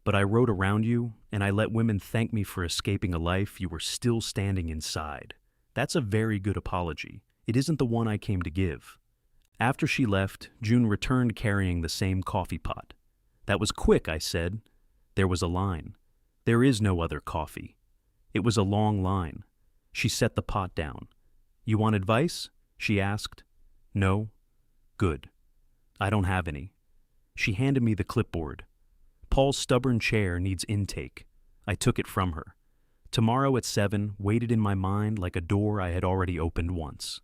but I wrote around you, and I let women thank me for escaping a life you were still standing inside. That's a very good apology. It isn't the one I came to give. After she left, June returned carrying the same coffee pot. That was quick, I said. There was a line. There is no other coffee. It was a long line. She set the pot down. You want advice? She asked. No. Good. I don't have any. She handed me the clipboard. Paul's stubborn chair needs intake. I took it from her. Tomorrow at 7 waited in my mind like a door I had already opened once.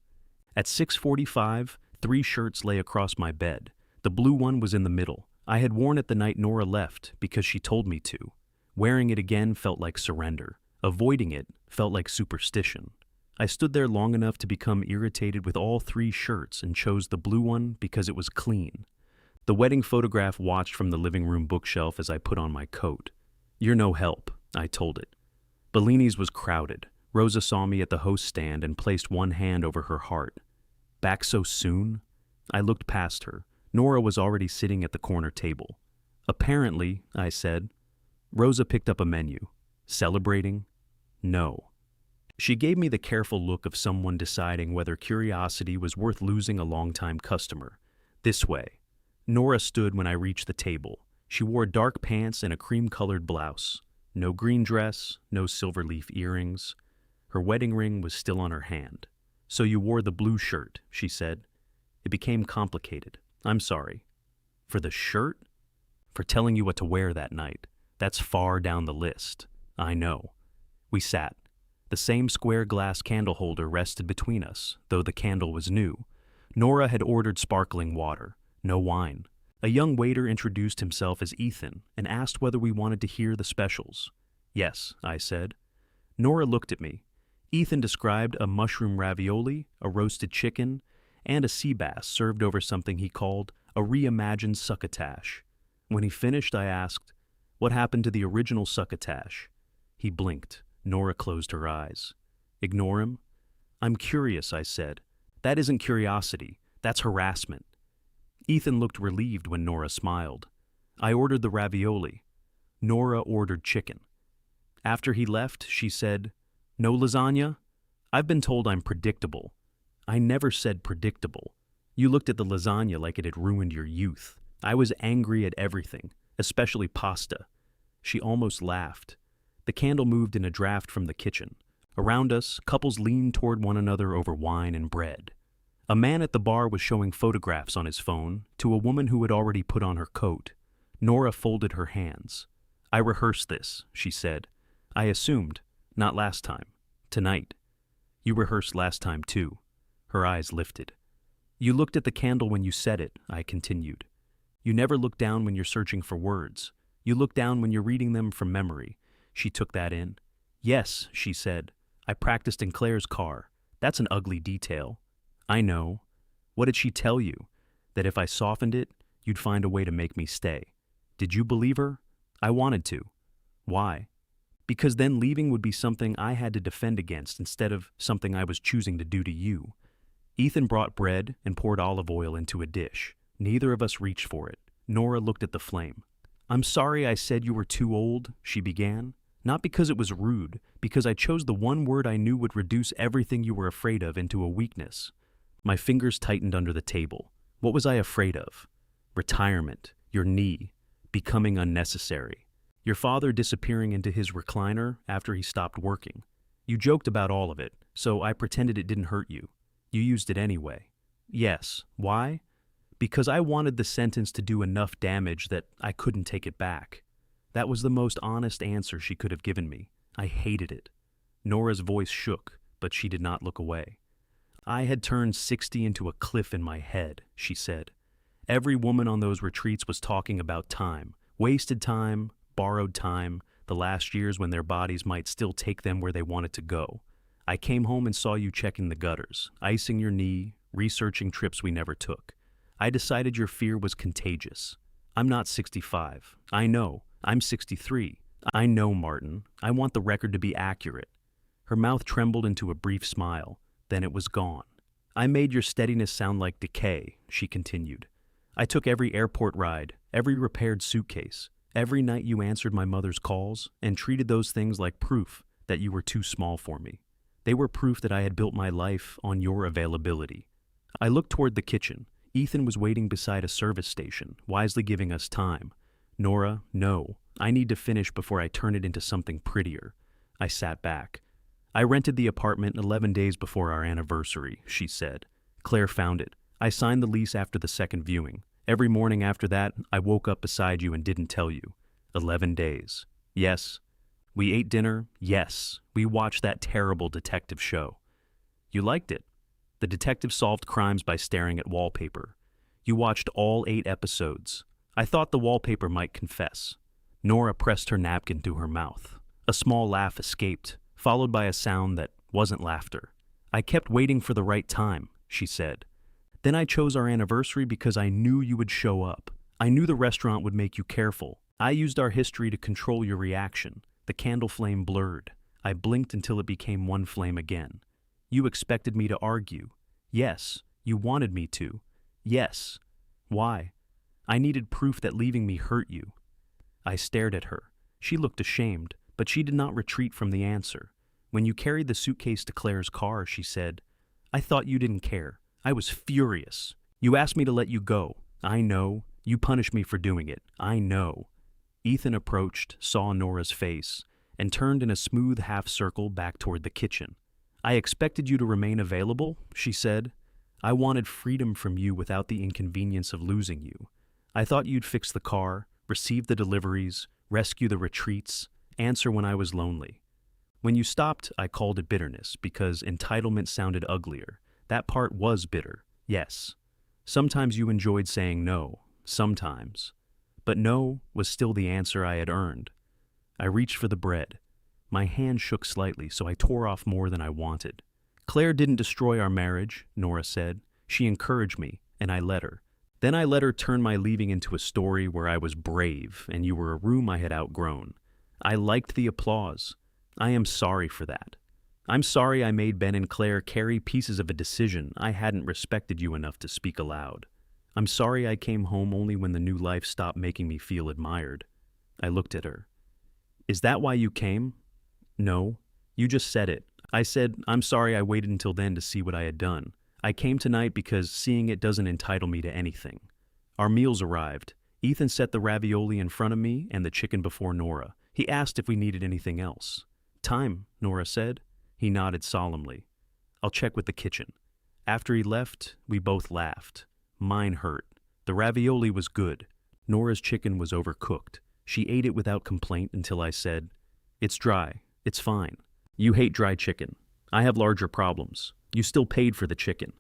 At 6:45, 3 shirts lay across my bed. The blue one was in the middle. I had worn it the night Nora left because she told me to. Wearing it again felt like surrender. Avoiding it felt like superstition. I stood there long enough to become irritated with all 3 shirts and chose the blue one because it was clean. The wedding photograph watched from the living room bookshelf as I put on my coat. "You're no help," I told it. Bellini's was crowded. Rosa saw me at the host stand and placed one hand over her heart. "Back so soon?" I looked past her. Nora was already sitting at the corner table. "Apparently," I said. Rosa picked up a menu. "Celebrating?" "No." She gave me the careful look of someone deciding whether curiosity was worth losing a long-time customer. "This way." Nora stood when I reached the table. She wore dark pants and a cream-colored blouse. No green dress, no silver leaf earrings. Her wedding ring was still on her hand. "So you wore the blue shirt," she said. It became complicated. "I'm sorry." "For the shirt?" "For telling you what to wear that night. That's far down the list." "I know." We sat. The same square glass candle holder rested between us, though the candle was new. Nora had ordered sparkling water, no wine. A young waiter introduced himself as Ethan and asked whether we wanted to hear the specials. "Yes," I said. Nora looked at me. Ethan described a mushroom ravioli, a roasted chicken, and a sea bass served over something he called a reimagined succotash. When he finished, I asked, "What happened to the original succotash?" He blinked. Nora closed her eyes. "Ignore him?" "I'm curious," I said. "That isn't curiosity. That's harassment." Ethan looked relieved when Nora smiled. I ordered the ravioli. Nora ordered chicken. After he left, she said, "No lasagna?" "I've been told I'm predictable." "I never said predictable. You looked at the lasagna like it had ruined your youth." I was angry at everything, especially pasta. She almost laughed. The candle moved in a draft from the kitchen. Around us, couples leaned toward one another over wine and bread. A man at the bar was showing photographs on his phone to a woman who had already put on her coat. Nora folded her hands. "I rehearsed this," she said. "I assumed. Not last time. Tonight." "You rehearsed last time, too." Her eyes lifted. "You looked at the candle when you said it," I continued. "You never look down when you're searching for words. You look down when you're reading them from memory." She took that in. "Yes," she said. "I practiced in Claire's car. That's an ugly detail." "I know." "What did she tell you? That if I softened it, you'd find a way to make me stay." "Did you believe her?" "I wanted to." "Why?" "Because then leaving would be something I had to defend against instead of something I was choosing to do to you." Ethan brought bread and poured olive oil into a dish. Neither of us reached for it. Nora looked at the flame. "I'm sorry I said you were too old," she began. "Not because it was rude, because I chose the one word I knew would reduce everything you were afraid of into a weakness." My fingers tightened under the table. What was I afraid of? Retirement, your knee, becoming unnecessary. Your father disappearing into his recliner after he stopped working. You joked about all of it, so I pretended it didn't hurt you. You used it anyway. Yes. Why? Because I wanted the sentence to do enough damage that I couldn't take it back. That was the most honest answer she could have given me. I hated it. Nora's voice shook, but she did not look away. "I had turned 60 into a cliff in my head," she said. "Every woman on those retreats was talking about time, wasted time, borrowed time, the last years when their bodies might still take them where they wanted to go. I came home and saw you checking the gutters, icing your knee, researching trips we never took. I decided your fear was contagious. I'm not 65. I know. I'm 63. I know, Martin. I want the record to be accurate." Her mouth trembled into a brief smile. Then it was gone. "I made your steadiness sound like decay," she continued. "I took every airport ride, every repaired suitcase, every night you answered my mother's calls, and treated those things like proof that you were too small for me. They were proof that I had built my life on your availability." I looked toward the kitchen. Ethan was waiting beside a service station, wisely giving us time. "Nora, no. I need to finish before I turn it into something prettier." I sat back. "I rented the apartment 11 days before our anniversary," she said. "Claire found it. I signed the lease after the second viewing. Every morning after that, I woke up beside you and didn't tell you. 11 days. Yes. We ate dinner. Yes. We watched that terrible detective show. You liked it. The detective solved crimes by staring at wallpaper. You watched all 8 episodes. I thought the wallpaper might confess." Nora pressed her napkin to her mouth. A small laugh escaped, followed by a sound that wasn't laughter. I kept waiting for the right time, she said. Then I chose our anniversary because I knew you would show up. I knew the restaurant would make you careful. I used our history to control your reaction. The candle flame blurred. I blinked until it became one flame again. You expected me to argue. Yes. You wanted me to. Yes. Why? I needed proof that leaving me hurt you. I stared at her. She looked ashamed, but she did not retreat from the answer. When you carried the suitcase to Claire's car, she said, I thought you didn't care. I was furious. You asked me to let you go. I know. You punished me for doing it. I know. Ethan approached, saw Nora's face, and turned in a smooth half circle back toward the kitchen. I expected you to remain available, she said. I wanted freedom from you without the inconvenience of losing you. I thought you'd fix the car, receive the deliveries, rescue the retreats, answer when I was lonely. When you stopped, I called it bitterness because entitlement sounded uglier. That part was bitter, yes. Sometimes you enjoyed saying no, sometimes. But no was still the answer I had earned. I reached for the bread. My hand shook slightly, so I tore off more than I wanted. Claire didn't destroy our marriage, Nora said. She encouraged me, and I let her. Then I let her turn my leaving into a story where I was brave, and you were a room I had outgrown. I liked the applause. I am sorry for that. I'm sorry I made Ben and Claire carry pieces of a decision I hadn't respected you enough to speak aloud. I'm sorry I came home only when the new life stopped making me feel admired. I looked at her. Is that why you came? No. You just said it. I said, I'm sorry I waited until then to see what I had done. I came tonight because seeing it doesn't entitle me to anything. Our meals arrived. Ethan set the ravioli in front of me and the chicken before Nora. He asked if we needed anything else. Time, Nora said. He nodded solemnly. I'll check with the kitchen. After he left, we both laughed. Mine hurt. The ravioli was good. Nora's chicken was overcooked. She ate it without complaint until I said, It's dry. It's fine. You hate dry chicken. I have larger problems. You still paid for the chicken.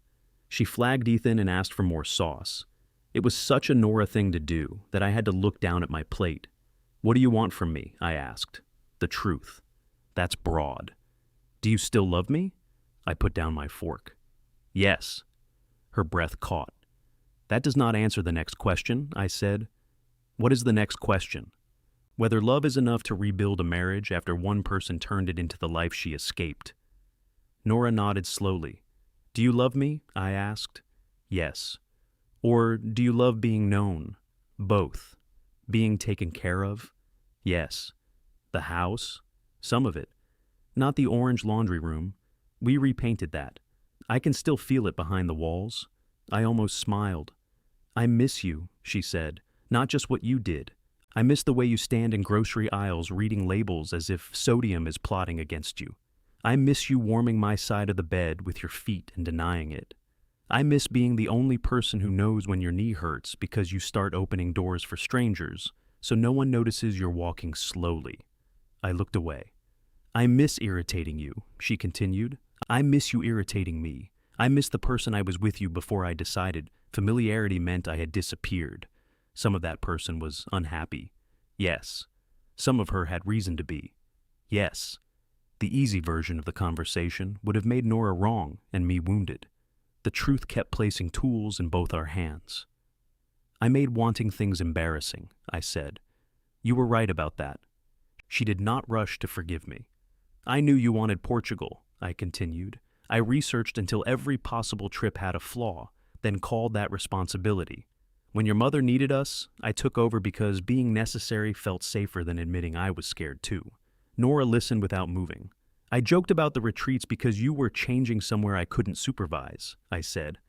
She flagged Ethan and asked for more sauce. It was such a Nora thing to do that I had to look down at my plate. What do you want from me? I asked. The truth. That's broad. Do you still love me? I put down my fork. Yes. Her breath caught. That does not answer the next question, I said. What is the next question? Whether love is enough to rebuild a marriage after one person turned it into the life she escaped. Nora nodded slowly. Do you love me? I asked. Yes. Or do you love being known? Both. Being taken care of? Yes. The house? Some of it. Not the orange laundry room. We repainted that. I can still feel it behind the walls. I almost smiled. I miss you, she said. Not just what you did. I miss the way you stand in grocery aisles reading labels as if sodium is plotting against you. I miss you warming my side of the bed with your feet and denying it. I miss being the only person who knows when your knee hurts because you start opening doors for strangers, so no one notices you're walking slowly. I looked away. I miss irritating you, she continued. I miss you irritating me. I miss the person I was with you before I decided familiarity meant I had disappeared. Some of that person was unhappy. Yes. Some of her had reason to be. Yes. The easy version of the conversation would have made Nora wrong and me wounded. The truth kept placing tools in both our hands. I made wanting things embarrassing, I said. You were right about that. She did not rush to forgive me. I knew you wanted Portugal, I continued. I researched until every possible trip had a flaw, then called that responsibility. When your mother needed us, I took over because being necessary felt safer than admitting I was scared too. Nora listened without moving. I joked about the retreats because you were changing somewhere I couldn't supervise, I said.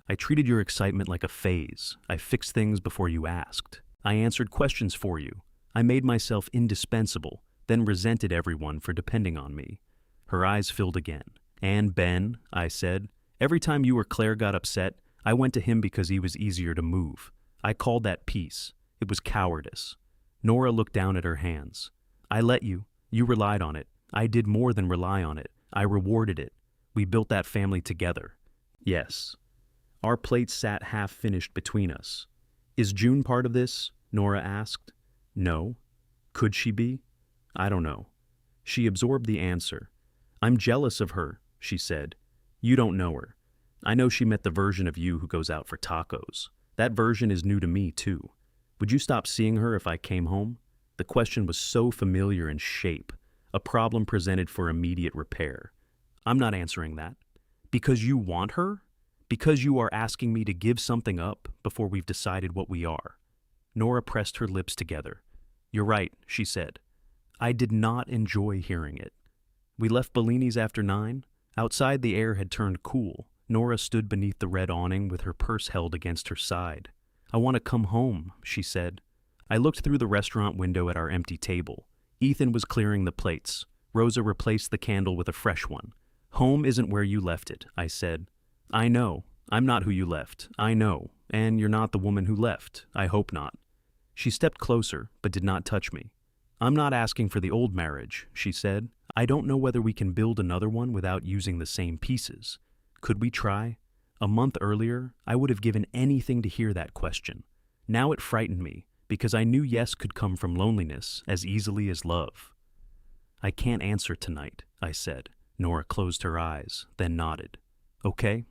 I treated your excitement like a phase. I fixed things before you asked. I answered questions for you. I made myself indispensable, then resented everyone for depending on me. Her eyes filled again. And Ben, I said, every time you or Claire got upset, I went to him because he was easier to move. I called that peace. It was cowardice. Nora looked down at her hands. I let you. You relied on it. I did more than rely on it. I rewarded it. We built that family together. Yes. Our plates sat half-finished between us. Is June part of this? Nora asked. No. Could she be? I don't know. She absorbed the answer. I'm jealous of her, she said. You don't know her. I know she met the version of you who goes out for tacos. That version is new to me, too. Would you stop seeing her if I came home? The question was so familiar in shape, a problem presented for immediate repair. I'm not answering that. Because you want her? Because you are asking me to give something up before we've decided what we are. Nora pressed her lips together. You're right, she said. I did not enjoy hearing it. We left Bellini's after 9. Outside the air had turned cool. Nora stood beneath the red awning with her purse held against her side. I want to come home, she said. I looked through the restaurant window at our empty table. Ethan was clearing the plates. Rosa replaced the candle with a fresh one. Home isn't where you left it, I said. I know. I'm not who you left. I know. And you're not the woman who left. I hope not. She stepped closer, but did not touch me. I'm not asking for the old marriage, she said. I don't know whether we can build another one without using the same pieces. Could we try? A month earlier, I would have given anything to hear that question. Now it frightened me, because I knew yes could come from loneliness as easily as love. I can't answer tonight, I said. Nora closed her eyes, then nodded. Okay.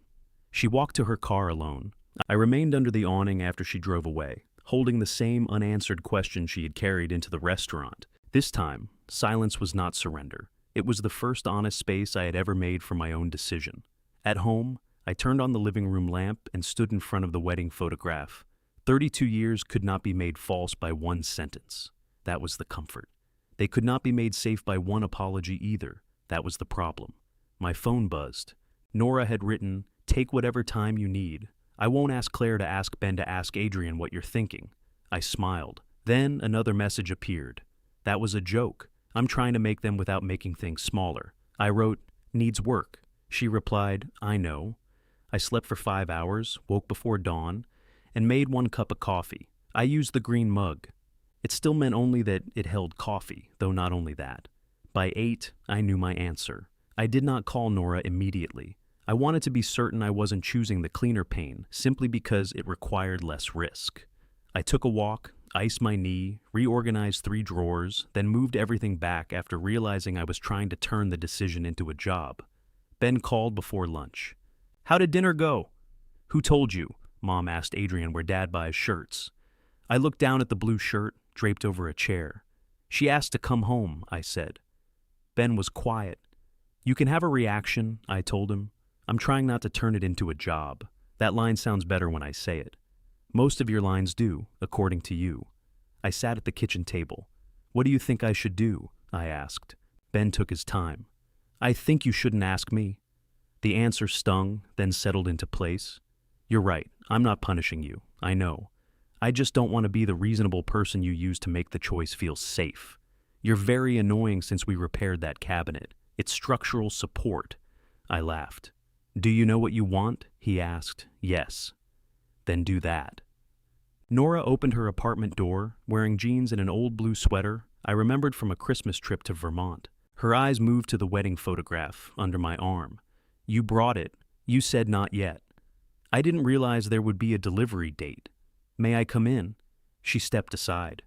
She walked to her car alone. I remained under the awning after she drove away, holding the same unanswered question she had carried into the restaurant. This time, silence was not surrender. It was the first honest space I had ever made for my own decision. At home, I turned on the living room lamp and stood in front of the wedding photograph. 32 years could not be made false by one sentence. That was the comfort. They could not be made safe by one apology either. That was the problem. My phone buzzed. Nora had written, "Take whatever time you need. I won't ask Claire to ask Ben to ask Adrian what you're thinking." I smiled. Then another message appeared. That was a joke. I'm trying to make them without making things smaller. I wrote, "Needs work." She replied, "I know." I slept for 5 hours, woke before dawn, and made 1 cup of coffee. I used the green mug. It still meant only that it held coffee, though not only that. By 8, I knew my answer. I did not call Nora immediately. I wanted to be certain I wasn't choosing the cleaner pain simply because it required less risk. I took a walk, iced my knee, reorganized 3 drawers, then moved everything back after realizing I was trying to turn the decision into a job. Ben called before lunch. "How did dinner go?" "Who told you?" Mom asked Adrian where Dad buys shirts. I looked down at the blue shirt draped over a chair. "She asked to come home," I said. Ben was quiet. "You can have a reaction," I told him. "I'm trying not to turn it into a job. That line sounds better when I say it. Most of your lines do, according to you." I sat at the kitchen table. "What do you think I should do?" I asked. Ben took his time. "I think you shouldn't ask me." The answer stung, then settled into place. "You're right. I'm not punishing you. I know. I just don't want to be the reasonable person you use to make the choice feel safe. You're very annoying since we repaired that cabinet. It's structural support." I laughed. "Do you know what you want?" he asked. "Yes." "Then do that." Nora opened her apartment door, wearing jeans and an old blue sweater I remembered from a Christmas trip to Vermont. Her eyes moved to the wedding photograph under my arm. "You brought it. You said not yet." "I didn't realize there would be a delivery date. May I come in?" She stepped aside.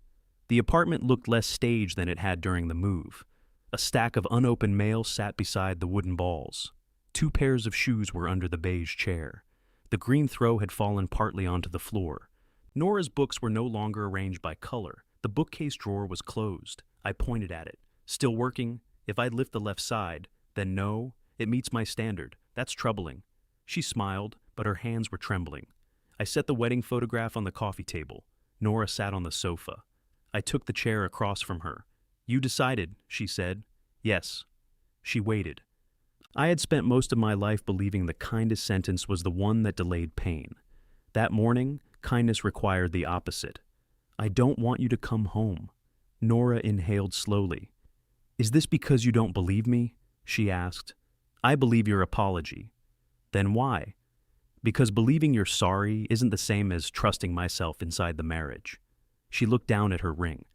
The apartment looked less staged than it had during the move. A stack of unopened mail sat beside the wooden balls. 2 pairs of shoes were under the beige chair. The green throw had fallen partly onto the floor. Nora's books were no longer arranged by color. The bookcase drawer was closed. I pointed at it. "Still working? If I'd lift the left side, then no, it meets my standard. That's troubling." She smiled, but her hands were trembling. I set the wedding photograph on the coffee table. Nora sat on the sofa. I took the chair across from her. "You decided," she said. "Yes." She waited. I had spent most of my life believing the kindest sentence was the one that delayed pain. That morning, kindness required the opposite. "I don't want you to come home." Nora inhaled slowly. "Is this because you don't believe me?" she asked. "I believe your apology." "Then why?" "Because believing you're sorry isn't the same as trusting myself inside the marriage." She looked down at her ring.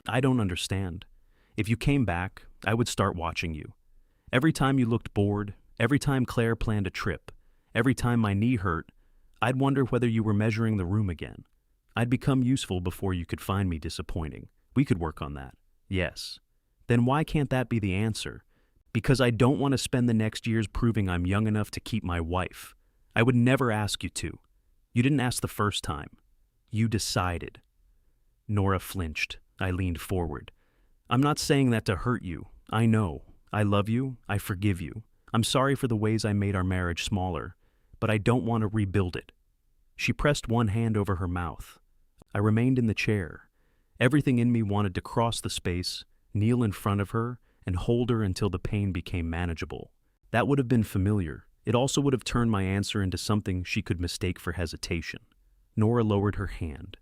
"I don't understand. If you came back, I would start watching you. Every time you looked bored, every time Claire planned a trip, every time my knee hurt, I'd wonder whether you were measuring the room again. I'd become useful before you could find me disappointing. We could work on that." "Yes." Then why can't that be the answer? Because I don't want to spend the next years proving I'm young enough to keep my wife. I would never ask you to. You didn't ask the first time. You decided. Nora flinched. I leaned forward. I'm not saying that to hurt you. I know. I love you. I forgive you. I'm sorry for the ways I made our marriage smaller, but I don't want to rebuild it. She pressed one hand over her mouth. I remained in the chair. Everything in me wanted to cross the space, kneel in front of her, and hold her until the pain became manageable. That would have been familiar. It also would have turned my answer into something she could mistake for hesitation. Nora lowered her hand.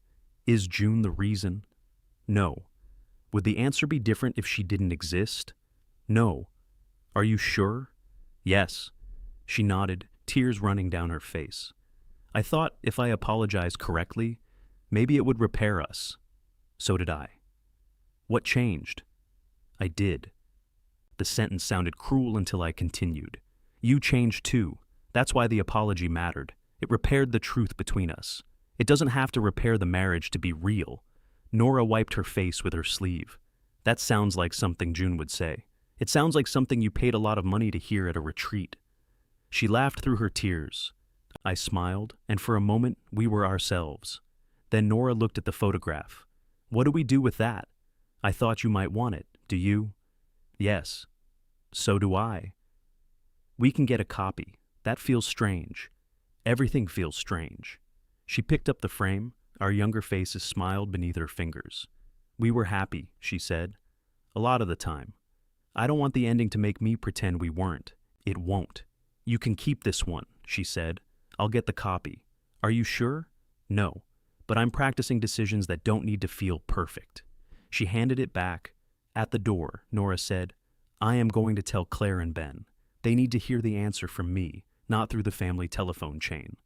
Is June the reason? No. Would the answer be different if she didn't exist? No. Are you sure? Yes. She nodded, tears running down her face. I thought if I apologized correctly, maybe it would repair us. So did I. What changed? I did. The sentence sounded cruel until I continued. You changed too. That's why the apology mattered. It repaired the truth between us. It doesn't have to repair the marriage to be real. Nora wiped her face with her sleeve. That sounds like something June would say. It sounds like something you paid a lot of money to hear at a retreat. She laughed through her tears. I smiled, and for a moment we were ourselves. Then Nora looked at the photograph. What do we do with that? I thought you might want it. Do you? Yes. So do I. We can get a copy. That feels strange. Everything feels strange. She picked up the frame. Our younger faces smiled beneath her fingers. We were happy, she said. A lot of the time. I don't want the ending to make me pretend we weren't. It won't. You can keep this one, she said. I'll get the copy. Are you sure? No. But I'm practicing decisions that don't need to feel perfect. She handed it back. At the door, Nora said, I am going to tell Claire and Ben. They need to hear the answer from me, not through the family telephone chain.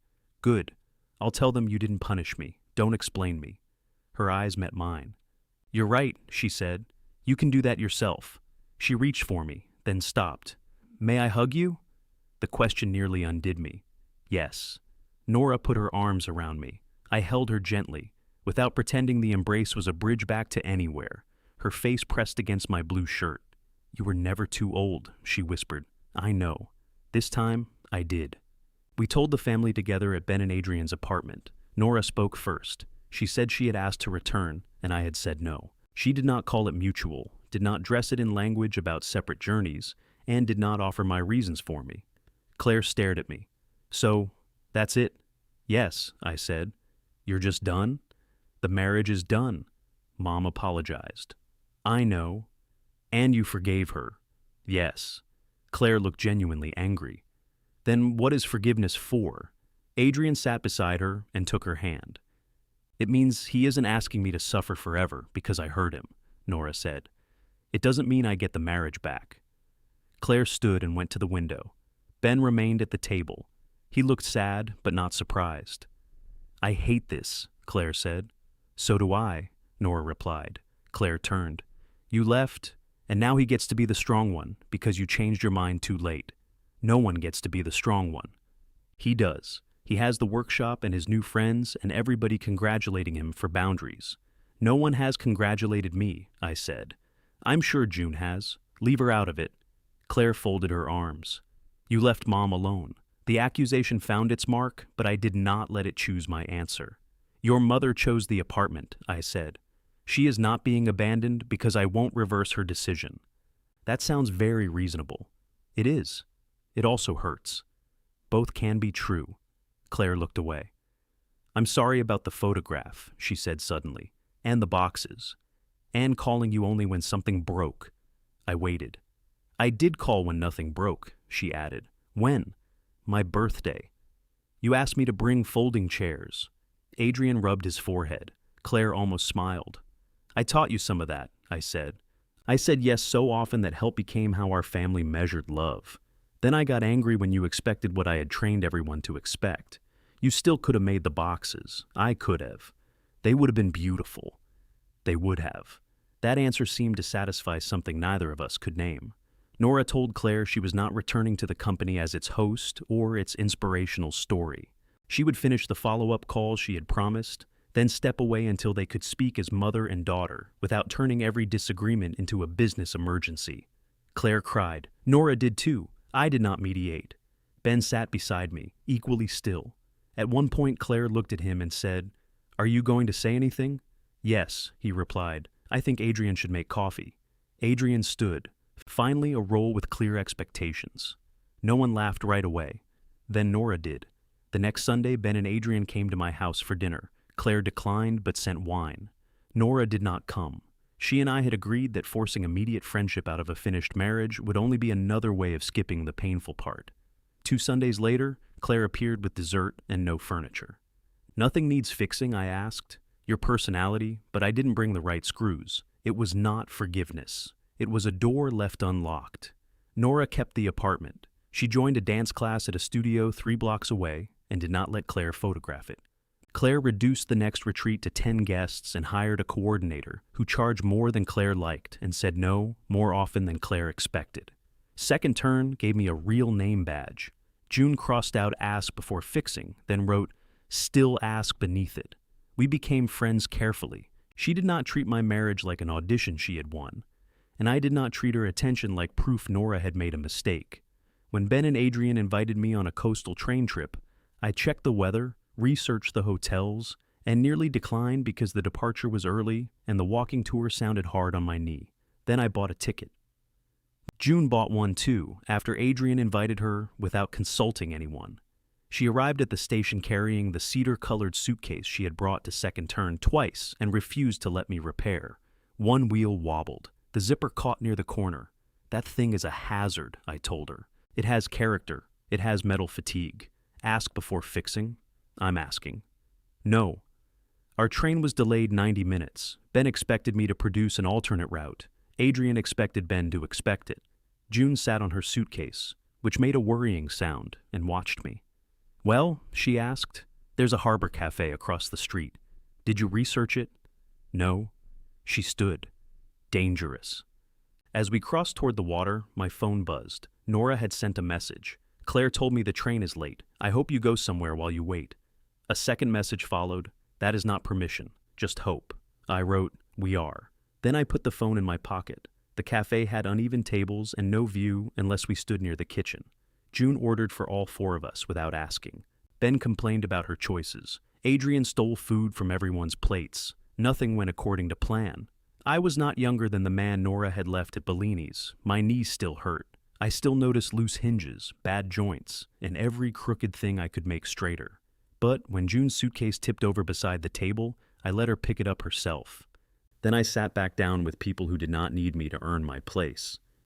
Good. I'll tell them you didn't punish me. Don't explain me. Her eyes met mine. You're right, she said. You can do that yourself. She reached for me, then stopped. May I hug you? The question nearly undid me. Yes. Nora put her arms around me. I held her gently, without pretending the embrace was a bridge back to anywhere. Her face pressed against my blue shirt. You were never too old, she whispered. I know. This time, I did. We told the family together at Ben and Adrian's apartment. Nora spoke first. She said she had asked to return, and I had said no. She did not call it mutual, did not dress it in language about separate journeys, and did not offer my reasons for me. Claire stared at me. So, that's it? Yes, I said. You're just done? The marriage is done. Mom apologized. I know. And you forgave her. Yes. Claire looked genuinely angry. Then what is forgiveness for? Adrian sat beside her and took her hand. It means he isn't asking me to suffer forever because I hurt him, Nora said. It doesn't mean I get the marriage back. Claire stood and went to the window. Ben remained at the table. He looked sad but not surprised. I hate this, Claire said. So do I, Nora replied. Claire turned. You left, and now he gets to be the strong one because you changed your mind too late. No one gets to be the strong one. He does. He has the workshop and his new friends and everybody congratulating him for boundaries. No one has congratulated me, I said. I'm sure June has. Leave her out of it. Claire folded her arms. You left Mom alone. The accusation found its mark, but I did not let it choose my answer. Your mother chose the apartment, I said. She is not being abandoned because I won't reverse her decision. That sounds very reasonable. It is. It also hurts. Both can be true. Claire looked away. I'm sorry about the photograph, she said suddenly, and the boxes, and calling you only when something broke. I waited. I did call when nothing broke, she added. When? My birthday. You asked me to bring folding chairs. Adrian rubbed his forehead. Claire almost smiled. I taught you some of that, I said. I said yes so often that help became how our family measured love. Then I got angry when you expected what I had trained everyone to expect. You still could have made the boxes. I could have. They would have been beautiful. They would have. That answer seemed to satisfy something neither of us could name. Nora told Claire she was not returning to the company as its host or its inspirational story. She would finish the follow-up calls she had promised, then step away until they could speak as mother and daughter without turning every disagreement into a business emergency. Claire cried. Nora did too. I did not mediate. Ben sat beside me, equally still. At one point, Claire looked at him and said, "Are you going to say anything?" "Yes," he replied. "I think Adrian should make coffee." Adrian stood. Finally, a role with clear expectations. No one laughed right away. Then Nora did. The next Sunday, Ben and Adrian came to my house for dinner. Claire declined but sent wine. Nora did not come. She and I had agreed that forcing immediate friendship out of a finished marriage would only be another way of skipping the painful part. 2 Sundays later, Claire appeared with dessert and no furniture. "Nothing needs fixing," I asked. "Your personality, but I didn't bring the right screws." It was not forgiveness. It was a door left unlocked. Nora kept the apartment. She joined a dance class at a studio 3 blocks away and did not let Claire photograph it. Claire reduced the next retreat to 10 guests and hired a coordinator who charged more than Claire liked and said no more often than Claire expected. Second turn gave me a real name badge. June crossed out "ask before fixing," then wrote "still ask" beneath it. We became friends carefully. She did not treat my marriage like an audition she had won, and I did not treat her attention like proof Nora had made a mistake. When Ben and Adrian invited me on a coastal train trip, I checked the weather, researched the hotels, and nearly declined because the departure was early and the walking tour sounded hard on my knee. Then I bought a ticket. June bought one too, after Adrian invited her without consulting anyone. She arrived at the station carrying the cedar-colored suitcase she had brought to second turn twice and refused to let me repair. One wheel wobbled. The zipper caught near the corner. "That thing is a hazard," I told her. "It has character. It has metal fatigue. Ask before fixing." "I'm asking." "No." Our train was delayed 90 minutes. Ben expected me to produce an alternate route. Adrian expected Ben to expect it. June sat on her suitcase, which made a worrying sound, and watched me. "Well," she asked, "there's a harbor cafe across the street. Did you research it?" "No." She stood. Dangerous. As we crossed toward the water, my phone buzzed. Nora had sent a message. "Claire told me the train is late. I hope you go somewhere while you wait." A second message followed. "That is not permission, just hope." I wrote, "We are." Then I put the phone in my pocket. The cafe had uneven tables and no view unless we stood near the kitchen. June ordered for all 4 of us without asking. Ben complained about her choices. Adrian stole food from everyone's plates. Nothing went according to plan. I was not younger than the man Nora had left at Bellini's. My knees still hurt. I still noticed loose hinges, bad joints, and every crooked thing I could make straighter. But when June's suitcase tipped over beside the table, I let her pick it up herself. Then I sat back down with people who did not need me to earn my place.